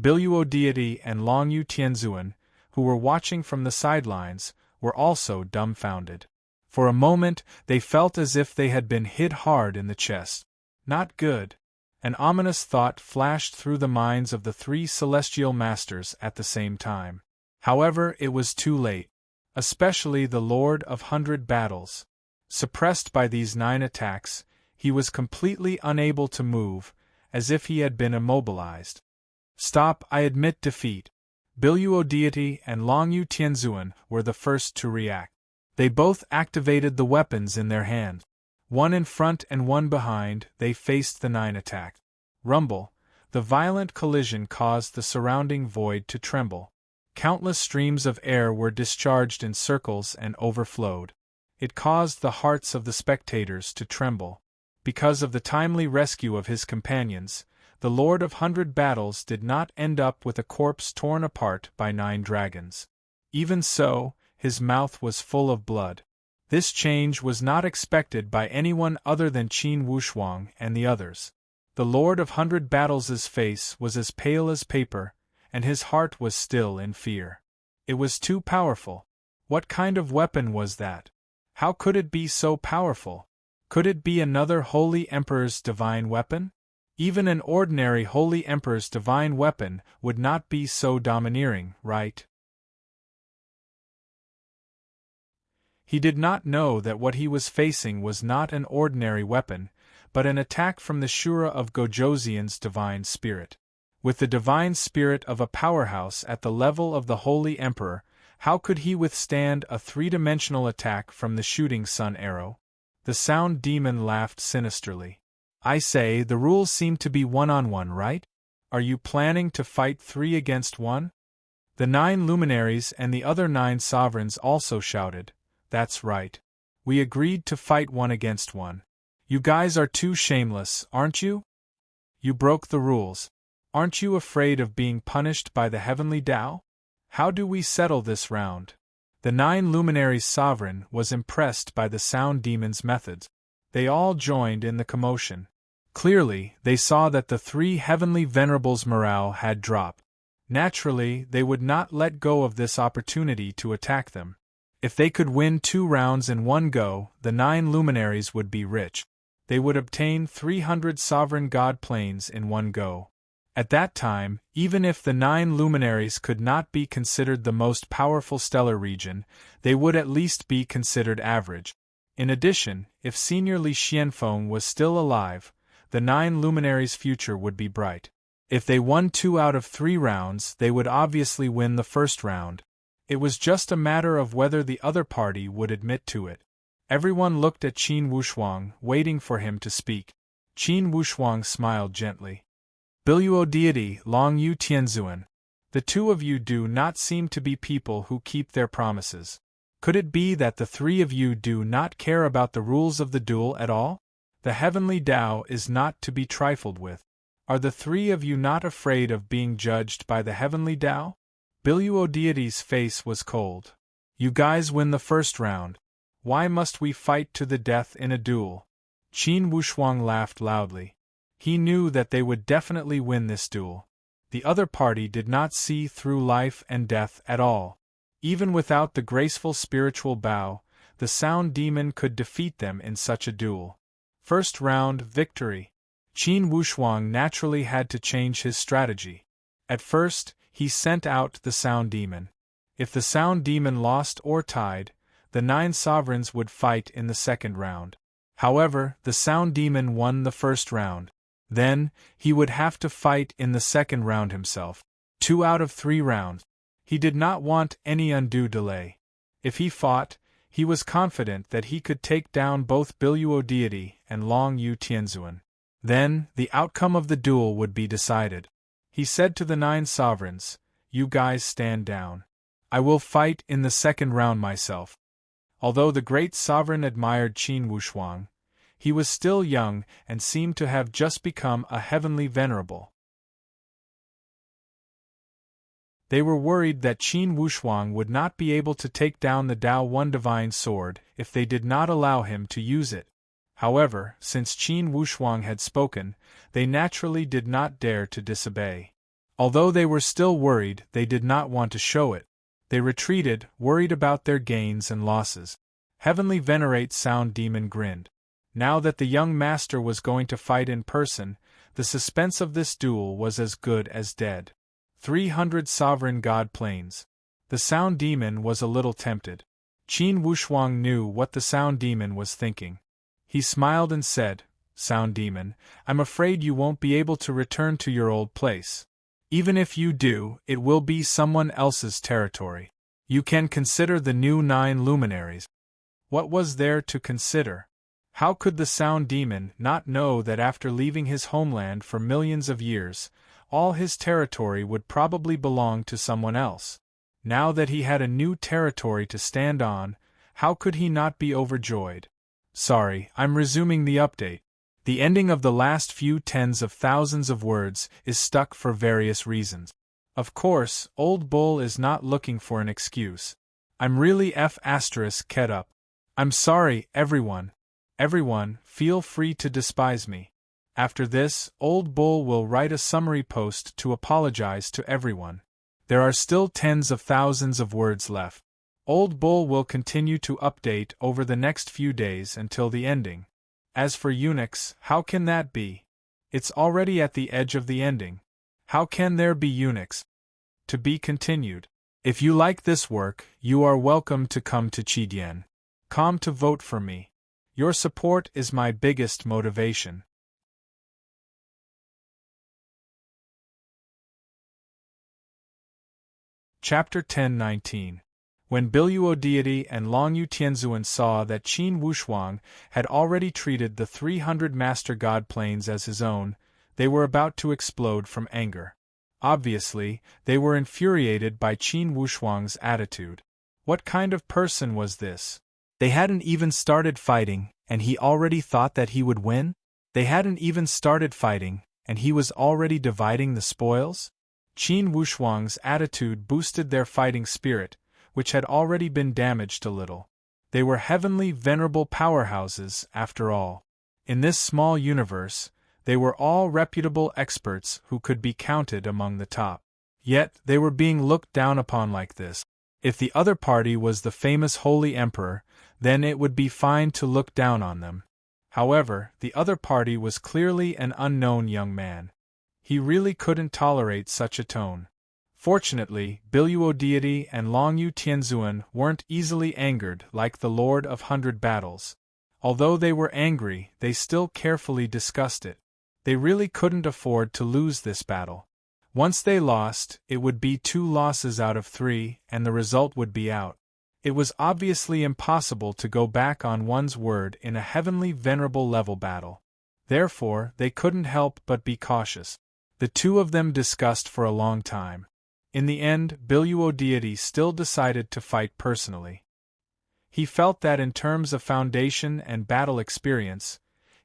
Biluo Deity and Longyu Tianzuan, who were watching from the sidelines, were also dumbfounded. For a moment, they felt as if they had been hit hard in the chest. Not good. An ominous thought flashed through the minds of the 3 celestial masters at the same time. However, it was too late. Especially the Lord of 100 Battles. Suppressed by these 9 attacks, he was completely unable to move, as if he had been immobilized. Stop, I admit defeat. Biluo Deity and Longyu Tianzuan were the first to react. They both activated the weapons in their hands. One in front and one behind, they faced the 9 attack. Rumble, the violent collision caused the surrounding void to tremble. Countless streams of air were discharged in circles and overflowed. It caused the hearts of the spectators to tremble. Because of the timely rescue of his companions, the Lord of 100 Battles did not end up with a corpse torn apart by 9 dragons. Even so, his mouth was full of blood. This change was not expected by anyone other than Qin Wushuang and the others. The Lord of 100 Battles' face was as pale as paper, and his heart was still in fear. It was too powerful. What kind of weapon was that? How could it be so powerful? Could it be another Holy Emperor's divine weapon? Even an ordinary Holy Emperor's divine weapon would not be so domineering, right? He did not know that what he was facing was not an ordinary weapon, but an attack from the Shura of Gojoseon's divine spirit. With the divine spirit of a powerhouse at the level of the Holy Emperor, how could he withstand a 3-dimensional attack from the shooting sun arrow? The sound demon laughed sinisterly. I say, the rules seem to be 1-on-1, right? Are you planning to fight 3 against 1? The 9 luminaries and the other 9 sovereigns also shouted. That's right. We agreed to fight 1 against 1. You guys are too shameless, aren't you? You broke the rules. Aren't you afraid of being punished by the heavenly Tao? How do we settle this round? The 9 luminaries' sovereign was impressed by the sound demon's methods. They all joined in the commotion. Clearly, they saw that the 3 heavenly venerables' morale had dropped. Naturally, they would not let go of this opportunity to attack them. If they could win 2 rounds in one go, the 9 luminaries would be rich. They would obtain 300 sovereign god planes in one go. At that time, even if the 9 luminaries could not be considered the most powerful stellar region, they would at least be considered average. In addition, if Senior Li Xianfeng was still alive, the 9 luminaries' future would be bright. If they won 2 out of 3 rounds, they would obviously win the first round. It was just a matter of whether the other party would admit to it. Everyone looked at Qin Wushuang, waiting for him to speak. Qin Wushuang smiled gently. Biluo Deity, Longyu Tianzuan. The 2 of you do not seem to be people who keep their promises. Could it be that the 3 of you do not care about the rules of the duel at all? The heavenly Tao is not to be trifled with. Are the three of you not afraid of being judged by the heavenly Tao? Biluo deity's face was cold. You guys win the first round. Why must we fight to the death in a duel? Qin Wushuang laughed loudly. He knew that they would definitely win this duel. The other party did not see through life and death at all. Even without the graceful spiritual bow, the sound demon could defeat them in such a duel. First round, victory. Qin Wushuang naturally had to change his strategy. At first, he sent out the sound demon. If the sound demon lost or tied, the 9 sovereigns would fight in the second round. However, the sound demon won the first round. Then, he would have to fight in the second round himself. 2 out of 3 rounds. He did not want any undue delay. If he fought, he was confident that he could take down both Biluo deity and Long Yu Tianzuan. Then, the outcome of the duel would be decided. He said to the 9 sovereigns, "You guys stand down. I will fight in the second round myself." Although the great sovereign admired Qin Wushuang, he was still young and seemed to have just become a heavenly venerable. They were worried that Qin Wushuang would not be able to take down the Tao One Divine Sword if they did not allow him to use it. However, since Qin Wushuang had spoken, they naturally did not dare to disobey. Although they were still worried, they did not want to show it. They retreated, worried about their gains and losses. Heavenly Venerate Sound Demon grinned. Now that the young master was going to fight in person, the suspense of this duel was as good as dead. 300 Sovereign God Planes. The Sound Demon was a little tempted. Qin Wushuang knew what the Sound Demon was thinking. He smiled and said, "Sound Demon, I'm afraid you won't be able to return to your old place. Even if you do, it will be someone else's territory. You can consider the new 9 luminaries." What was there to consider? How could the Sound Demon not know that after leaving his homeland for millions of years, all his territory would probably belong to someone else? Now that he had a new territory to stand on, how could he not be overjoyed? Sorry, I'm resuming the update. The ending of the last few tens of thousands of words is stuck for various reasons. Of course, Old Bull is not looking for an excuse. I'm really *ket up. I'm sorry, everyone. Everyone, feel free to despise me. After this, Old Bull will write a summary post to apologize to everyone. There are still tens of thousands of words left. Old Bull will continue to update over the next few days until the ending. As for Unix, how can that be? It's already at the edge of the ending. How can there be Unix? To be continued. If you like this work, you are welcome to come to Chidian.com to vote for me. Your support is my biggest motivation. Chapter 10-19. When Biluo deity and Long Yu Tianzuan saw that Qin Wushuang had already treated the 300 Master God Planes as his own, they were about to explode from anger. Obviously, they were infuriated by Qin Wushuang's attitude. What kind of person was this? They hadn't even started fighting, and he already thought that he would win? They hadn't even started fighting, and he was already dividing the spoils? Qin Wushuang's attitude boosted their fighting spirit, which had already been damaged a little. They were heavenly venerable powerhouses, after all. In this small universe, they were all reputable experts who could be counted among the top. Yet, they were being looked down upon like this. If the other party was the famous Holy Emperor, then it would be fine to look down on them. However, the other party was clearly an unknown young man. He really couldn't tolerate such a tone. Fortunately, Biluo deity and Long Yu Tianzuan weren't easily angered like the Lord of 100 Battles. Although they were angry, they still carefully discussed it. They really couldn't afford to lose this battle. Once they lost, it would be 2 losses out of 3, and the result would be out. It was obviously impossible to go back on one's word in a heavenly venerable level battle. Therefore, they couldn't help but be cautious. The two of them discussed for a long time. In the end, Biluo deity still decided to fight personally. He felt that in terms of foundation and battle experience,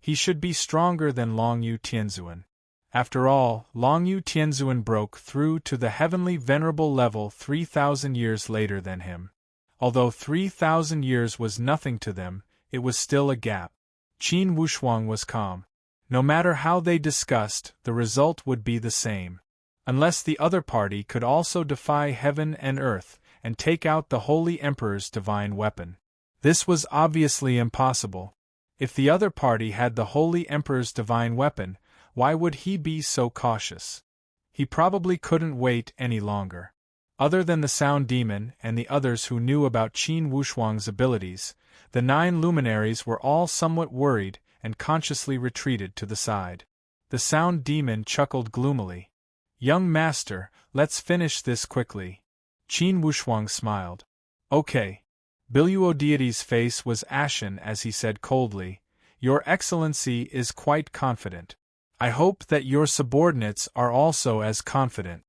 He should be stronger than Longyu Tianzuan. After all, Longyu Tianzuan broke through to the heavenly venerable level 3,000 years later than him. Although 3,000 years was nothing to them, it was still a gap. Qin Wushuang was calm. No matter how they discussed, the result would be the same. Unless the other party could also defy heaven and earth, and take out the Holy Emperor's divine weapon. This was obviously impossible. If the other party had the Holy Emperor's divine weapon, why would he be so cautious? He probably couldn't wait any longer. Other than the Sound Demon and the others who knew about Qin Wushuang's abilities, the 9 luminaries were all somewhat worried and consciously retreated to the side. The Sound Demon chuckled gloomily. "Young master, let's finish this quickly." Qin Wushuang smiled. "Okay." Biluo deity's face was ashen as he said coldly, "Your Excellency is quite confident. I hope that your subordinates are also as confident."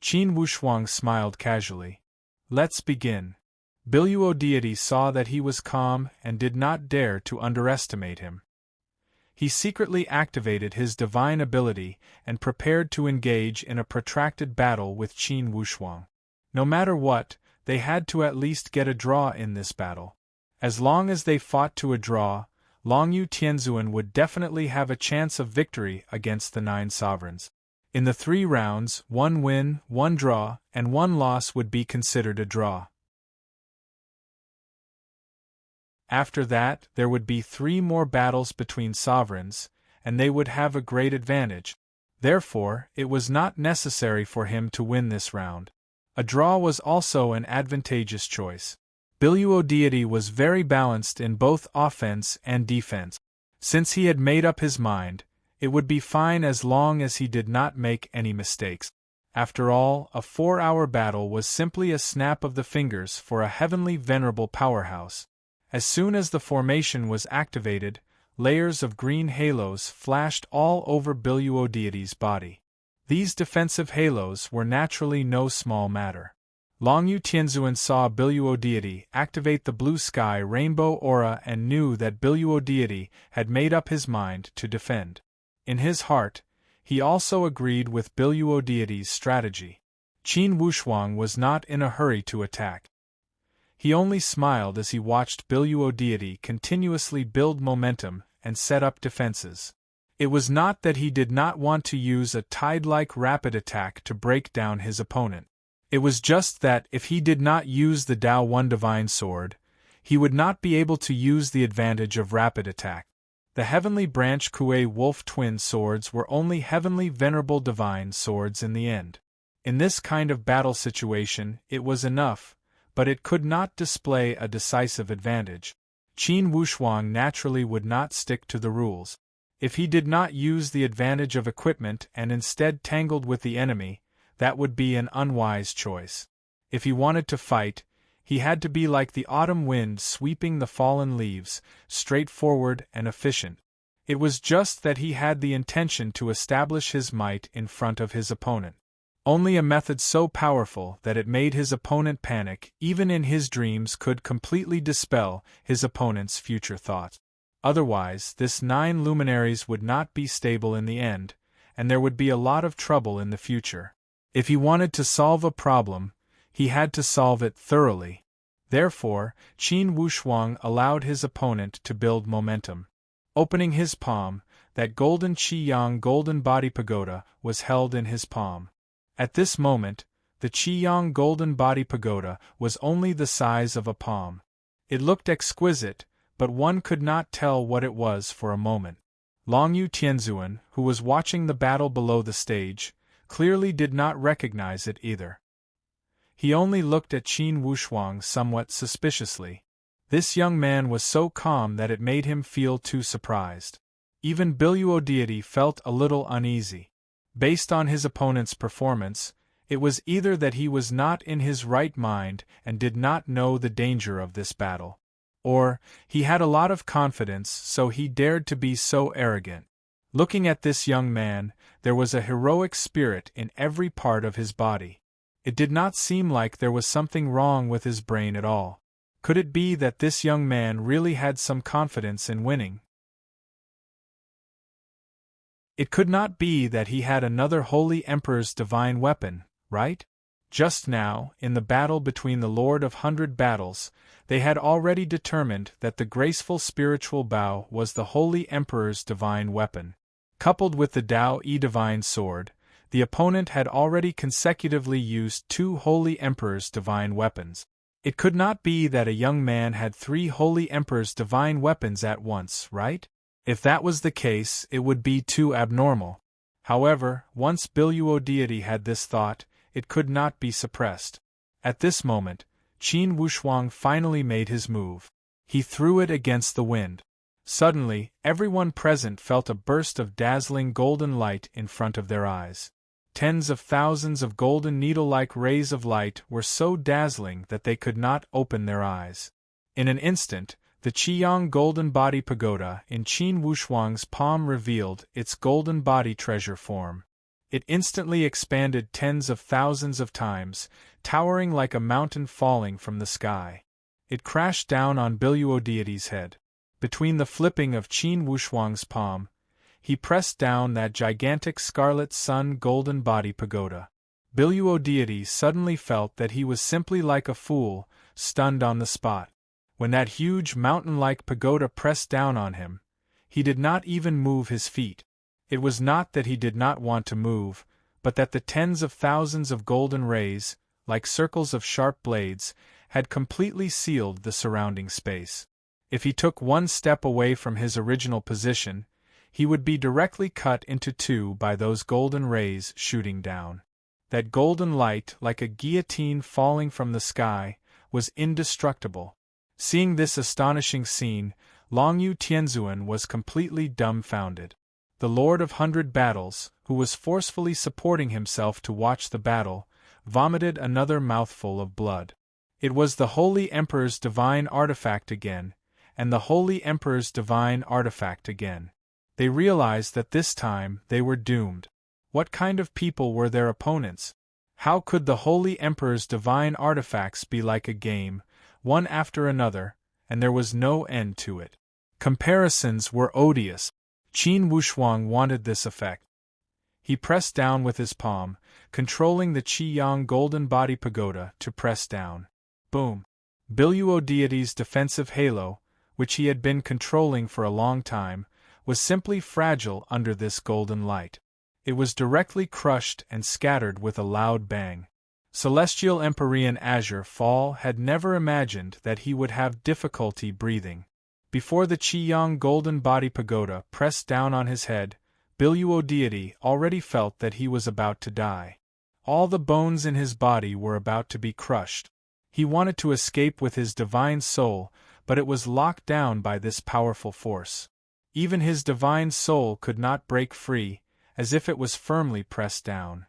Qin Wushuang smiled casually. "Let's begin." Biluo deity saw that he was calm and did not dare to underestimate him. He secretly activated his divine ability and prepared to engage in a protracted battle with Qin Wushuang. No matter what, they had to at least get a draw in this battle. As long as they fought to a draw, Longyu Tianzuan would definitely have a chance of victory against the 9 sovereigns. In the 3 rounds, 1 win, 1 draw, and 1 loss would be considered a draw. After that, there would be 3 more battles between sovereigns, and they would have a great advantage. Therefore, it was not necessary for him to win this round. A draw was also an advantageous choice. Biluo deity was very balanced in both offense and defense. Since he had made up his mind, it would be fine as long as he did not make any mistakes. After all, a 4-hour battle was simply a snap of the fingers for a heavenly venerable powerhouse. As soon as the formation was activated, layers of green halos flashed all over Biluo deity's body. These defensive halos were naturally no small matter. Longyu Tianzuan saw Biluo deity activate the blue sky rainbow aura and knew that Biluo deity had made up his mind to defend. In his heart, he also agreed with Biluo deity's strategy. Qin Wushuang was not in a hurry to attack. He only smiled as he watched Biluo deity continuously build momentum and set up defenses. It was not that he did not want to use a tide-like rapid attack to break down his opponent. It was just that if he did not use the Dao One Divine Sword, he would not be able to use the advantage of rapid attack. The Heavenly Branch Kuei Wolf Twin Swords were only Heavenly Venerable Divine Swords in the end. In this kind of battle situation, it was enough, but it could not display a decisive advantage. Qin Wushuang naturally would not stick to the rules. If he did not use the advantage of equipment and instead tangled with the enemy, that would be an unwise choice. If he wanted to fight, he had to be like the autumn wind sweeping the fallen leaves, straightforward and efficient. It was just that he had the intention to establish his might in front of his opponent. Only a method so powerful that it made his opponent panic, even in his dreams, could completely dispel his opponent's future thoughts. Otherwise, this 9 luminaries would not be stable in the end, and there would be a lot of trouble in the future. If he wanted to solve a problem, he had to solve it thoroughly. Therefore, Qin Wushuang allowed his opponent to build momentum. Opening his palm, that golden Qi-Yang golden body pagoda was held in his palm. At this moment, the Qi-Yang golden body pagoda was only the size of a palm. It looked exquisite, but one could not tell what it was for a moment. Longyu Tianzuan, who was watching the battle below the stage, clearly did not recognize it either. He only looked at Qin Wushuang somewhat suspiciously. This young man was so calm that it made him feel too surprised. Even Biluo deity felt a little uneasy. Based on his opponent's performance, it was either that he was not in his right mind and did not know the danger of this battle, or he had a lot of confidence so he dared to be so arrogant. Looking at this young man, there was a heroic spirit in every part of his body. It did not seem like there was something wrong with his brain at all. Could it be that this young man really had some confidence in winning? It could not be that he had another Holy Emperor's divine weapon, right? Just now, in the battle between the Lord of 100 Battles, they had already determined that the graceful spiritual bow was the Holy Emperor's divine weapon. Coupled with the Tao-E divine sword, the opponent had already consecutively used 2 Holy Emperor's divine weapons. It could not be that a young man had 3 Holy Emperor's divine weapons at once, right? If that was the case, it would be too abnormal. However, once Biluo deity had this thought, it could not be suppressed. At this moment, Qin Wushuang finally made his move. He threw it against the wind. Suddenly, everyone present felt a burst of dazzling golden light in front of their eyes. Tens of thousands of golden needle-like rays of light were so dazzling that they could not open their eyes. In an instant, the Qiyang Golden Body Pagoda in Qin Wushuang's palm revealed its golden body treasure form. It instantly expanded tens of thousands of times, towering like a mountain falling from the sky. It crashed down on Biluo deity's head. Between the flipping of Qin Wushuang's palm, he pressed down that gigantic scarlet sun golden body pagoda. Biluo deity suddenly felt that he was simply like a fool, stunned on the spot. When that huge mountain-like pagoda pressed down on him, he did not even move his feet. It was not that he did not want to move, but that the tens of thousands of golden rays, like circles of sharp blades, had completely sealed the surrounding space. If he took one step away from his original position, he would be directly cut into 2 by those golden rays shooting down. That golden light, like a guillotine falling from the sky, was indestructible. Seeing this astonishing scene, Longyu Tianzuan was completely dumbfounded. The Lord of 100 Battles, who was forcefully supporting himself to watch the battle, vomited another mouthful of blood. It was the Holy Emperor's divine artifact again, and the Holy Emperor's divine artifact again. They realized that this time they were doomed. What kind of people were their opponents? How could the Holy Emperor's divine artifacts be like a game, one after another, and there was no end to it? Comparisons were odious. Qin Wushuang wanted this effect. He pressed down with his palm, controlling the Qiyang Golden Body Pagoda to press down. Boom! Biluo deity's defensive halo, which he had been controlling for a long time, was simply fragile under this golden light. It was directly crushed and scattered with a loud bang. Celestial Empyrean Azure Fall had never imagined that he would have difficulty breathing. Before the Qiyang Golden Body Pagoda pressed down on his head, Biluo deity already felt that he was about to die. All the bones in his body were about to be crushed. He wanted to escape with his divine soul, but it was locked down by this powerful force. Even his divine soul could not break free, as if it was firmly pressed down.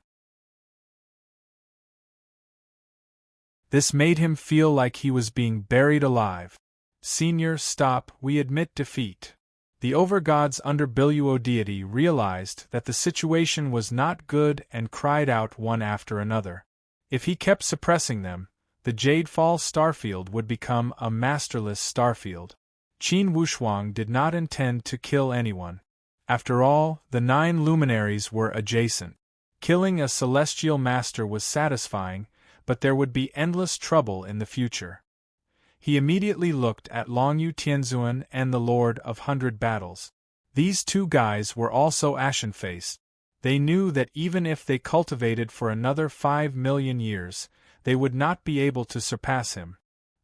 This made him feel like he was being buried alive. Senior, stop, we admit defeat. The overgods under Biluo deity realized that the situation was not good and cried out one after another. If he kept suppressing them, the Jadefall starfield would become a masterless starfield. Qin Wushuang did not intend to kill anyone. After all, the 9 luminaries were adjacent. Killing a celestial master was satisfying, but there would be endless trouble in the future. He immediately looked at Longyu Tianzuan and the Lord of 100 Battles. These 2 guys were also ashen-faced. They knew that even if they cultivated for another 5 million years, they would not be able to surpass him.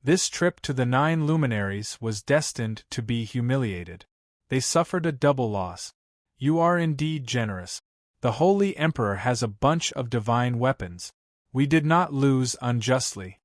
This trip to the 9 luminaries was destined to be humiliated. They suffered a double loss. You are indeed generous. The Holy Emperor has a bunch of divine weapons. We did not lose unjustly.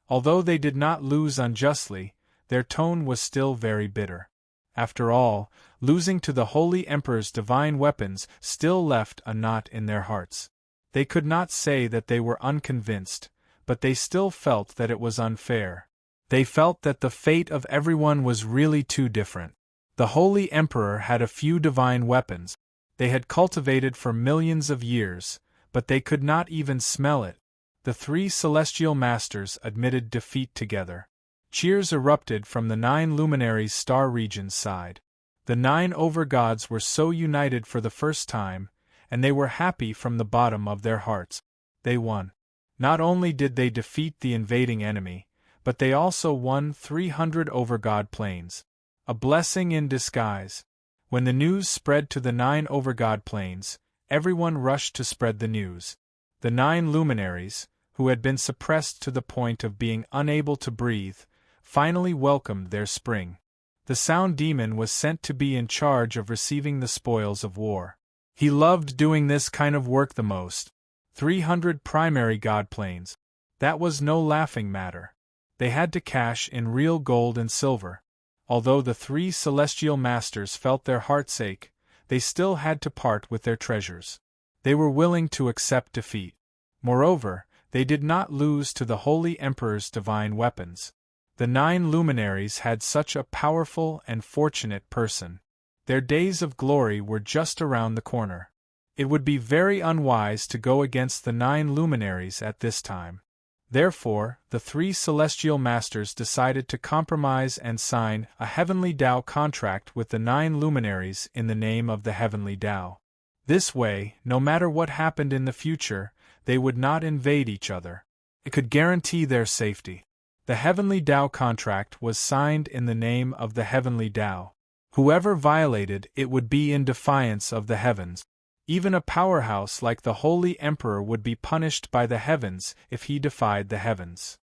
Although they did not lose unjustly, their tone was still very bitter. After all, losing to the Holy Emperor's divine weapons still left a knot in their hearts. They could not say that they were unconvinced, but they still felt that it was unfair. They felt that the fate of everyone was really too different. The Holy Emperor had a few divine weapons. They had cultivated for millions of years, but they could not even smell it. The 3 celestial masters admitted defeat together. Cheers erupted from the 9 luminaries' star region's side. The 9 overgods were so united for the first time, and they were happy from the bottom of their hearts. They won. Not only did they defeat the invading enemy, but they also won 300 overgod planes. A blessing in disguise. When the news spread to the 9 overgod planes, everyone rushed to spread the news. The 9 luminaries, who had been suppressed to the point of being unable to breathe, finally welcomed their spring. The sound demon was sent to be in charge of receiving the spoils of war. He loved doing this kind of work the most. 300 primary god planes. That was no laughing matter. They had to cash in real gold and silver. Although the 3 celestial masters felt their hearts ache, they still had to part with their treasures. They were willing to accept defeat. Moreover, they did not lose to the Holy Emperor's divine weapons. The 9 luminaries had such a powerful and fortunate person. Their days of glory were just around the corner. It would be very unwise to go against the 9 luminaries at this time. Therefore, the 3 celestial masters decided to compromise and sign a heavenly Tao contract with the 9 luminaries in the name of the heavenly Tao. This way, no matter what happened in the future, they would not invade each other. It could guarantee their safety. The heavenly Tao contract was signed in the name of the heavenly Tao. Whoever violated it would be in defiance of the heavens. Even a powerhouse like the Holy Emperor would be punished by the heavens if he defied the heavens.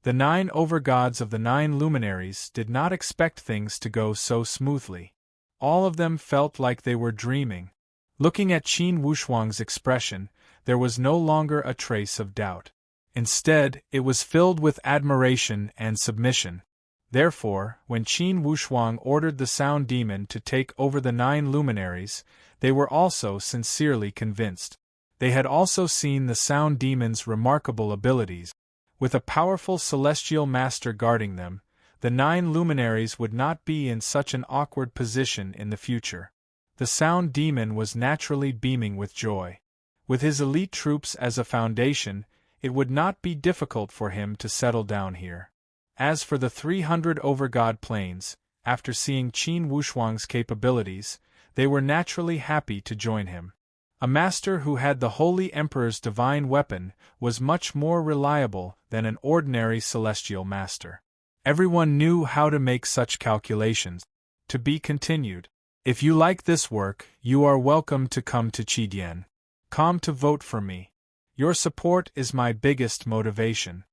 The 9 overgods of the 9 luminaries did not expect things to go so smoothly. All of them felt like they were dreaming. Looking at Qin Wushuang's expression, there was no longer a trace of doubt. Instead, it was filled with admiration and submission. Therefore, when Qin Wushuang ordered the sound demon to take over the 9 luminaries, they were also sincerely convinced. They had also seen the sound demon's remarkable abilities. With a powerful celestial master guarding them, the 9 luminaries would not be in such an awkward position in the future. The sound demon was naturally beaming with joy. With his elite troops as a foundation, it would not be difficult for him to settle down here. As for the 300 overgod planes, after seeing Qin Wushuang's capabilities, they were naturally happy to join him. A master who had the Holy Emperor's divine weapon was much more reliable than an ordinary celestial master. Everyone knew how to make such calculations. To be continued. If you like this work, you are welcome to come to Chidian.com to vote for me. Your support is my biggest motivation.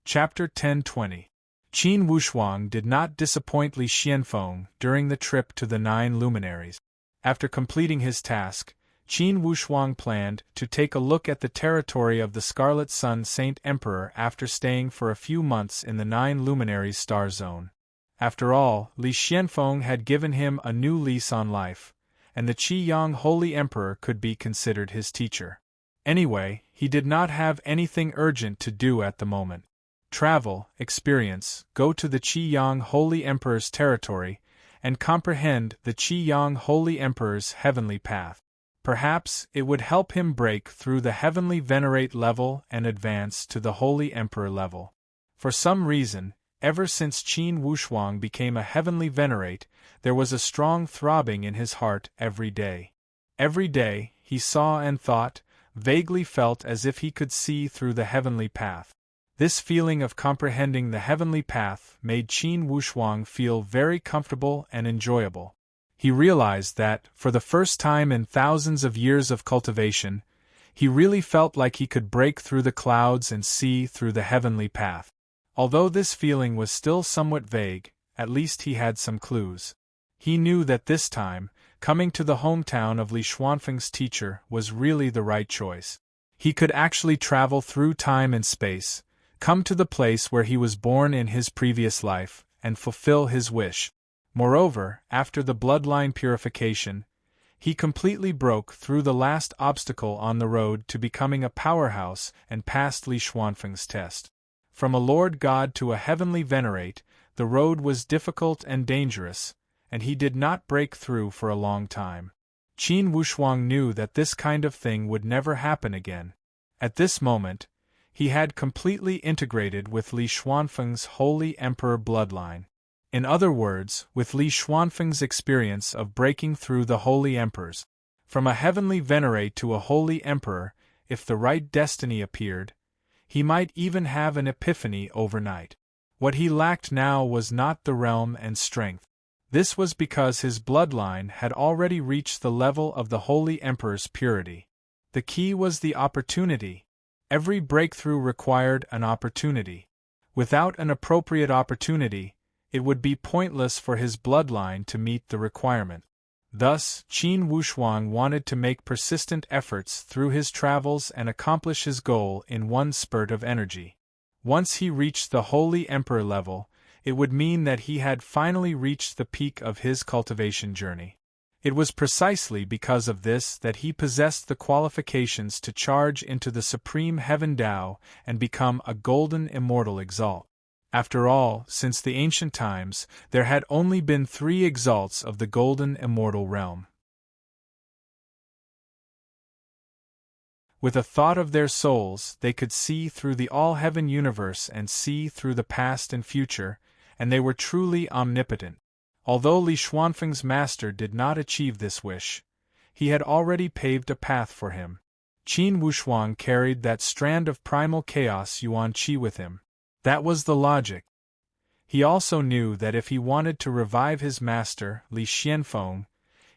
Chapter 10:20. Qin Wushuang did not disappoint Li Xianfeng during the trip to the 9 luminaries. After completing his task, Qin Wushuang planned to take a look at the territory of the Scarlet Sun Saint Emperor after staying for a few months in the 9 luminaries star zone. After all, Li Xianfeng had given him a new lease on life, and the Qiyang Holy Emperor could be considered his teacher. Anyway, he did not have anything urgent to do at the moment. Travel, experience, go to the Qiyang Holy Emperor's territory, and comprehend the Qiyang Holy Emperor's heavenly path. Perhaps it would help him break through the heavenly venerate level and advance to the Holy Emperor level. For some reason, ever since Qin Wushuang became a heavenly venerate, there was a strong throbbing in his heart every day. Every day, he saw and thought, vaguely felt as if he could see through the heavenly path. This feeling of comprehending the heavenly path made Qin Wushuang feel very comfortable and enjoyable. He realized that, for the first time in thousands of years of cultivation, he really felt like he could break through the clouds and see through the heavenly path. Although this feeling was still somewhat vague, at least he had some clues. He knew that this time, coming to the hometown of Li Xuanfeng's teacher was really the right choice. He could actually travel through time and space, come to the place where he was born in his previous life, and fulfill his wish. Moreover, after the bloodline purification, he completely broke through the last obstacle on the road to becoming a powerhouse and passed Li Xuanfeng's test. From a Lord God to a heavenly venerate, the road was difficult and dangerous, and he did not break through for a long time. Qin Wushuang knew that this kind of thing would never happen again. At this moment, he had completely integrated with Li Xuanfeng's Holy Emperor bloodline. In other words, with Li Xuanfeng's experience of breaking through the Holy Emperors. From a heavenly venerate to a Holy Emperor, if the right destiny appeared, he might even have an epiphany overnight. What he lacked now was not the realm and strength. This was because his bloodline had already reached the level of the Holy Emperor's purity. The key was the opportunity. Every breakthrough required an opportunity. Without an appropriate opportunity, it would be pointless for his bloodline to meet the requirement. Thus, Qin Wushuang wanted to make persistent efforts through his travels and accomplish his goal in one spurt of energy. Once he reached the Holy Emperor level, it would mean that he had finally reached the peak of his cultivation journey. It was precisely because of this that he possessed the qualifications to charge into the Supreme Heaven Tao and become a golden immortal exalt. After all, since the ancient times, there had only been 3 exalts of the golden immortal realm. With a thought of their souls, they could see through the all-heaven universe and see through the past and future, and they were truly omnipotent. Although Li Xuanfeng's master did not achieve this wish, he had already paved a path for him. Qin Wushuang carried that strand of primal chaos Yuan Qi with him. That was the logic. He also knew that if he wanted to revive his master, Li Xianfeng,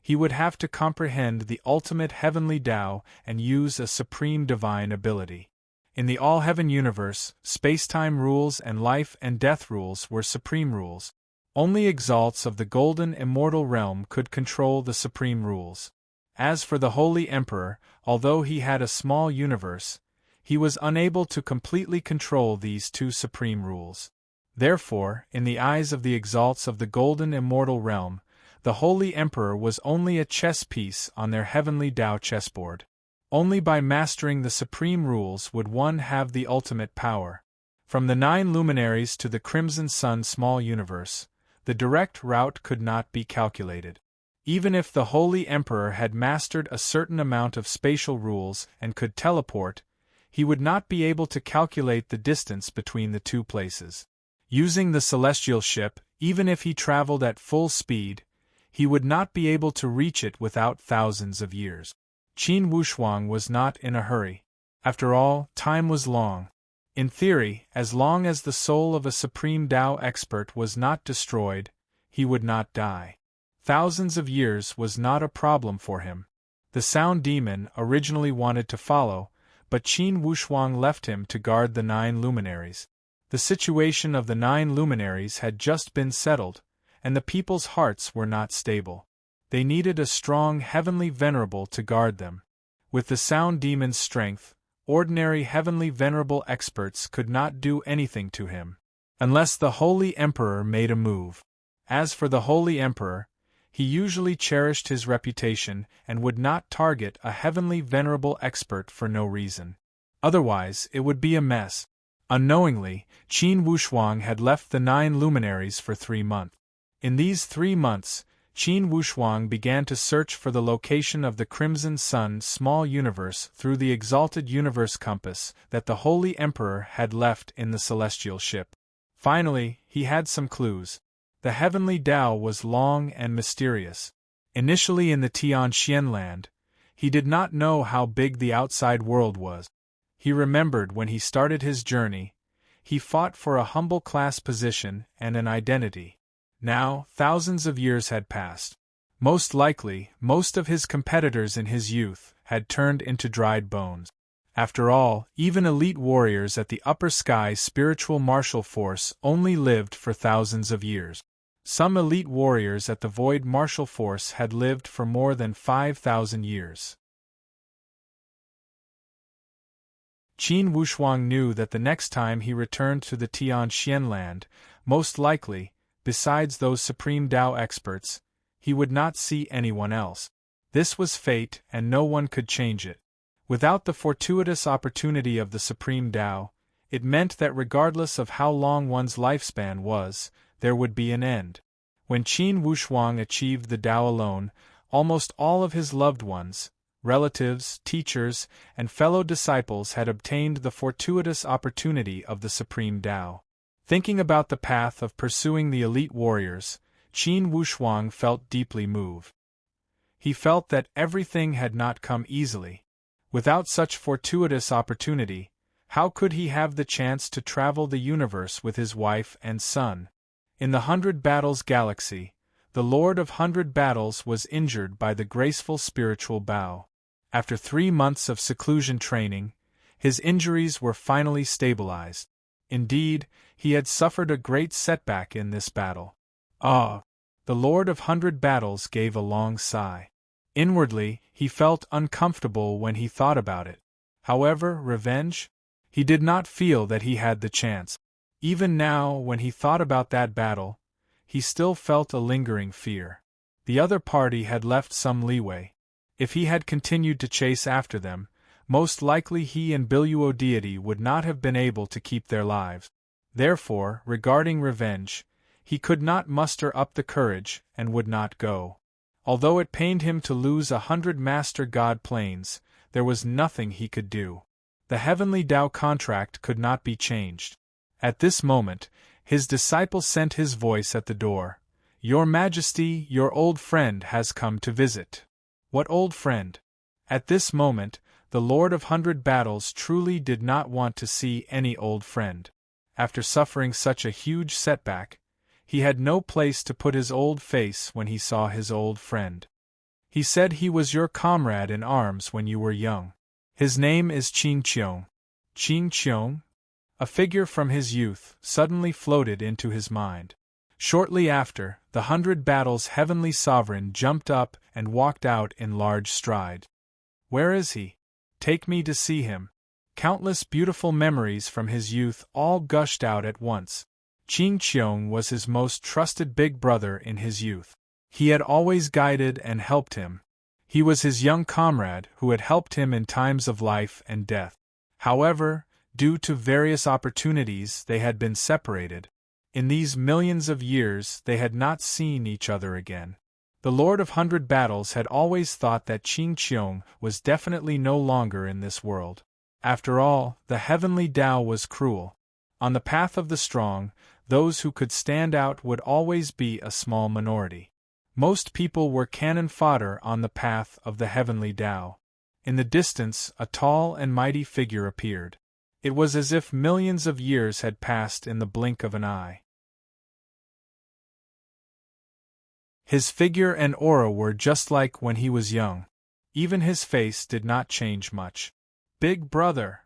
he would have to comprehend the ultimate heavenly Tao and use a supreme divine ability. In the all-heaven universe, space-time rules and life and death rules were supreme rules. Only exalts of the golden immortal realm could control the supreme rules. As for the Holy Emperor, although he had a small universe, he was unable to completely control these 2 supreme rules. Therefore, in the eyes of the exalts of the golden immortal realm, the Holy Emperor was only a chess piece on their heavenly Tao chessboard. Only by mastering the supreme rules would one have the ultimate power. From the 9 luminaries to the Crimson Sun small universe, the direct route could not be calculated. Even if the Holy Emperor had mastered a certain amount of spatial rules and could teleport, he would not be able to calculate the distance between the 2 places. Using the celestial ship, even if he traveled at full speed, he would not be able to reach it without thousands of years. Qin Wushuang was not in a hurry. After all, time was long. In theory, as long as the soul of a supreme Tao expert was not destroyed, he would not die. Thousands of years was not a problem for him. The Sound Demon originally wanted to follow, but Qin Wushuang left him to guard the 9 luminaries. The situation of the 9 luminaries had just been settled, and the people's hearts were not stable. They needed a strong heavenly venerable to guard them. With the Sound Demon's strength, ordinary heavenly venerable experts could not do anything to him, unless the Holy Emperor made a move. As for the Holy Emperor, he usually cherished his reputation and would not target a heavenly venerable expert for no reason. Otherwise, it would be a mess. Unknowingly, Qin Wushuang had left the 9 luminaries for 3 months. In these 3 months, Qin Wushuang began to search for the location of the Crimson Sun small universe through the exalted universe compass that the Holy Emperor had left in the celestial ship. Finally, he had some clues. The heavenly Tao was long and mysterious. Initially in the Tianxian land, he did not know how big the outside world was. He remembered when he started his journey, he fought for a humble class position and an identity. Now, thousands of years had passed. Most likely, most of his competitors in his youth had turned into dried bones. After all, even elite warriors at the upper sky spiritual martial force only lived for thousands of years. Some elite warriors at the void martial force had lived for more than 5,000 years. Qin Wushuang knew that the next time he returned to the Tianxian land, most likely, besides those supreme Tao experts, he would not see anyone else. This was fate and no one could change it. Without the fortuitous opportunity of the supreme Tao, it meant that regardless of how long one's lifespan was, there would be an end. When Qin Wushuang achieved the Tao alone, almost all of his loved ones, relatives, teachers, and fellow disciples had obtained the fortuitous opportunity of the supreme Tao. Thinking about the path of pursuing the elite warriors, Qin Wushuang felt deeply moved. He felt that everything had not come easily. Without such fortuitous opportunity, how could he have the chance to travel the universe with his wife and son? In the 100 Battles Galaxy, the Lord of 100 Battles was injured by the graceful spiritual bow. After 3 months of seclusion training, his injuries were finally stabilized. Indeed, he had suffered a great setback in this battle. Ah! The Lord of 100 Battles gave a long sigh. Inwardly, he felt uncomfortable when he thought about it. However, revenge? He did not feel that he had the chance. Even now, when he thought about that battle, he still felt a lingering fear. The other party had left some leeway. If he had continued to chase after them, most likely he and Biluo deity would not have been able to keep their lives. Therefore, regarding revenge, he could not muster up the courage and would not go. Although it pained him to lose 100 Master God planes, there was nothing he could do. The heavenly Tao contract could not be changed. At this moment, his disciple sent his voice at the door. "Your Majesty, your old friend has come to visit." What old friend? At this moment, the Lord of 100 Battles truly did not want to see any old friend. After suffering such a huge setback, he had no place to put his old face when he saw his old friend. He said he was your comrade in arms when you were young. His name is Qin Qiong. Qin Qiong? A figure from his youth suddenly floated into his mind. Shortly after, the 100 Battles heavenly sovereign jumped up and walked out in large strides. Where is he? Take me to see him. Countless beautiful memories from his youth all gushed out at once. Qin Qiong was his most trusted big brother in his youth. He had always guided and helped him. He was his young comrade who had helped him in times of life and death. However, due to various opportunities, they had been separated. In these millions of years, they had not seen each other again. The Lord of 100 Battles had always thought that Qin Qiong was definitely no longer in this world. After all, the heavenly Tao was cruel. On the path of the strong, those who could stand out would always be a small minority. Most people were cannon fodder on the path of the heavenly Tao. In the distance, a tall and mighty figure appeared. It was as if millions of years had passed in the blink of an eye. His figure and aura were just like when he was young. Even his face did not change much. Big brother!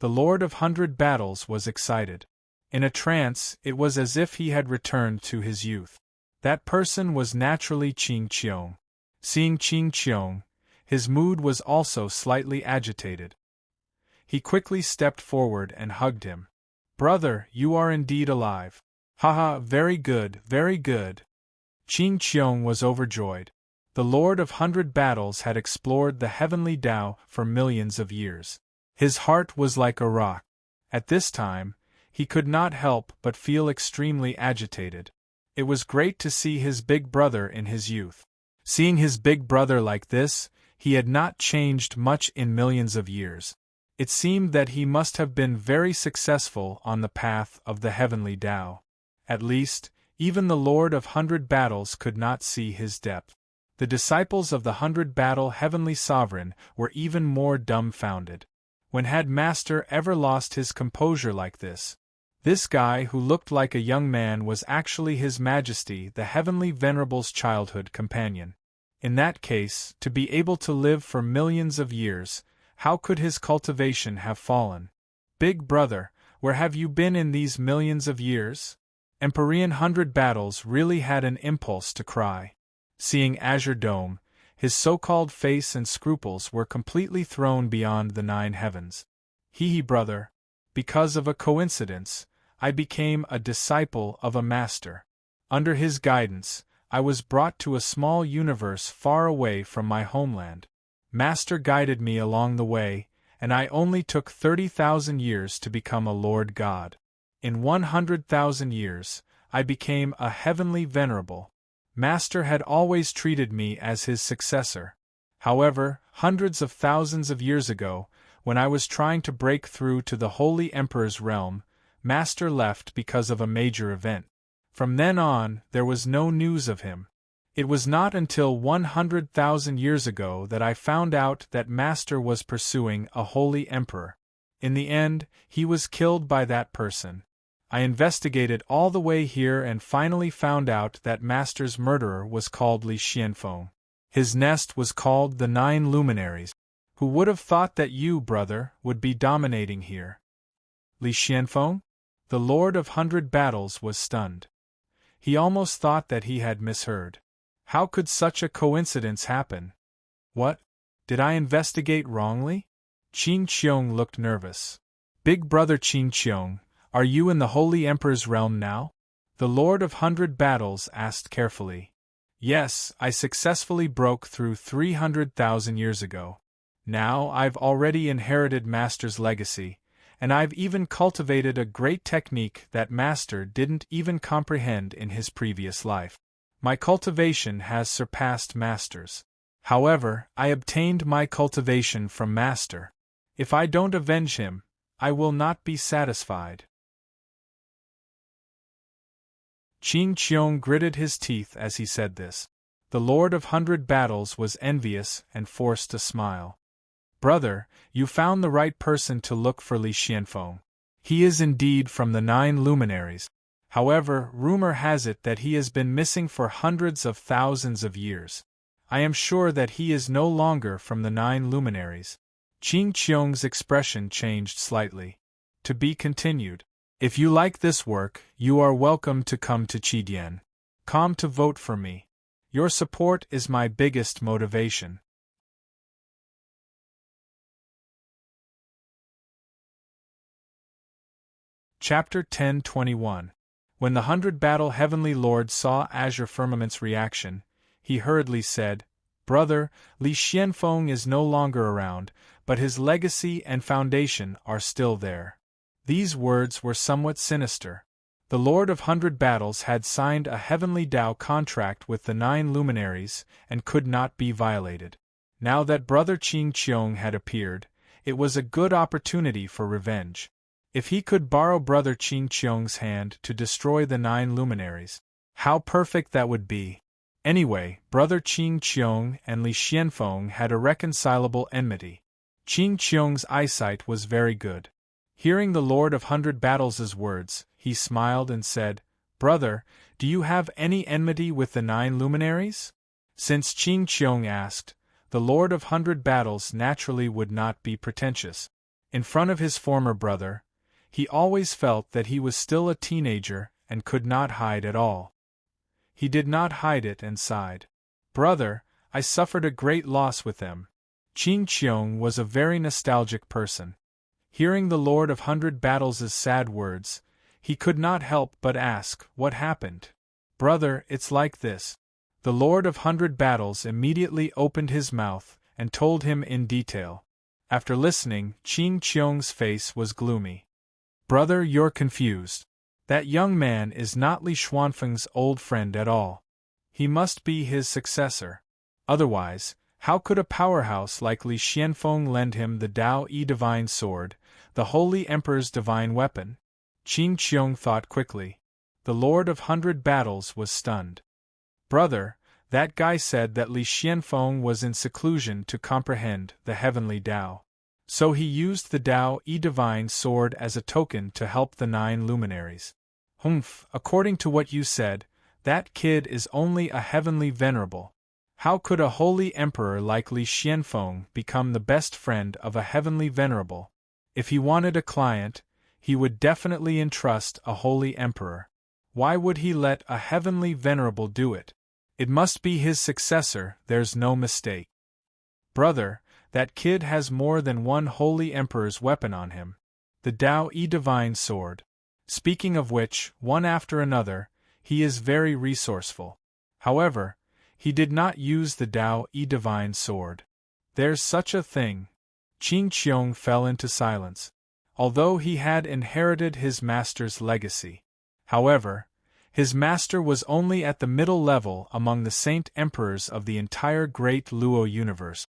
The Lord of 100 Battles was excited. In a trance, it was as if he had returned to his youth. That person was naturally Qin Qiong. Seeing Qin Qiong, his mood was also slightly agitated. He quickly stepped forward and hugged him. "Brother, you are indeed alive. Haha, very good, very good." Qin Qiong was overjoyed. The Lord of 100 Battles had explored the heavenly Tao for millions of years. His heart was like a rock. At this time, he could not help but feel extremely agitated. It was great to see his big brother in his youth. Seeing his big brother like this, he had not changed much in millions of years. It seemed that he must have been very successful on the path of the heavenly Tao. At least, even the Lord of 100 Battles could not see his depth. The disciples of the 100 Battle Heavenly Sovereign were even more dumbfounded. When had Master ever lost his composure like this? This guy who looked like a young man was actually His Majesty the Heavenly Venerable's childhood companion. In that case, to be able to live for millions of years, how could his cultivation have fallen? Big brother, where have you been in these millions of years? Empyrean 100 Battles really had an impulse to cry. Seeing Azure Dome, his so-called face and scruples were completely thrown beyond the 9 heavens. Hee brother, because of a coincidence, I became a disciple of a master. Under his guidance, I was brought to a small universe far away from my homeland. Master guided me along the way, and I only took 30,000 years to become a Lord God. In 100,000 years, I became a heavenly venerable. Master had always treated me as his successor. However, hundreds of thousands of years ago, when I was trying to break through to the Holy Emperor's realm, Master left because of a major event. From then on, there was no news of him. It was not until 100,000 years ago that I found out that Master was pursuing a Holy Emperor. In the end, he was killed by that person. I investigated all the way here and finally found out that Master's murderer was called Li Xianfeng. His nest was called the 9 Luminaries. Who would have thought that you, brother, would be dominating here? Li Xianfeng? The Lord of 100 Battles was stunned. He almost thought that he had misheard. How could such a coincidence happen? What? Did I investigate wrongly? Qin Qiong looked nervous. Big brother Qin Qiong, are you in the Holy Emperor's realm now? The Lord of 100 Battles asked carefully. Yes, I successfully broke through 300,000 years ago. Now I've already inherited Master's legacy, and I've even cultivated a great technique that Master didn't even comprehend in his previous life. My cultivation has surpassed Master's. However, I obtained my cultivation from Master. If I don't avenge him, I will not be satisfied. Qin Qiong gritted his teeth as he said this. The Lord of 100 Battles was envious and forced a smile. Brother, you found the right person to look for Li Xianfeng. He is indeed from the 9 Luminaries. However, rumor has it that he has been missing for hundreds of thousands of years. I am sure that he is no longer from the 9 Luminaries. Qin Qiong's expression changed slightly. To be continued. If you like this work, you are welcome to come to Qidian. Come to vote for me. Your support is my biggest motivation. Chapter 10:21. When the 100 Battle Heavenly Lord saw Azure Firmament's reaction, he hurriedly said, Brother, Li Xianfeng is no longer around, but his legacy and foundation are still there. These words were somewhat sinister. The Lord of 100 Battles had signed a Heavenly Dao contract with the 9 Luminaries and could not be violated. Now that Brother Qin Qiong had appeared, it was a good opportunity for revenge. If he could borrow Brother Qin Qiong's hand to destroy the 9 Luminaries, how perfect that would be! Anyway, Brother Qin Qiong and Li Xianfeng had a reconcilable enmity. Qin Qiong's eyesight was very good. Hearing the Lord of 100 Battles' words, he smiled and said, Brother, do you have any enmity with the 9 Luminaries? Since Qin Qiong asked, the Lord of 100 Battles naturally would not be pretentious. In front of his former brother, he always felt that he was still a teenager and could not hide at all. He did not hide it and sighed. Brother, I suffered a great loss with them. Qin Qiong was a very nostalgic person. Hearing the Lord of 100 Battles' sad words, he could not help but ask, what happened? Brother, it's like this. The Lord of 100 Battles immediately opened his mouth and told him in detail. After listening, Qin Qiong's face was gloomy. Brother, you're confused. That young man is not Li Xianfeng's old friend at all. He must be his successor. Otherwise, how could a powerhouse like Li Xianfeng lend him the Dao-Yi Divine Sword, the Holy Emperor's divine weapon? Qin Qiong thought quickly. The Lord of 100 Battles was stunned. Brother, that guy said that Li Xianfeng was in seclusion to comprehend the heavenly Dao. So he used the Dao-Yi Divine Sword as a token to help the 9 Luminaries. Humph, according to what you said, that kid is only a heavenly venerable. How could a holy emperor like Li Xianfeng become the best friend of a heavenly venerable? If he wanted a client, he would definitely entrust a holy emperor. Why would he let a heavenly venerable do it? It must be his successor, there's no mistake. Brother, that kid has more than one holy emperor's weapon on him. The Dao-Yi Divine Sword. Speaking of which, one after another, he is very resourceful. However, he did not use the Dao-Yi Divine Sword. There's such a thing. Qin Qiong fell into silence. Although he had inherited his master's legacy. However, his master was only at the middle level among the saint emperors of the entire great Luo universe.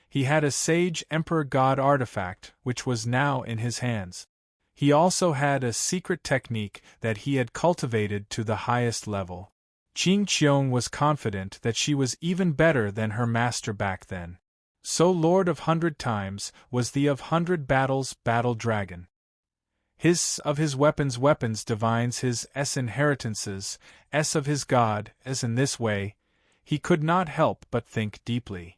He had a sage emperor god artifact, which was now in his hands. He also had a secret technique that he had cultivated to the highest level. Qing Qiong was confident that she was even better than her master back then. So Lord of 100 Times was the of 100 Battles battle dragon. His of his weapons divines his inheritances, of his god, as in this way, he could not help but think deeply.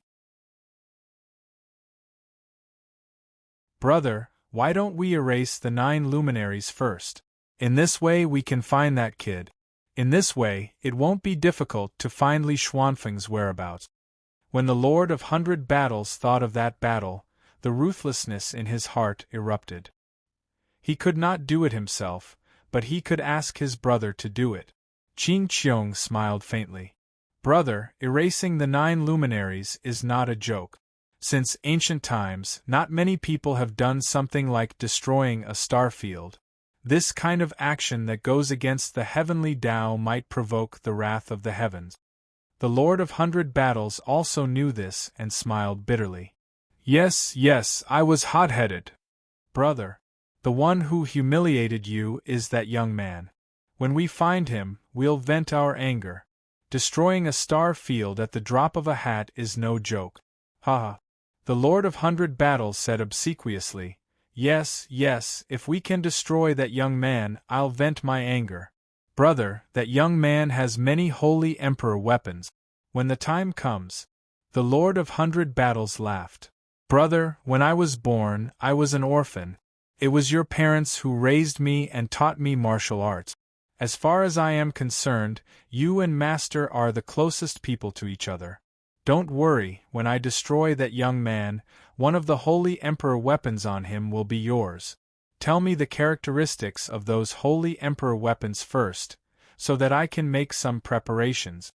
Brother, why don't we erase the 9 luminaries first? In this way we can find that kid. In this way, it won't be difficult to find Li Xuanfeng's whereabouts. When the Lord of 100 Battles thought of that battle, the ruthlessness in his heart erupted. He could not do it himself, but he could ask his brother to do it. Qing Qiong smiled faintly. Brother, erasing the 9 luminaries is not a joke. Since ancient times, not many people have done something like destroying a star field. This kind of action that goes against the heavenly Tao might provoke the wrath of the heavens. The Lord of 100 Battles also knew this and smiled bitterly. Yes, I was hot-headed. Brother, the one who humiliated you is that young man. When we find him, we'll vent our anger. Destroying a star field at the drop of a hat is no joke. Ha! The Lord of 100 Battles said obsequiously, Yes, if we can destroy that young man, I'll vent my anger. Brother, that young man has many holy emperor weapons. When the time comes. The Lord of 100 Battles laughed. Brother, when I was born, I was an orphan. It was your parents who raised me and taught me martial arts. As far as I am concerned, you and Master are the closest people to each other. Don't worry, when I destroy that young man, one of the holy emperor weapons on him will be yours. Tell me the characteristics of those holy emperor weapons first, so that I can make some preparations.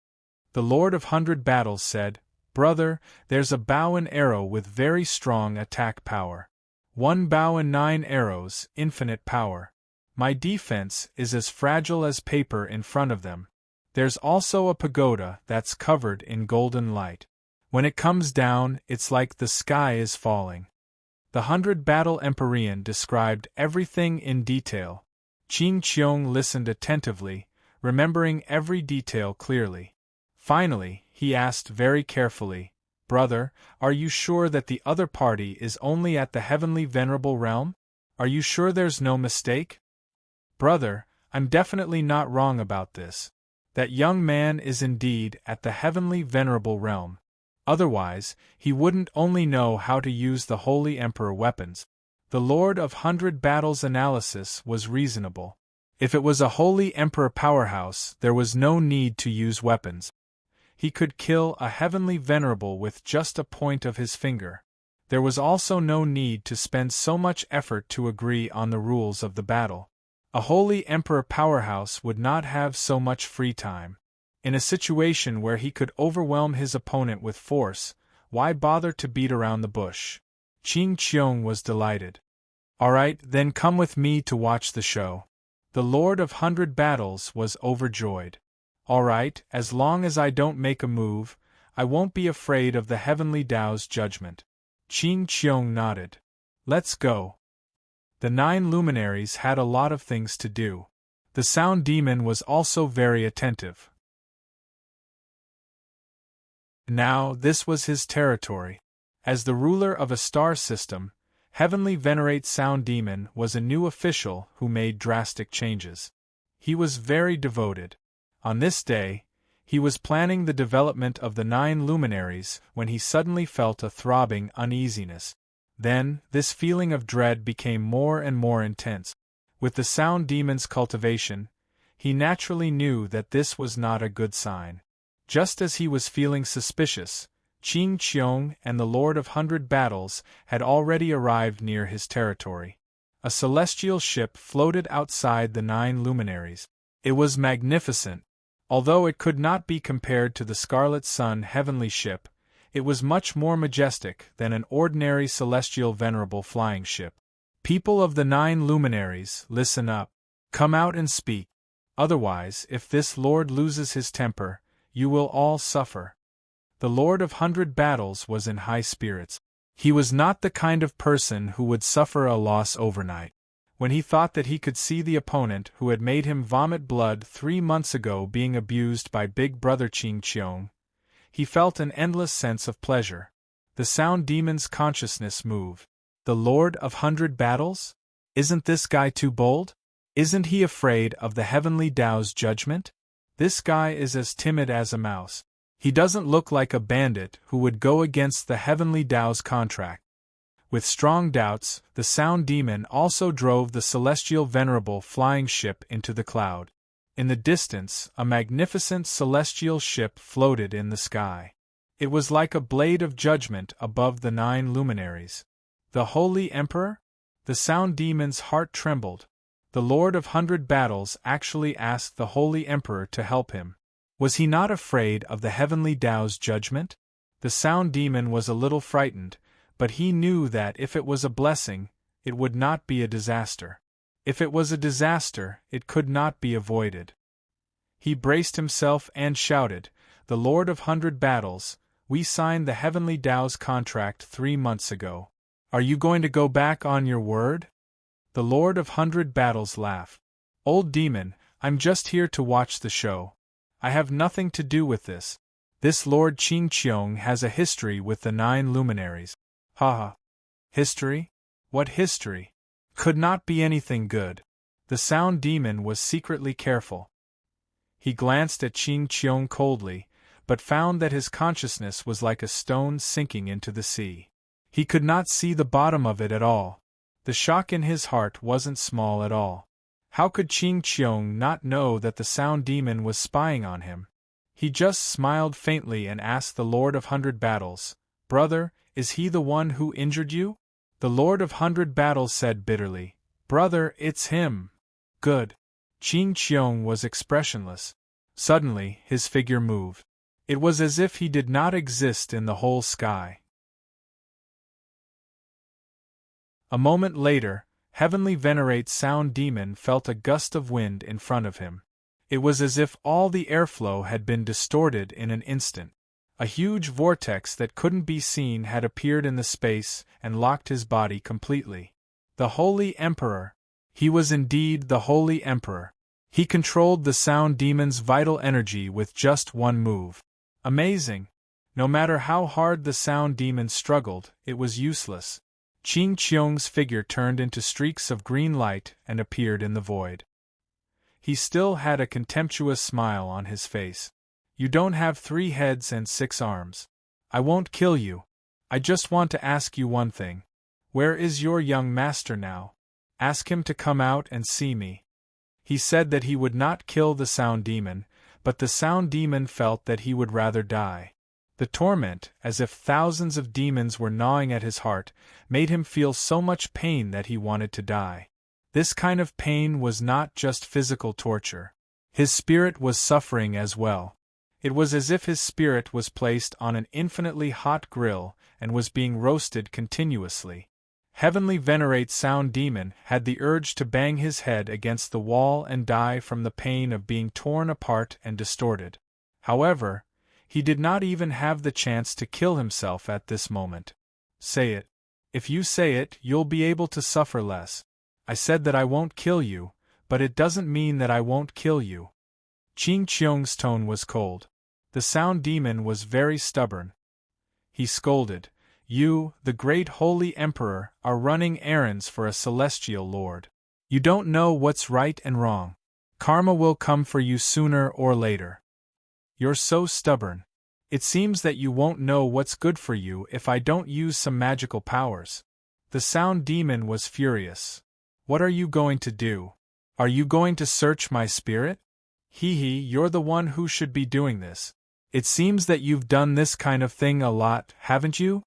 The Lord of 100 Battles said, Brother, there's a bow and arrow with very strong attack power. 1 bow and 9 arrows, infinite power. My defense is as fragile as paper in front of them. There's also a pagoda that's covered in golden light. When it comes down, it's like the sky is falling. The 100 Battle Empyrean described everything in detail. Qing Qiong listened attentively, remembering every detail clearly. Finally, he asked very carefully, Brother, are you sure that the other party is only at the heavenly venerable realm? Are you sure there's no mistake? Brother, I'm definitely not wrong about this. That young man is indeed at the heavenly venerable realm. Otherwise, he wouldn't only know how to use the holy emperor weapons. The Lord of 100 Battles' analysis was reasonable. If it was a holy emperor powerhouse, there was no need to use weapons. He could kill a heavenly venerable with just a point of his finger. There was also no need to spend so much effort to agree on the rules of the battle. A holy emperor powerhouse would not have so much free time. In a situation where he could overwhelm his opponent with force, why bother to beat around the bush? Qing Qiong was delighted. All right, then come with me to watch the show. The Lord of 100 Battles was overjoyed. All right, as long as I don't make a move, I won't be afraid of the heavenly Tao's judgment. Qing Qiong nodded. Let's go. The 9 luminaries had a lot of things to do. The sound demon was also very attentive. Now, this was his territory. As the ruler of a star system, Heavenly Venerate Sound Demon was a new official who made drastic changes. He was very devoted. On this day, he was planning the development of the 9 luminaries when he suddenly felt a throbbing uneasiness. Then, this feeling of dread became more and more intense. With the Sound Demon's cultivation, he naturally knew that this was not a good sign. Just as he was feeling suspicious, Qing Qiong and the Lord of 100 Battles had already arrived near his territory. A celestial ship floated outside the 9 luminaries. It was magnificent. Although it could not be compared to the Scarlet Sun heavenly ship, it was much more majestic than an ordinary celestial venerable flying ship. People of the 9 luminaries, listen up. Come out and speak. Otherwise, if this lord loses his temper, you will all suffer. The Lord of 100 Battles was in high spirits. He was not the kind of person who would suffer a loss overnight. When he thought that he could see the opponent who had made him vomit blood 3 months ago being abused by Big Brother Ching Cheong, he felt an endless sense of pleasure. The Sound Demon's consciousness moved. The Lord of 100 Battles? Isn't this guy too bold? Isn't he afraid of the Heavenly Tao's judgment? This guy is as timid as a mouse. He doesn't look like a bandit who would go against the Heavenly Tao's contract. With strong doubts, the Sound Demon also drove the celestial venerable flying ship into the cloud. In the distance, a magnificent celestial ship floated in the sky. It was like a blade of judgment above the 9 luminaries. The Holy Emperor? The Sound Demon's heart trembled. The Lord of 100 Battles actually asked the Holy Emperor to help him. Was he not afraid of the Heavenly Tao's judgment? The Sound Demon was a little frightened, but he knew that if it was a blessing, it would not be a disaster. If it was a disaster, it could not be avoided. He braced himself and shouted, "The Lord of 100 Battles, we signed the Heavenly Tao's contract 3 months ago. Are you going to go back on your word?" The Lord of 100 Battles laughed. "Old demon, I'm just here to watch the show. I have nothing to do with this. This Lord Ching Cheong has a history with the 9 luminaries." "Ha. History? What history? Could not be anything good." The Sound Demon was secretly careful. He glanced at Ching Cheong coldly, but found that his consciousness was like a stone sinking into the sea. He could not see the bottom of it at all. The shock in his heart wasn't small at all. How could Ching Cheong not know that the Sound Demon was spying on him? He just smiled faintly and asked the Lord of 100 Battles, "Brother, is he the one who injured you?" The Lord of 100 Battles said bitterly, "Brother, it's him." "Good." Ching Cheong was expressionless. Suddenly, his figure moved. It was as if he did not exist in the whole sky. A moment later, Heavenly Venerate Sound Demon felt a gust of wind in front of him. It was as if all the airflow had been distorted in an instant. A huge vortex that couldn't be seen had appeared in the space and locked his body completely. The Holy Emperor! He was indeed the Holy Emperor. He controlled the Sound Demon's vital energy with just one move. Amazing! No matter how hard the Sound Demon struggled, it was useless. Ching Cheong's figure turned into streaks of green light and appeared in the void. He still had a contemptuous smile on his face. "You don't have 3 heads and 6 arms. I won't kill you. I just want to ask you one thing. Where is your young master now? Ask him to come out and see me." He said that he would not kill the Sound Demon, but the Sound Demon felt that he would rather die. The torment, as if thousands of demons were gnawing at his heart, made him feel so much pain that he wanted to die. This kind of pain was not just physical torture. His spirit was suffering as well. It was as if his spirit was placed on an infinitely hot grill and was being roasted continuously. Heavenly Venerate Sound Demon had the urge to bang his head against the wall and die from the pain of being torn apart and distorted. However, he did not even have the chance to kill himself at this moment. "Say it. If you say it, you'll be able to suffer less. I said that I won't kill you, but it doesn't mean that I won't kill you." Ching Cheong's tone was cold. The Sound Demon was very stubborn. He scolded, "You, the great Holy Emperor, are running errands for a celestial lord. You don't know what's right and wrong. Karma will come for you sooner or later. You're so stubborn. It seems that you won't know what's good for you if I don't use some magical powers." The Sound Demon was furious. "What are you going to do? Are you going to search my spirit? You're the one who should be doing this. It seems that you've done this kind of thing a lot, haven't you?"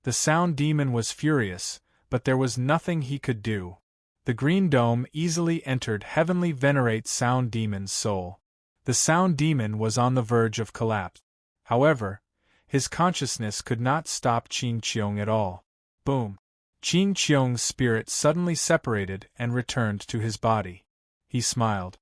The Sound Demon was furious, but there was nothing he could do. The green dome easily entered Heavenly Venerate Sound Demon's soul. The Sound Demon was on the verge of collapse. However, his consciousness could not stop Ching Cheong at all. Boom! Ching Cheong's spirit suddenly separated and returned to his body. He smiled.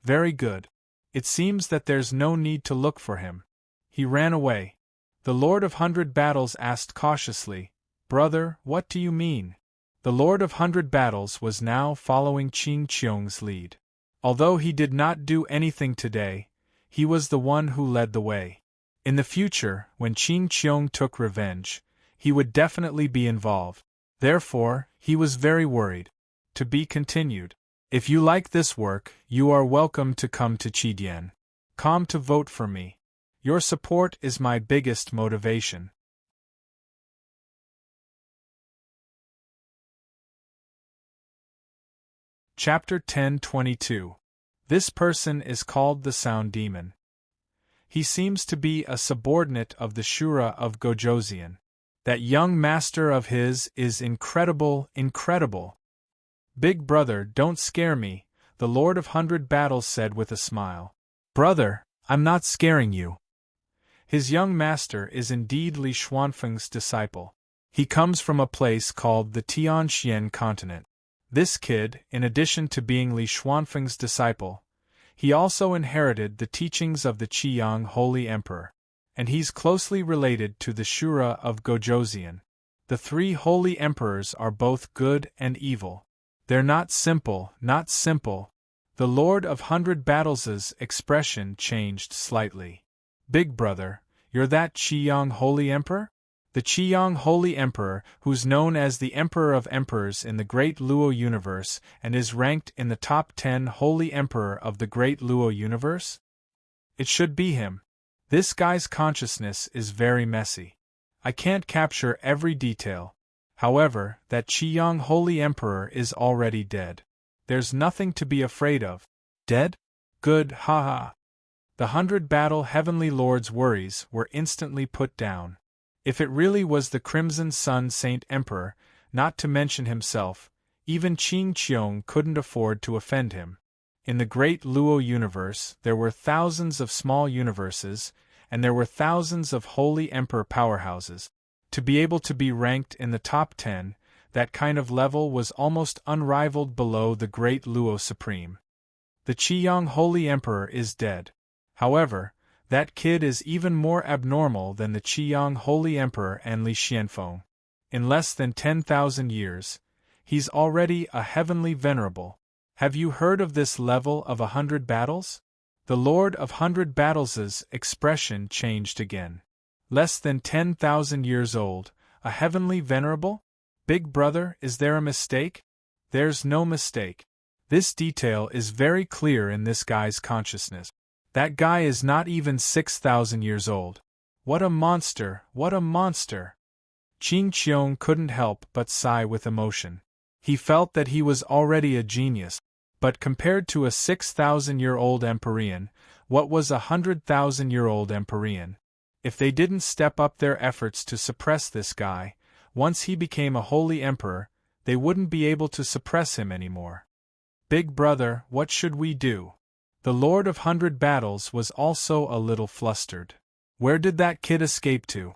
"Very good. It seems that there's no need to look for him." He ran away. The Lord of 100 Battles asked cautiously, "Brother, what do you mean?" The Lord of 100 Battles was now following Qing Qiong's lead. Although he did not do anything today, he was the one who led the way. In the future, when Qing Qiong took revenge, he would definitely be involved. Therefore, he was very worried. To be continued. If you like this work, you are welcome to come to Chidian.com to vote for me. Your support is my biggest motivation. Chapter 10:22. This person is called the Sound Demon. He seems to be a subordinate of the Shura of Gojoseon. That young master of his is incredible. Big brother, don't scare me, the Lord of 100 Battles said with a smile. Brother, I'm not scaring you. His young master is indeed Li Xuanfeng's disciple. He comes from a place called the Tianxian continent. This kid, in addition to being Li Xuanfeng's disciple, he also inherited the teachings of the Qiyang Holy Emperor, and he's closely related to the Shura of Gojoseon. The three holy emperors are both good and evil. They're not simple. The Lord of 100 Battles's expression changed slightly. Big brother, you're that Qiyang Holy Emperor? The Qiyang Holy Emperor, who's known as the Emperor of Emperors in the Great Luo Universe and is ranked in the top 10 Holy Emperor of the Great Luo Universe? It should be him. This guy's consciousness is very messy. I can't capture every detail. However, that Qiyang Holy Emperor is already dead. There's nothing to be afraid of. Dead? Good, haha. The 100 Battle Heavenly Lord's worries were instantly put down. If it really was the Crimson Sun Saint Emperor, not to mention himself, even Qing Qiong couldn't afford to offend him. In the Great Luo Universe, there were thousands of small universes, and there were thousands of Holy Emperor powerhouses. To be able to be ranked in the top 10, that kind of level was almost unrivaled below the Great Luo Supreme. The Qiyang Holy Emperor is dead. However, that kid is even more abnormal than the Qiyang Holy Emperor and Li Xianfeng. In less than 10,000 years, he's already a heavenly venerable. Have you heard of this level of 100 battles? The Lord of 100 Battles's expression changed again. Less than 10,000 years old, a heavenly venerable? Big brother, is there a mistake? There's no mistake. This detail is very clear in this guy's consciousness. That guy is not even 6,000 years old. What a monster, what a monster! Qing Qiong couldn't help but sigh with emotion. He felt that he was already a genius, but compared to a 6,000-year-old Empyrean, what was a 100,000-year-old Empyrean? If they didn't step up their efforts to suppress this guy, once he became a holy emperor, they wouldn't be able to suppress him anymore. Big brother, what should we do? The Lord of 100 Battles was also a little flustered. Where did that kid escape to?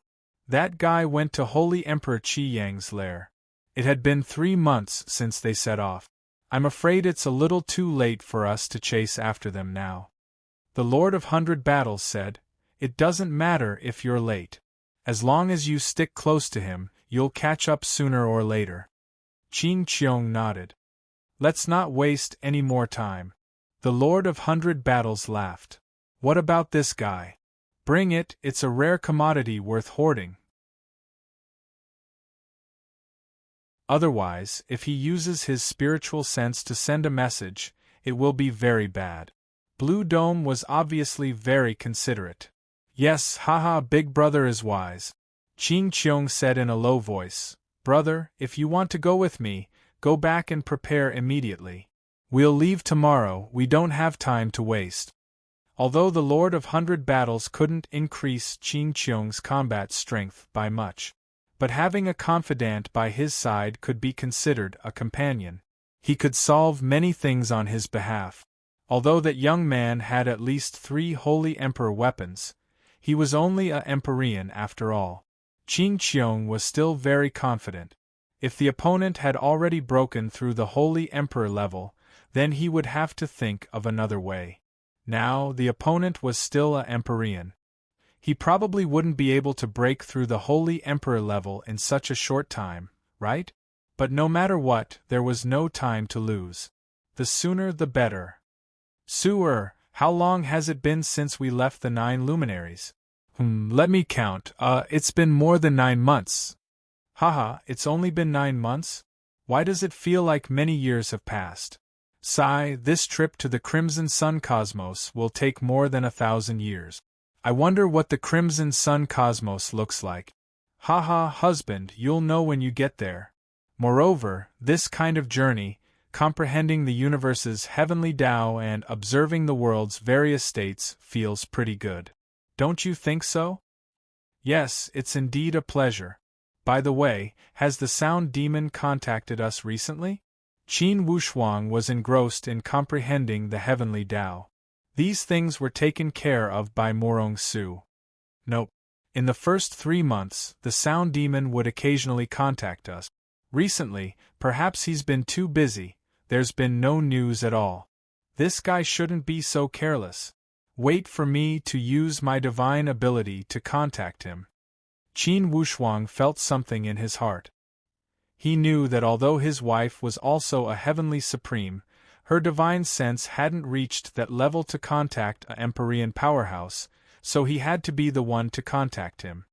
That guy went to Holy Emperor Qi Yang's lair. It had been 3 months since they set off. I'm afraid it's a little too late for us to chase after them now. The Lord of 100 Battles said, "It doesn't matter if you're late. As long as you stick close to him, you'll catch up sooner or later." Qing Qiong nodded. "Let's not waste any more time." The Lord of 100 Battles laughed. "What about this guy? Bring it, it's a rare commodity worth hoarding. Otherwise, if he uses his spiritual sense to send a message, it will be very bad." Blue Dome was obviously very considerate. "Yes, haha, Big Brother is wise." Qing Qiong said in a low voice, "Brother, if you want to go with me, go back and prepare immediately. We'll leave tomorrow, we don't have time to waste." Although the Lord of 100 Battles couldn't increase Qing Qiong's combat strength by much, but having a confidant by his side could be considered a companion. He could solve many things on his behalf. Although that young man had at least 3 Holy Emperor weapons, he was only a Empyrean after all. Qing Qiong was still very confident. If the opponent had already broken through the Holy Emperor level, then he would have to think of another way. Now, the opponent was still a Empyrean. He probably wouldn't be able to break through the Holy Emperor level in such a short time, right? But no matter what, there was no time to lose. The sooner the better. Sewer, how long has it been since we left the 9 luminaries? Let me count. It's been more than 9 months. Haha, it's only been 9 months? Why does it feel like many years have passed? Sigh, this trip to the Crimson Sun Cosmos will take more than 1,000 years. I wonder what the Crimson Sun Cosmos looks like. Haha, husband, you'll know when you get there. Moreover, this kind of journey, comprehending the universe's heavenly Tao and observing the world's various states, feels pretty good. Don't you think so? Yes, it's indeed a pleasure. By the way, has the sound demon contacted us recently? Qin Wushuang was engrossed in comprehending the heavenly Tao. These things were taken care of by Morong Su. Nope. In the first 3 months, the sound demon would occasionally contact us. Recently, perhaps he's been too busy, there's been no news at all. This guy shouldn't be so careless. Wait for me to use my divine ability to contact him. Qin Wushuang felt something in his heart. He knew that although his wife was also a heavenly supreme, her divine sense hadn't reached that level to contact a Empyrean powerhouse, so he had to be the one to contact him.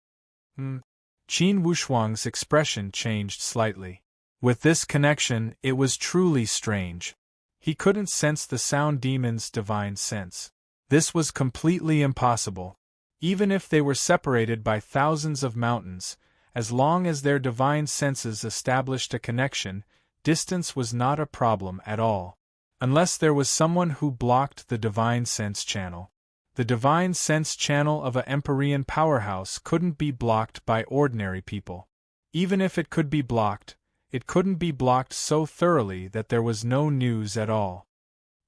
Qin Wushuang's expression changed slightly. With this connection, it was truly strange. He couldn't sense the sound demon's divine sense. This was completely impossible. Even if they were separated by thousands of mountains, as long as their divine senses established a connection, distance was not a problem at all. Unless there was someone who blocked the divine sense channel. The divine sense channel of a Empyrean powerhouse couldn't be blocked by ordinary people. Even if it could be blocked, it couldn't be blocked so thoroughly that there was no news at all.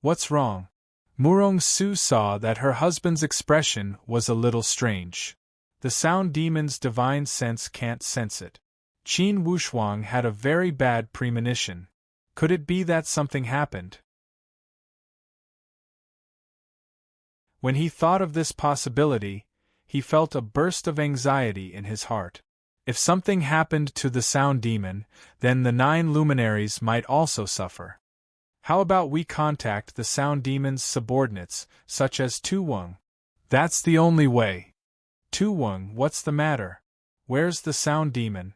What's wrong? Murong Su saw that her husband's expression was a little strange. The sound demon's divine sense can't sense it. Qin Wushuang had a very bad premonition. Could it be that something happened? When he thought of this possibility, he felt a burst of anxiety in his heart. If something happened to the sound demon, then the 9 luminaries might also suffer. How about we contact the sound demon's subordinates, such as Tu Weng? That's the only way. Tu Weng, what's the matter? Where's the sound demon?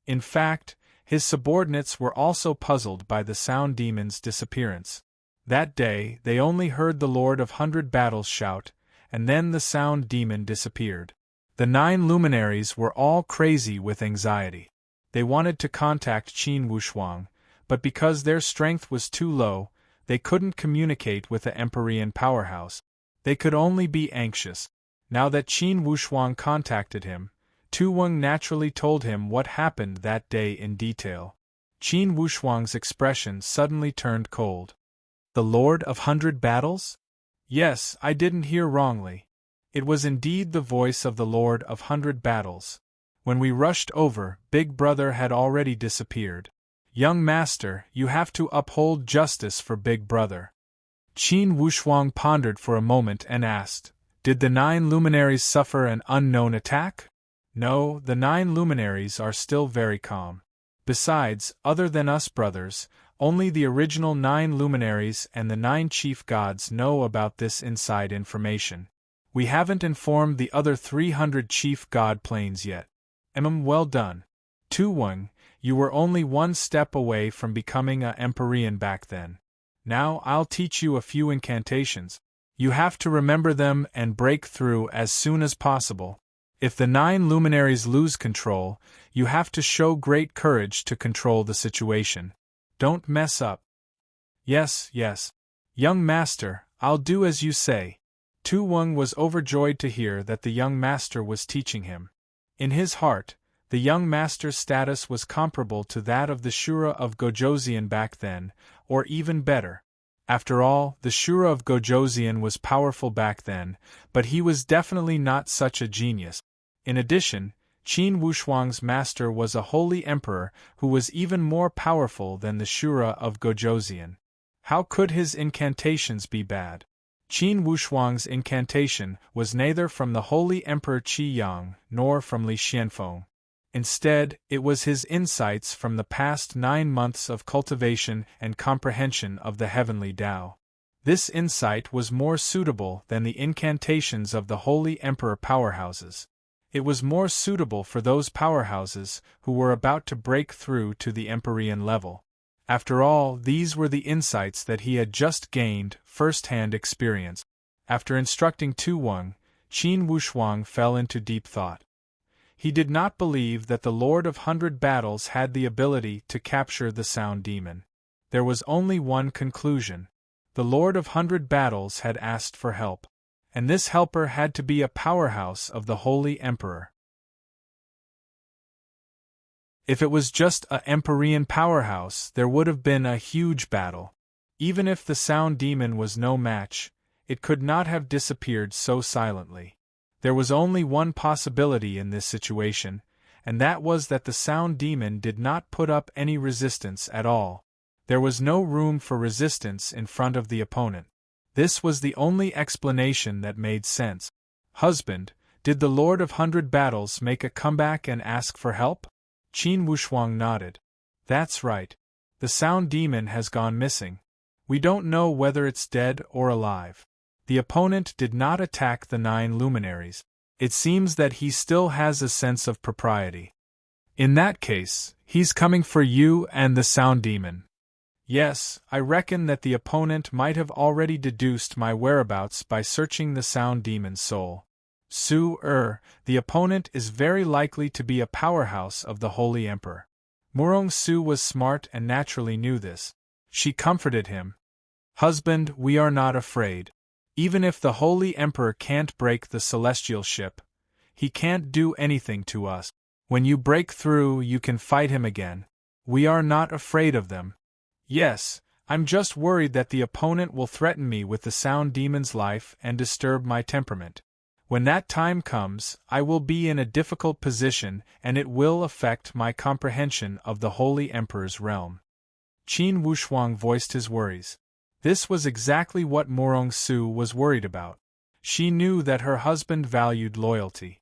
In fact, his subordinates were also puzzled by the sound demon's disappearance. That day, they only heard the Lord of 100 Battles shout, and then the sound demon disappeared. The 9 luminaries were all crazy with anxiety. They wanted to contact Qin Wushuang, but because their strength was too low, they couldn't communicate with the Empyrean powerhouse. They could only be anxious. Now that Qin Wushuang contacted him, Tu Weng naturally told him what happened that day in detail. Qin Wushuang's expression suddenly turned cold. The Lord of 100 Battles? Yes, I didn't hear wrongly. It was indeed the voice of the Lord of 100 Battles. When we rushed over, Big Brother had already disappeared. Young Master, you have to uphold justice for Big Brother. Qin Wushuang pondered for a moment and asked, did the 9 luminaries suffer an unknown attack? No, the 9 luminaries are still very calm. Besides, other than us brothers, only the original 9 luminaries and the 9 chief gods know about this inside information. We haven't informed the other 300 chief god planes yet. Well done. Tu Weng, you were only 1 step away from becoming a Empyrean back then. Now I'll teach you a few incantations. You have to remember them and break through as soon as possible. If the 9 luminaries lose control, you have to show great courage to control the situation. Don't mess up. Yes. Young Master, I'll do as you say. Tu Weng was overjoyed to hear that the young master was teaching him. In his heart, the young master's status was comparable to that of the Shura of Gojoseon back then, or even better. After all, the Shura of Gojoseon was powerful back then, but he was definitely not such a genius. In addition, Qin Wushuang's master was a holy emperor who was even more powerful than the Shura of Gojoseon. How could his incantations be bad? Qin Wushuang's incantation was neither from the Holy Emperor Qi Yang nor from Li Xianfeng. Instead, it was his insights from the past 9 months of cultivation and comprehension of the heavenly Tao. This insight was more suitable than the incantations of the Holy Emperor powerhouses. It was more suitable for those powerhouses who were about to break through to the Empyrean level. After all, these were the insights that he had just gained first-hand experience. After instructing Tu Weng, Qin Wushuang fell into deep thought. He did not believe that the Lord of 100 Battles had the ability to capture the Sound Demon. There was only one conclusion. The Lord of 100 Battles had asked for help, and this helper had to be a powerhouse of the Holy Emperor. If it was just a Empyrean powerhouse, there would have been a huge battle. Even if the Sound Demon was no match, it could not have disappeared so silently. There was only one possibility in this situation, and that was that the Sound Demon did not put up any resistance at all. There was no room for resistance in front of the opponent. This was the only explanation that made sense. Husband, did the Lord of 100 Battles make a comeback and ask for help? Qin Wushuang nodded. That's right. The Sound Demon has gone missing. We don't know whether it's dead or alive. The opponent did not attack the 9 luminaries. It seems that he still has a sense of propriety. In that case, he's coming for you and the Sound Demon. Yes, I reckon that the opponent might have already deduced my whereabouts by searching the Sound Demon's soul. The opponent is very likely to be a powerhouse of the Holy Emperor. Murong Su was smart and naturally knew this. She comforted him. Husband, we are not afraid. Even if the Holy Emperor can't break the celestial ship, he can't do anything to us. When you break through, you can fight him again. We are not afraid of them. Yes, I'm just worried that the opponent will threaten me with the Sound Demon's life and disturb my temperament. When that time comes, I will be in a difficult position and it will affect my comprehension of the Holy Emperor's realm. Qin Wushuang voiced his worries. This was exactly what Murong Su was worried about. She knew that her husband valued loyalty.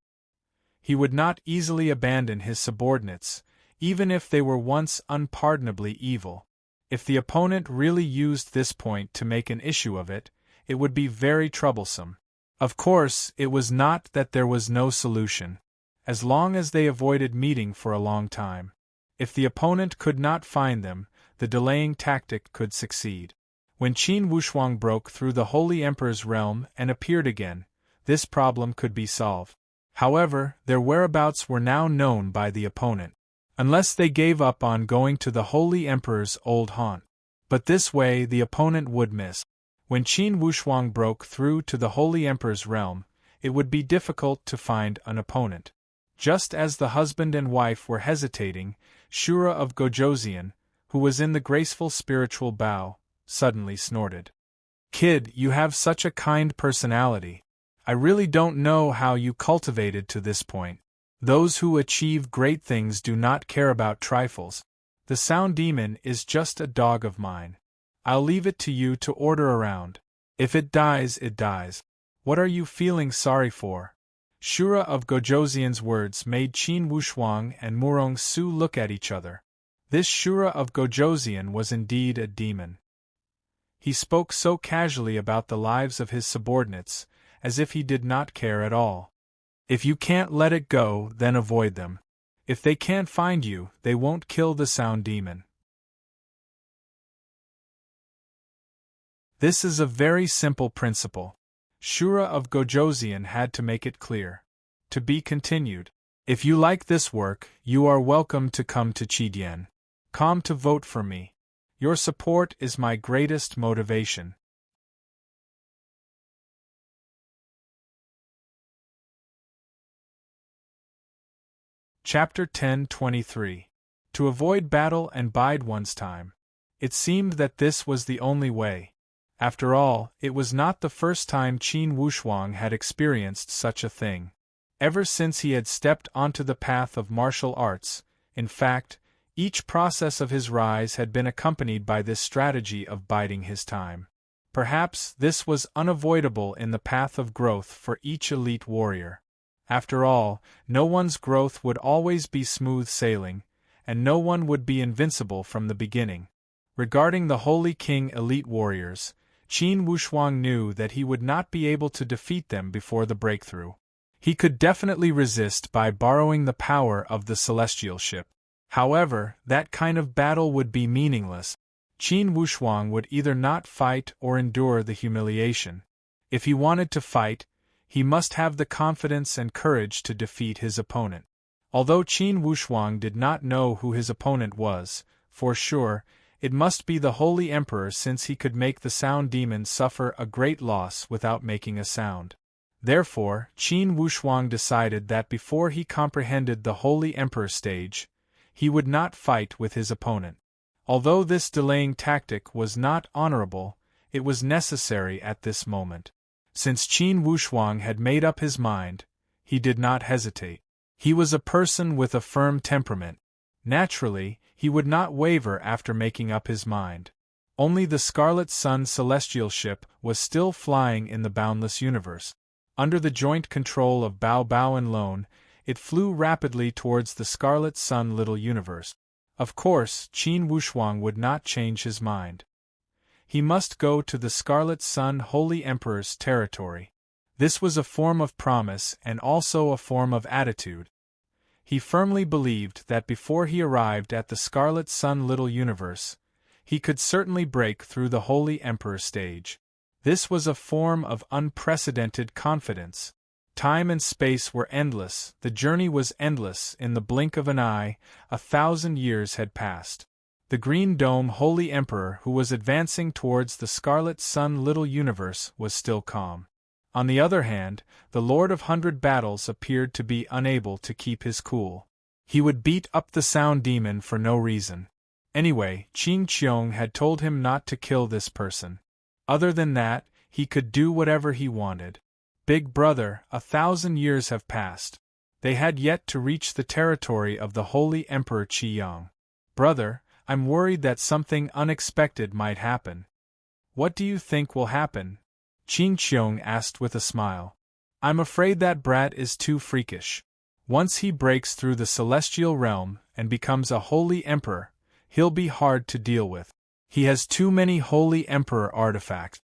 He would not easily abandon his subordinates, even if they were once unpardonably evil. If the opponent really used this point to make an issue of it, it would be very troublesome. Of course, it was not that there was no solution. As long as they avoided meeting for a long time. If the opponent could not find them, the delaying tactic could succeed. When Qin Wushuang broke through the Holy Emperor's realm and appeared again, this problem could be solved. However, their whereabouts were now known by the opponent. Unless they gave up on going to the Holy Emperor's old haunt. But this way the opponent would miss. When Qin Wushuang broke through to the Holy Emperor's realm, it would be difficult to find an opponent. Just as the husband and wife were hesitating, Shura of Gojoseon, who was in the graceful spiritual bow, suddenly snorted. Kid, you have such a kind personality. I really don't know how you cultivated to this point. Those who achieve great things do not care about trifles. The Sound Demon is just a dog of mine. I'll leave it to you to order around. If it dies, it dies. What are you feeling sorry for? Shura of Gojoseon's words made Qin Wushuang and Murong Su look at each other. This Shura of Gojoseon was indeed a demon. He spoke so casually about the lives of his subordinates, as if he did not care at all. If you can't let it go, then avoid them. If they can't find you, they won't kill the Sound Demon. This is a very simple principle. Shura of Gojoseon had to make it clear. To be continued. If you like this work, you are welcome to come to Chidian. Come to vote for me. Your support is my greatest motivation. Chapter 10:23. To avoid battle and bide one's time. It seemed that this was the only way. After all, it was not the first time Qin Wushuang had experienced such a thing. Ever since he had stepped onto the path of martial arts, in fact, each process of his rise had been accompanied by this strategy of biding his time. Perhaps this was unavoidable in the path of growth for each elite warrior. After all, no one's growth would always be smooth sailing, and no one would be invincible from the beginning. Regarding the Holy King elite warriors, Qin Wushuang knew that he would not be able to defeat them before the breakthrough. He could definitely resist by borrowing the power of the celestial ship. However, that kind of battle would be meaningless. Qin Wushuang would either not fight or endure the humiliation. If he wanted to fight, he must have the confidence and courage to defeat his opponent. Although Qin Wushuang did not know who his opponent was, for sure, it must be the Holy Emperor, since he could make the sound demon suffer a great loss without making a sound. Therefore, Qin Wushuang decided that before he comprehended the Holy Emperor stage, he would not fight with his opponent. Although this delaying tactic was not honorable, it was necessary at this moment. Since Qin Wushuang had made up his mind, he did not hesitate. He was a person with a firm temperament. Naturally, he would not waver after making up his mind. Only the Scarlet Sun celestial ship was still flying in the boundless universe. Under the joint control of Bao Bao and Lone, it flew rapidly towards the Scarlet Sun little universe. Of course, Qin Wushuang would not change his mind. He must go to the Scarlet Sun Holy Emperor's territory. This was a form of promise and also a form of attitude. He firmly believed that before he arrived at the Scarlet Sun little universe, he could certainly break through the Holy Emperor stage. This was a form of unprecedented confidence. Time and space were endless, the journey was endless. In the blink of an eye, 1,000 years had passed. The Green Dome Holy Emperor, who was advancing towards the Scarlet Sun little universe, was still calm. On the other hand, the Lord of 100 Battles appeared to be unable to keep his cool. He would beat up the sound demon for no reason. Anyway, Qin Qiong had told him not to kill this person. Other than that, he could do whatever he wanted. Big brother, 1,000 years have passed. They had yet to reach the territory of the Holy Emperor Qiyang. Brother, I'm worried that something unexpected might happen. What do you think will happen? Qin Qiong asked with a smile. I'm afraid that brat is too freakish. Once he breaks through the celestial realm and becomes a holy emperor, he'll be hard to deal with. He has too many holy emperor artifacts.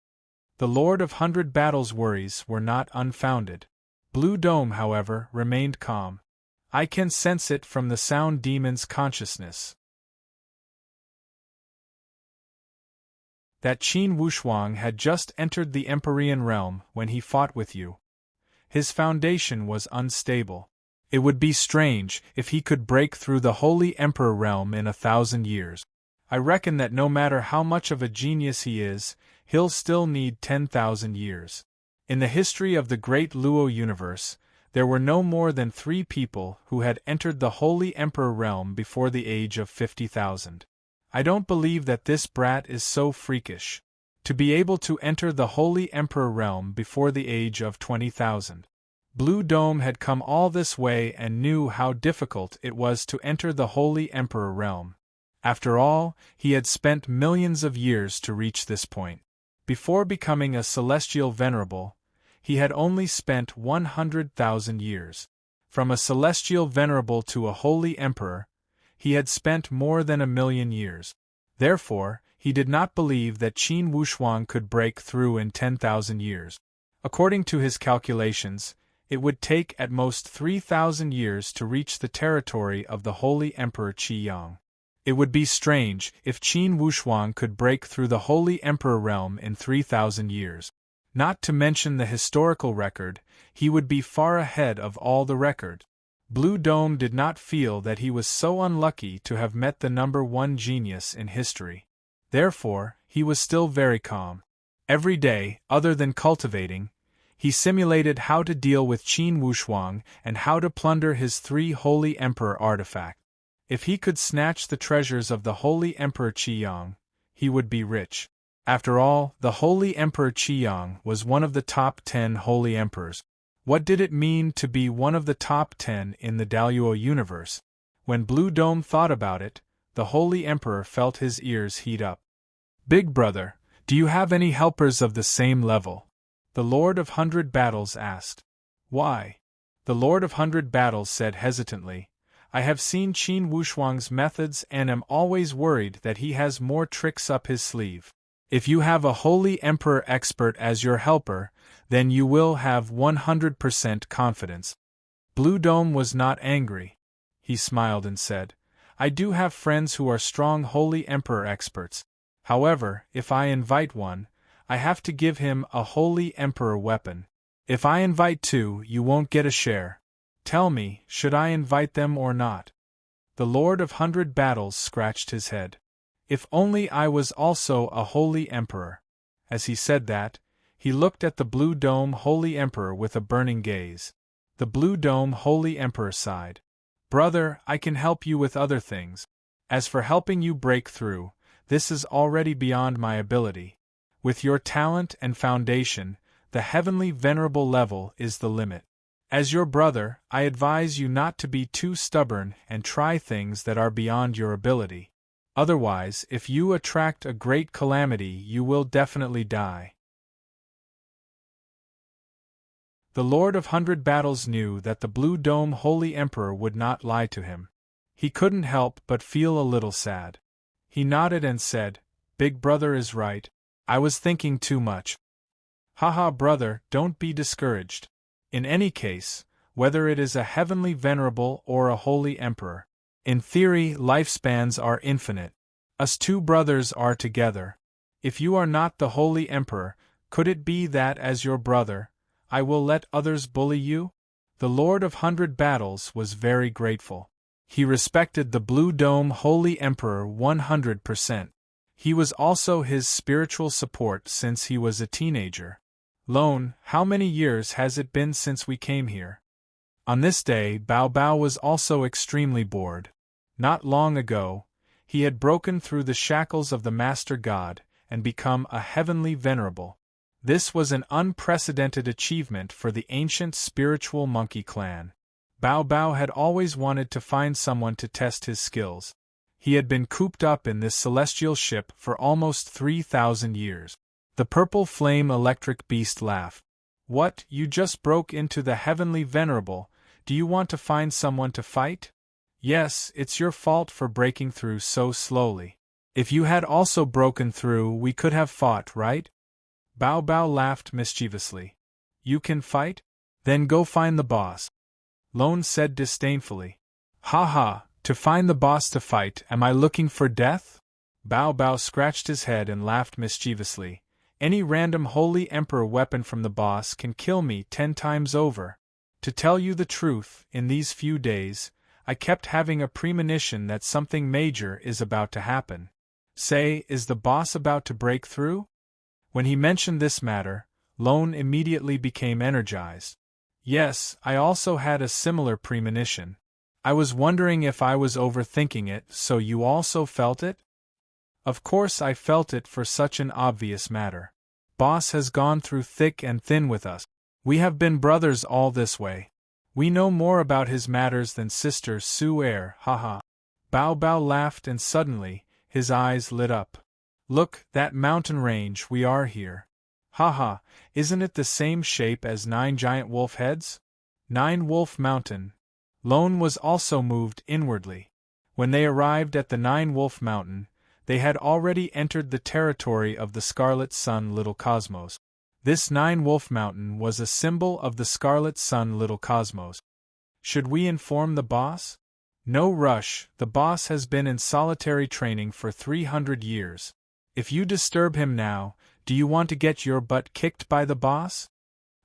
The Lord of 100 Battles' worries were not unfounded. Blue Dome, however, remained calm. I can sense it from the sound demon's consciousness that Qin Wushuang had just entered the Empyrean realm when he fought with you. His foundation was unstable. It would be strange if he could break through the Holy Emperor realm in 1,000 years. I reckon that no matter how much of a genius he is, he'll still need 10,000 years. In the history of the great Luo universe, there were no more than 3 people who had entered the Holy Emperor realm before the age of 50,000. I don't believe that this brat is so freakish. To be able to enter the Holy Emperor realm before the age of 20,000. Blue Dome had come all this way and knew how difficult it was to enter the Holy Emperor realm. After all, he had spent millions of years to reach this point. Before becoming a celestial venerable, he had only spent 100,000 years. From a celestial venerable to a holy emperor, he had spent more than 1,000,000 years. Therefore, he did not believe that Qin Wushuang could break through in 10,000 years. According to his calculations, it would take at most 3,000 years to reach the territory of the Holy Emperor Qiyang. It would be strange if Qin Wushuang could break through the Holy Emperor realm in 3,000 years. Not to mention the historical record, he would be far ahead of all the record. Blue Dome did not feel that he was so unlucky to have met the number 1 genius in history. Therefore, he was still very calm. Every day, other than cultivating, he simulated how to deal with Qin Wushuang and how to plunder his 3 Holy Emperor artifacts. If he could snatch the treasures of the Holy Emperor Qiyang, he would be rich. After all, the Holy Emperor Qiyang was one of the top 10 Holy Emperors. What did it mean to be one of the top 10 in the Daluo universe? When Blue Dome thought about it, the Holy Emperor felt his ears heat up. Big brother, Do you have any helpers of the same level? The Lord of 100 Battles asked. Why? The Lord of 100 Battles said hesitantly, I have seen Qin Wushuang's methods and am always worried that he has more tricks up his sleeve. If you have a Holy Emperor expert as your helper, then you will have 100% confidence. Blue Dome was not angry. He smiled and said, I do have friends who are strong Holy Emperor experts. However, if I invite one, I have to give him a Holy Emperor weapon. If I invite two, you won't get a share. Tell me, should I invite them or not? The Lord of 100 Battles scratched his head. If only I was also a Holy Emperor. As he said that, he looked at the Blue Dome Holy Emperor with a burning gaze. The Blue Dome Holy Emperor sighed. Brother, I can help you with other things. As for helping you break through, this is already beyond my ability. With your talent and foundation, the heavenly venerable level is the limit. As your brother, I advise you not to be too stubborn and try things that are beyond your ability. Otherwise, if you attract a great calamity, you will definitely die. The Lord of 100 Battles knew that the Blue Dome Holy Emperor would not lie to him. He couldn't help but feel a little sad. He nodded and said, Big brother is right. I was thinking too much. Haha, brother, don't be discouraged. In any case, whether it is a heavenly venerable or a holy emperor, in theory lifespans are infinite. Us two brothers are together. If you are not the holy emperor, could it be that as your brother, I will let others bully you? The Lord of 100 Battles was very grateful. He respected the Blue Dome Holy Emperor 100%. He was also his spiritual support since he was a teenager. Lone, how many years has it been since we came here? On this day, Bao Bao was also extremely bored. Not long ago, he had broken through the shackles of the Master God and become a heavenly venerable. This was an unprecedented achievement for the ancient spiritual monkey clan. Bao Bao had always wanted to find someone to test his skills. He had been cooped up in this celestial ship for almost 3,000 years. The purple flame electric beast laughed. What, you just broke into the heavenly venerable, do you want to find someone to fight? Yes, it's your fault for breaking through so slowly. If you had also broken through, we could have fought, right? Bao Bao laughed mischievously. You can fight? Then go find the boss. Lone said disdainfully. Ha ha, to find the boss to fight, am I looking for death? Bao Bao scratched his head and laughed mischievously. Any random Holy Emperor weapon from the boss can kill me 10 times over. To tell you the truth, in these few days, I kept having a premonition that something major is about to happen. Say, is the boss about to break through? When he mentioned this matter, Lone immediately became energized. Yes, I also had a similar premonition. I was wondering if I was overthinking it, so you also felt it? Of course I felt it for such an obvious matter. Boss has gone through thick and thin with us. We have been brothers all this way. We know more about his matters than Sister Su Air, haha. Bao Bao laughed and suddenly, his eyes lit up. Look, that mountain range, we are here. Haha, isn't it the same shape as 9 giant wolf heads? 9 Wolf Mountain. Lone was also moved inwardly. When they arrived at the 9 Wolf Mountain, they had already entered the territory of the Scarlet Sun Little Cosmos. This 9 Wolf Mountain was a symbol of the Scarlet Sun Little Cosmos. Should we inform the boss? No rush, the boss has been in solitary training for 300 years. If you disturb him now, do you want to get your butt kicked by the boss?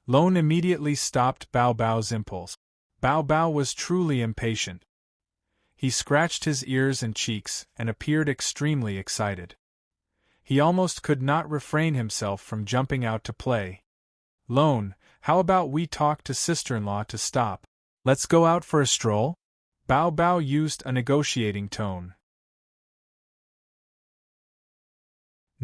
Lone immediately stopped Bao Bao's impulse. Bao Bao was truly impatient. He scratched his ears and cheeks and appeared extremely excited. He almost could not refrain himself from jumping out to play. Lone, how about we talk to sister-in-law to stop? Let's go out for a stroll? Bao Bao used a negotiating tone.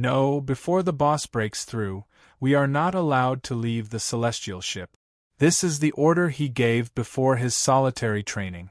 No, before the boss breaks through, we are not allowed to leave the celestial ship. This is the order he gave before his solitary training.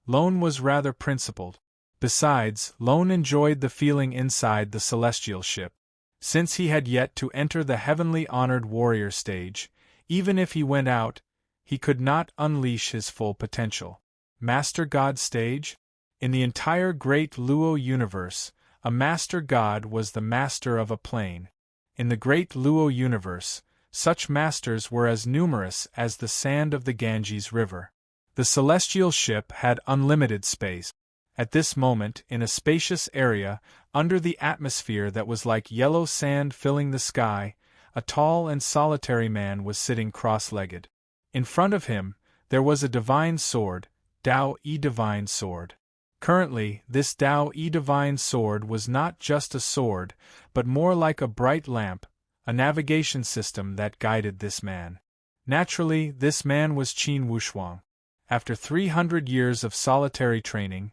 Lone was rather principled. Besides, Lone enjoyed the feeling inside the celestial ship. Since he had yet to enter the heavenly honored warrior stage, even if he went out, he could not unleash his full potential. Master God stage? In the entire great Luo universe, a Master God was the master of a plane. In the great Luo universe, such masters were as numerous as the sand of the Ganges River. The celestial ship had unlimited space. At this moment, in a spacious area, under the atmosphere that was like yellow sand filling the sky, a tall and solitary man was sitting cross-legged. In front of him, there was a divine sword, Tao-E divine sword. Currently, this Tao-E divine sword was not just a sword, but more like a bright lamp, a navigation system that guided this man. Naturally, this man was Qin Wushuang. After 300 years of solitary training,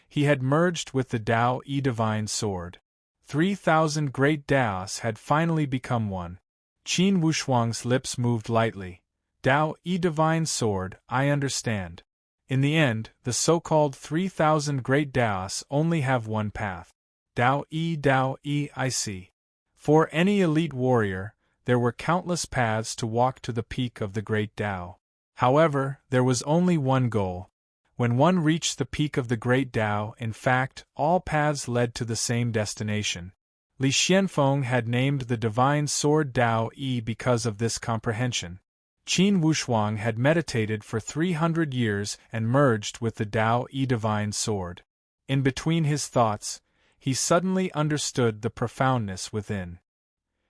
he had merged with the Tao-E divine sword. 3,000 great Taos had finally become one. Qin Wushuang's lips moved lightly. Tao-E divine sword, I understand. In the end, the so-called 3,000 great Taos only have one path. Tao-E, I see. For any elite warrior, there were countless paths to walk to the peak of the great Tao. However, there was only one goal. When one reached the peak of the great Tao, in fact, all paths led to the same destination. Li Xianfeng had named the divine sword Tao-E because of this comprehension. Qin Wushuang had meditated for 300 years and merged with the Tao-E divine sword. In between his thoughts, he suddenly understood the profoundness within.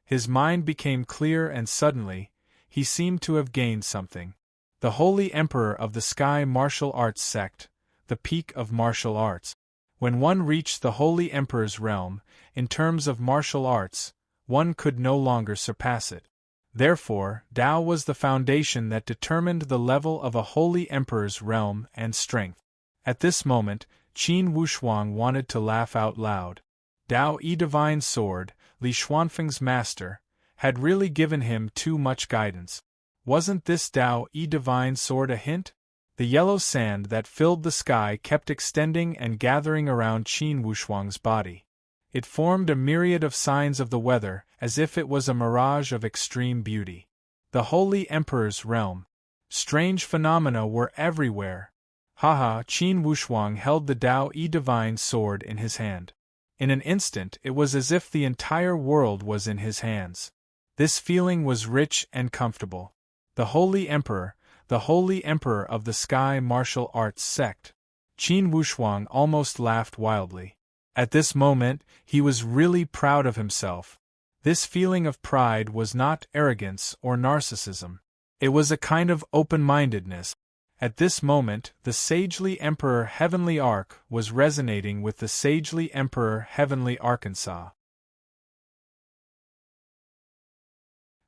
His mind became clear and suddenly, he seemed to have gained something. The Holy Emperor of the Sky Martial Arts Sect, the peak of martial arts. When one reached the Holy Emperor's realm, in terms of martial arts, one could no longer surpass it. Therefore, Tao was the foundation that determined the level of a Holy Emperor's realm and strength. At this moment, Qin Wushuang wanted to laugh out loud. Tao-E divine sword, Li Xuanfeng's master, had really given him too much guidance. Wasn't this Tao-E divine sword a hint? The yellow sand that filled the sky kept extending and gathering around Qin Wushuang's body. It formed a myriad of signs of the weather, as if it was a mirage of extreme beauty. The Holy Emperor's realm. Strange phenomena were everywhere. Qin Wushuang held the Tao-E divine sword in his hand. In an instant it was as if the entire world was in his hands. This feeling was rich and comfortable. The Holy Emperor of the Sky Martial Arts Sect. Qin Wushuang almost laughed wildly. At this moment, he was really proud of himself. This feeling of pride was not arrogance or narcissism. It was a kind of open-mindedness. At this moment, the Sagely Emperor Heavenly Arc was resonating with the Sagely Emperor Heavenly Arkansas.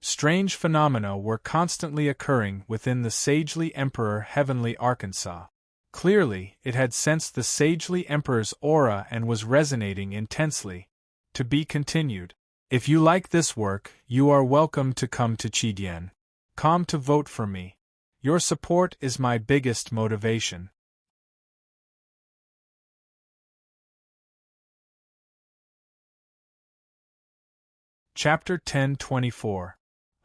Strange phenomena were constantly occurring within the Sagely Emperor Heavenly Arkansas. Clearly, it had sensed the Sagely Emperor's aura and was resonating intensely. To be continued. If you like this work, you are welcome to come to Chidian.com to vote for me. Your support is my biggest motivation. Chapter 1024.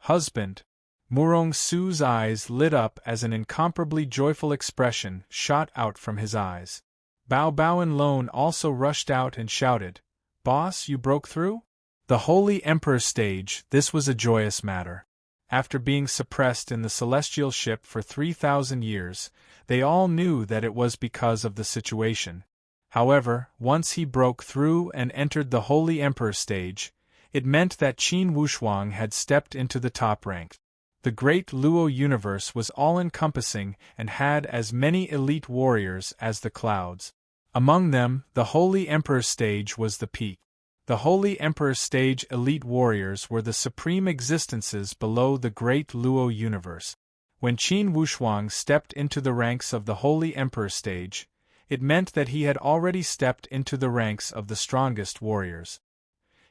Husband. Murong Su's eyes lit up as an incomparably joyful expression shot out from his eyes. Bao Bao and Lone also rushed out and shouted, "Boss, you broke through?" The Holy Emperor stage, this was a joyous matter. After being suppressed in the celestial ship for 3,000 years, they all knew that it was because of the situation. However, once he broke through and entered the Holy Emperor stage, it meant that Qin Wushuang had stepped into the top rank. The great Luo universe was all-encompassing and had as many elite warriors as the clouds. Among them, the Holy Emperor stage was the peak. The Holy Emperor stage elite warriors were the supreme existences below the great Luo universe. When Qin Wushuang stepped into the ranks of the Holy Emperor stage, it meant that he had already stepped into the ranks of the strongest warriors.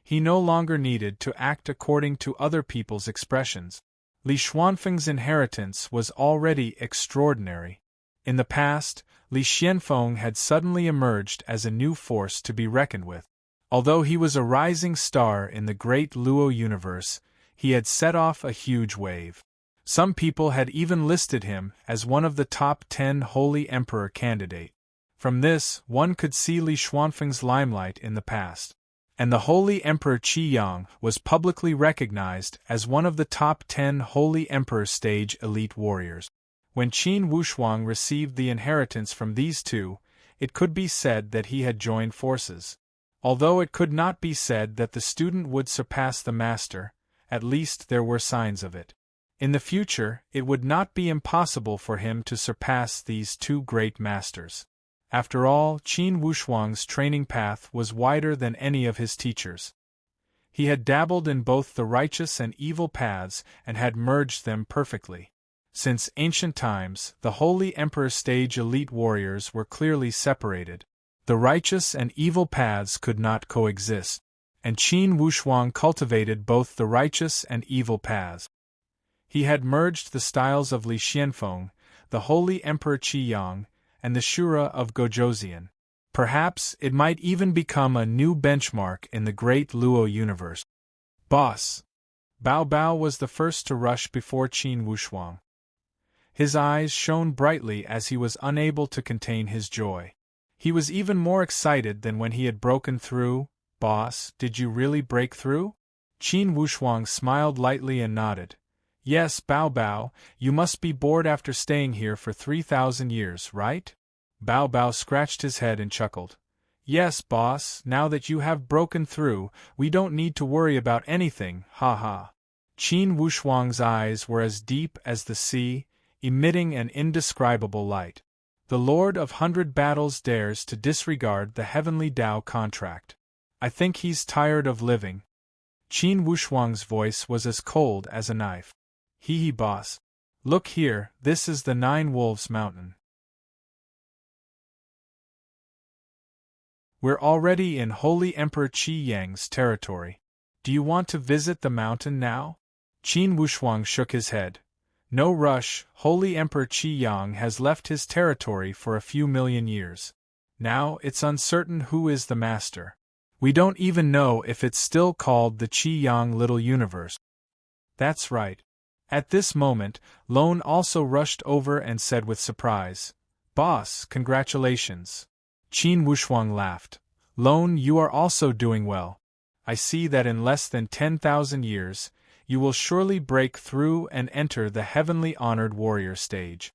He no longer needed to act according to other people's expressions. Li Xuanfeng's inheritance was already extraordinary. In the past, Li Xianfeng had suddenly emerged as a new force to be reckoned with. Although he was a rising star in the great Luo universe, he had set off a huge wave. Some people had even listed him as one of the top 10 Holy Emperor candidates. From this, one could see Li Xuanfeng's limelight in the past. And the Holy Emperor Qi Yang was publicly recognized as one of the top 10 Holy Emperor stage elite warriors. When Qin Wushuang received the inheritance from these two, it could be said that he had joined forces. Although it could not be said that the student would surpass the master, at least there were signs of it. In the future, it would not be impossible for him to surpass these two great masters. After all, Qin Wushuang's training path was wider than any of his teachers. He had dabbled in both the righteous and evil paths and had merged them perfectly. Since ancient times, the Holy Emperor stage elite warriors were clearly separated. The righteous and evil paths could not coexist, and Qin Wushuang cultivated both the righteous and evil paths. He had merged the styles of Li Xianfeng, the Holy Emperor Qi Yang, and the Shura of Gojoseon. Perhaps it might even become a new benchmark in the great Luo universe. Boss! Bao Bao was the first to rush before Qin Wushuang. His eyes shone brightly as he was unable to contain his joy. He was even more excited than when he had broken through. Boss, did you really break through? Qin Wushuang smiled lightly and nodded. Yes, Bao Bao, you must be bored after staying here for 3,000 years, right? Bao Bao scratched his head and chuckled. Yes, boss, now that you have broken through, we don't need to worry about anything, ha ha. Qin Wushuang's eyes were as deep as the sea, emitting an indescribable light. The Lord of 100 Battles dares to disregard the heavenly Tao contract. I think he's tired of living. Qin Wushuang's voice was as cold as a knife. Hee boss. Look here, this is the 9 Wolves Mountain. We're already in Holy Emperor Qi Yang's territory. Do you want to visit the mountain now? Qin Wushuang shook his head. No rush, Holy Emperor Qi Yang has left his territory for a few million years. Now it's uncertain who is the master. We don't even know if it's still called the Qi Yang Little Universe. That's right. At this moment, Lone also rushed over and said with surprise, Boss, congratulations. Qin Wushuang laughed. Lone, you are also doing well. I see that in less than 10,000 years, you will surely break through and enter the heavenly honored warrior stage.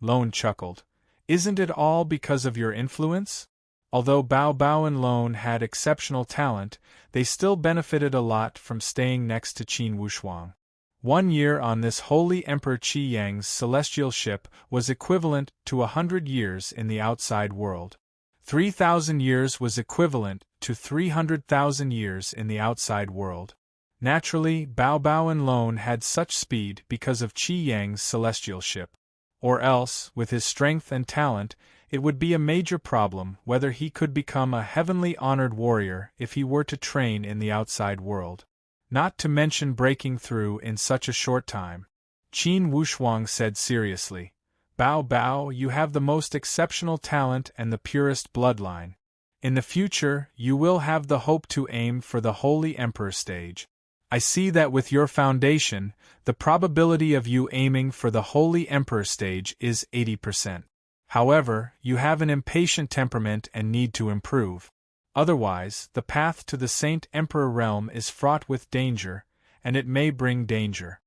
Lone chuckled. Isn't it all because of your influence? Although Bao Bao and Lone had exceptional talent, they still benefited a lot from staying next to Qin Wushuang. 1 year on this Holy Emperor Qi Yang's celestial ship was equivalent to 100 years in the outside world. 3,000 years was equivalent to 300,000 years in the outside world. Naturally, Bao Bao and Lone had such speed because of Qi Yang's celestial ship. Or else, with his strength and talent, it would be a major problem whether he could become a heavenly honored warrior if he were to train in the outside world. Not to mention breaking through in such a short time. Qin Wushuang said seriously, Bao Bao, you have the most exceptional talent and the purest bloodline. In the future, you will have the hope to aim for the Holy Emperor stage. I see that with your foundation, the probability of you aiming for the Holy Emperor stage is 80%. However, you have an impatient temperament and need to improve. Otherwise, the path to the Saint Emperor realm is fraught with danger, and it may bring danger.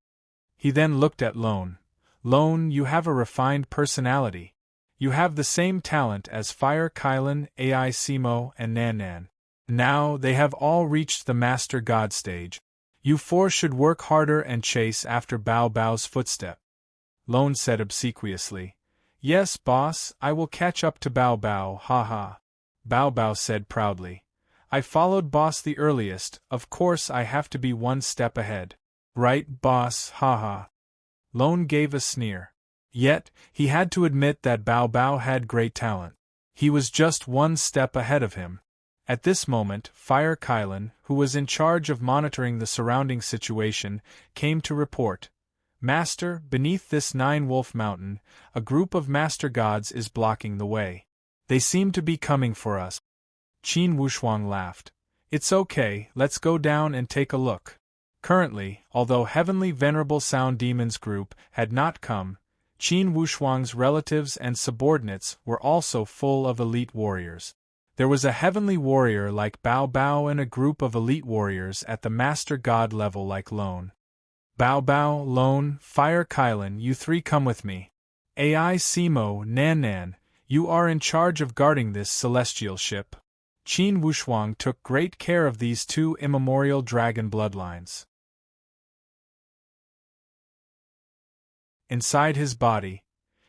He then looked at Lone. Lone, you have a refined personality. You have the same talent as Fire Kylan, Ai Simo, and Nan Nan. Now, they have all reached the Master God stage. You four should work harder and chase after Bao Bao's footstep. Lone said obsequiously. Yes, boss, I will catch up to Bao Bao, ha ha. Bao Bao said proudly. I followed boss the earliest, of course I have to be 1 step ahead. Right, boss, ha ha. Lone gave a sneer. Yet, he had to admit that Bao Bao had great talent. He was just 1 step ahead of him. At this moment, Fire Kylan, who was in charge of monitoring the surrounding situation, came to report. Master, beneath this 9-wolf mountain, a group of master gods is blocking the way. They seem to be coming for us. Qin Wushuang laughed. It's okay, let's go down and take a look. Currently, although Heavenly Venerable Sound Demons group had not come, Qin Wushuang's relatives and subordinates were also full of elite warriors. There was a heavenly warrior like Bao Bao and a group of elite warriors at the Master God level like Lone. Bao Bao, Lone, Fire Kylan, you three come with me. AI Simo, Nan Nan, you are in charge of guarding this celestial ship. Qin Wushuang took great care of these two immemorial dragon bloodlines. Inside his body,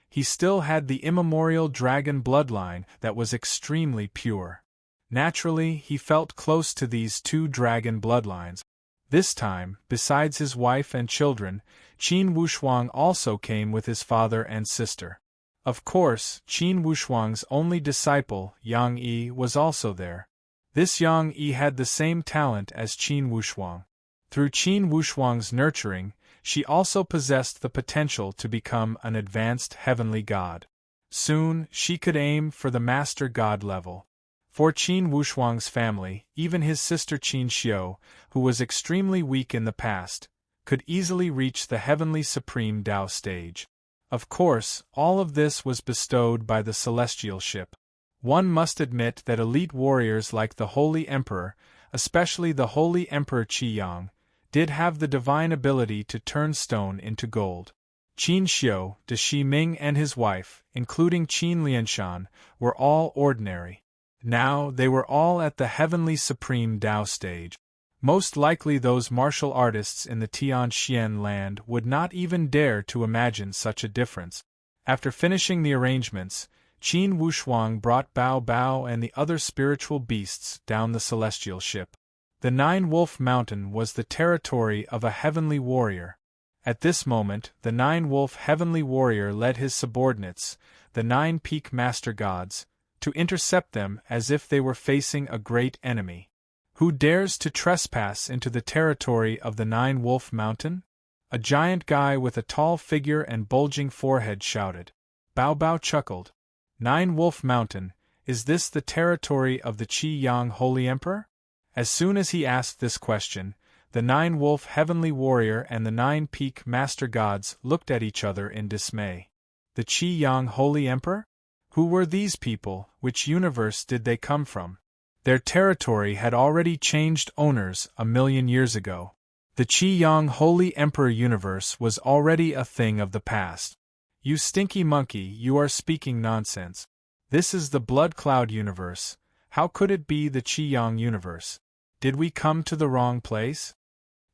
he still had the immemorial dragon bloodline that was extremely pure. Naturally, he felt close to these two dragon bloodlines. This time, besides his wife and children, Qin Wushuang also came with his father and sister. Of course, Qin Wushuang's only disciple, Yang Yi, was also there. This Yang Yi had the same talent as Qin Wushuang. Through Qin Wushuang's nurturing, she also possessed the potential to become an advanced heavenly god. Soon, she could aim for the Master God level. For Qin Wushuang's family, even his sister Qin Xiu, who was extremely weak in the past, could easily reach the heavenly supreme Dao stage. Of course, all of this was bestowed by the celestial ship. One must admit that elite warriors like the Holy Emperor, especially the Holy Emperor Qi Yang, did have the divine ability to turn stone into gold. Qin Xiu, De Shi Ming and his wife, including Qin Lianshan, were all ordinary. Now they were all at the heavenly supreme Dao stage. Most likely those martial artists in the Tianxian land would not even dare to imagine such a difference. After finishing the arrangements, Qin Wushuang brought Bao Bao and the other spiritual beasts down the celestial ship. The Nine-Wolf Mountain was the territory of a heavenly warrior. At this moment, the Nine-Wolf heavenly warrior led his subordinates, the Nine-Peak Master Gods, to intercept them as if they were facing a great enemy. Who dares to trespass into the territory of the Nine-Wolf Mountain? A giant guy with a tall figure and bulging forehead shouted. Bao Bao chuckled. Nine-Wolf Mountain, is this the territory of the Qi Yang Holy Emperor? As soon as he asked this question, the Nine-Wolf heavenly warrior and the Nine-Peak Master Gods looked at each other in dismay. The Qi Yang Holy Emperor? Who were these people? Which universe did they come from? Their territory had already changed owners 1,000,000 years ago. The Qi Yang Holy Emperor universe was already a thing of the past. You stinky monkey, you are speaking nonsense. This is the Blood Cloud universe. How could it be the Qi Yang universe? Did we come to the wrong place?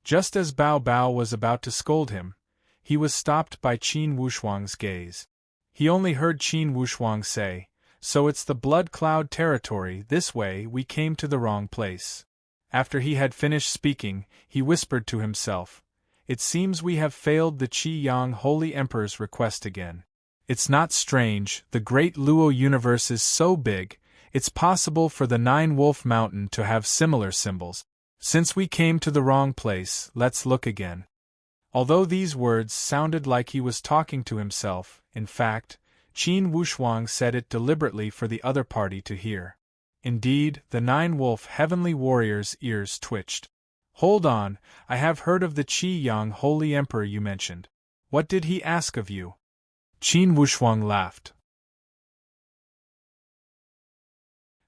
Just as Bao Bao was about to scold him, he was stopped by Qin Wushuang's gaze. He only heard Qin Wushuang say, "So it's the Blood Cloud territory, this way we came to the wrong place." After he had finished speaking, he whispered to himself, "It seems we have failed the Qi Yang Holy Emperor's request again. It's not strange, the great Luo universe is so big, it's possible for the Nine-Wolf Mountain to have similar symbols. Since we came to the wrong place, let's look again." Although these words sounded like he was talking to himself, in fact, Qin Wushuang said it deliberately for the other party to hear. Indeed, the Nine-Wolf heavenly warrior's ears twitched. "Hold on, I have heard of the Qi Yang Holy Emperor you mentioned. What did he ask of you?" Qin Wushuang laughed.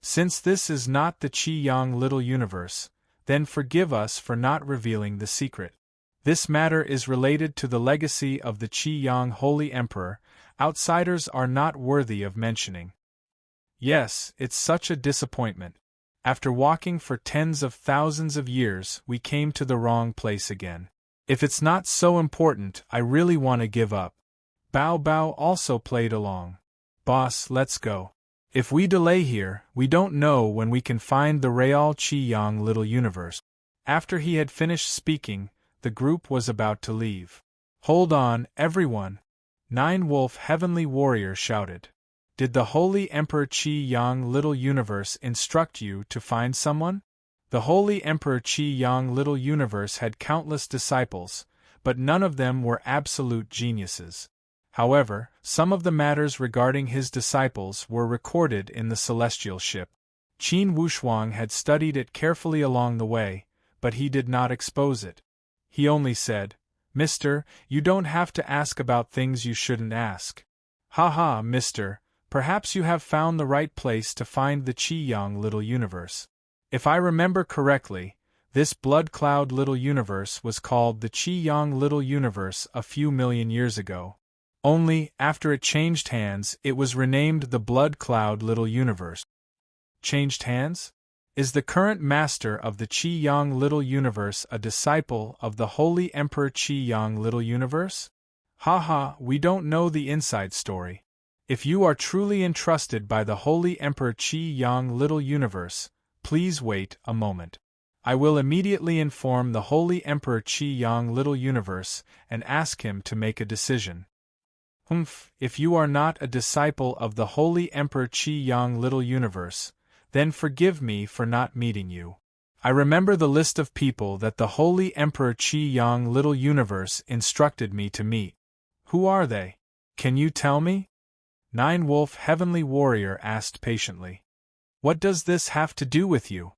"Since this is not the Qi Yang little universe, then forgive us for not revealing the secret. This matter is related to the legacy of the Qi Yang Holy Emperor. Outsiders are not worthy of mentioning." Yes, it's such a disappointment. After walking for tens of thousands of years, we came to the wrong place again. If it's not so important, I really want to give up. Bao Bao also played along. "Boss, let's go. If we delay here, we don't know when we can find the Real Qi Yang little universe." After he had finished speaking, the group was about to leave. "Hold on, everyone!" Nine-Wolf heavenly warrior shouted. "Did the Holy Emperor Qi Yang little universe instruct you to find someone?" The Holy Emperor Qi Yang little universe had countless disciples, but none of them were absolute geniuses. However, some of the matters regarding his disciples were recorded in the celestial ship. Qin Wushuang had studied it carefully along the way, but he did not expose it. He only said, "Mister, you don't have to ask about things you shouldn't ask." "Ha, mister, perhaps you have found the right place to find the Qi-Yang little universe. If I remember correctly, this blood cloud little universe was called the Qi-Yang little universe a few million years ago. Only, after it changed hands, it was renamed the blood cloud little universe." Changed hands? Is the current master of the Qi-Yang little universe a disciple of the Holy Emperor Qi-Yang little universe? We don't know the inside story. If you are truly entrusted by the Holy Emperor Qi-Yang little universe, please wait a moment. I will immediately inform the Holy Emperor Qi-Yang little universe and ask him to make a decision. If you are not a disciple of the Holy Emperor Qi-Yang little universe, then forgive me for not meeting you. I remember the list of people that the Holy Emperor Qi-Yang little universe instructed me to meet. Who are they? Can you tell me? Nine Wolf Heavenly Warrior asked patiently. What does this have to do with you?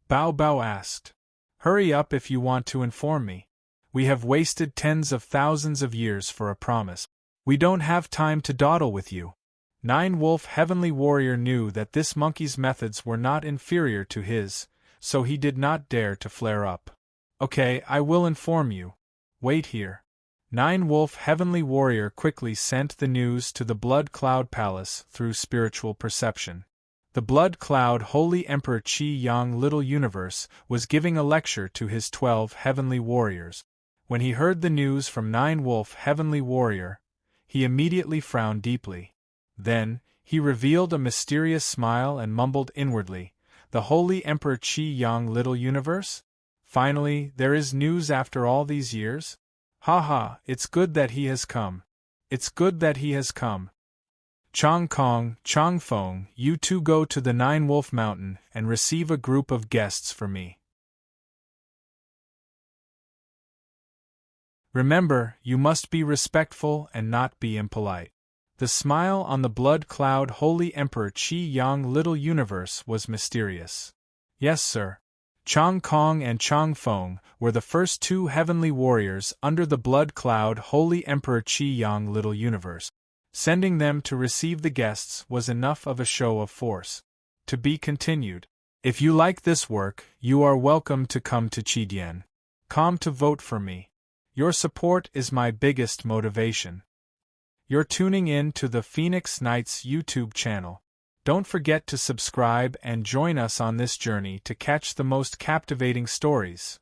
Bao Bao asked. Hurry up if you want to inform me. We have wasted tens of thousands of years for a promise. We don't have time to dawdle with you. Nine Wolf Heavenly Warrior knew that this monkey's methods were not inferior to his, so he did not dare to flare up. Okay, I will inform you. Wait here. Nine Wolf Heavenly Warrior quickly sent the news to the Blood Cloud Palace through spiritual perception. The Blood Cloud Holy Emperor Qi-Yang Little Universe was giving a lecture to his 12 Heavenly Warriors. When he heard the news from Nine Wolf Heavenly Warrior, he immediately frowned deeply. Then, he revealed a mysterious smile and mumbled inwardly, "The Holy Emperor Qi-Yang Little Universe? Finally, there is news after all these years? It's good that he has come. It's good that he has come. Chong Kong, Chong Feng, you two go to the Nine Wolf Mountain and receive a group of guests for me. Remember, you must be respectful and not be impolite." The smile on the Blood Cloud Holy Emperor Qi-Yang Little Universe was mysterious. Yes, sir. Chong Kong and Chong Feng were the first two heavenly warriors under the Blood Cloud Holy Emperor Qi-Yang Little Universe. Sending them to receive the guests was enough of a show of force. To be continued. If you like this work, you are welcome to come to Qi-Dian.com to vote for me. Your support is my biggest motivation. You're tuning in to the Phoenix Knights YouTube channel. Don't forget to subscribe and join us on this journey to catch the most captivating stories.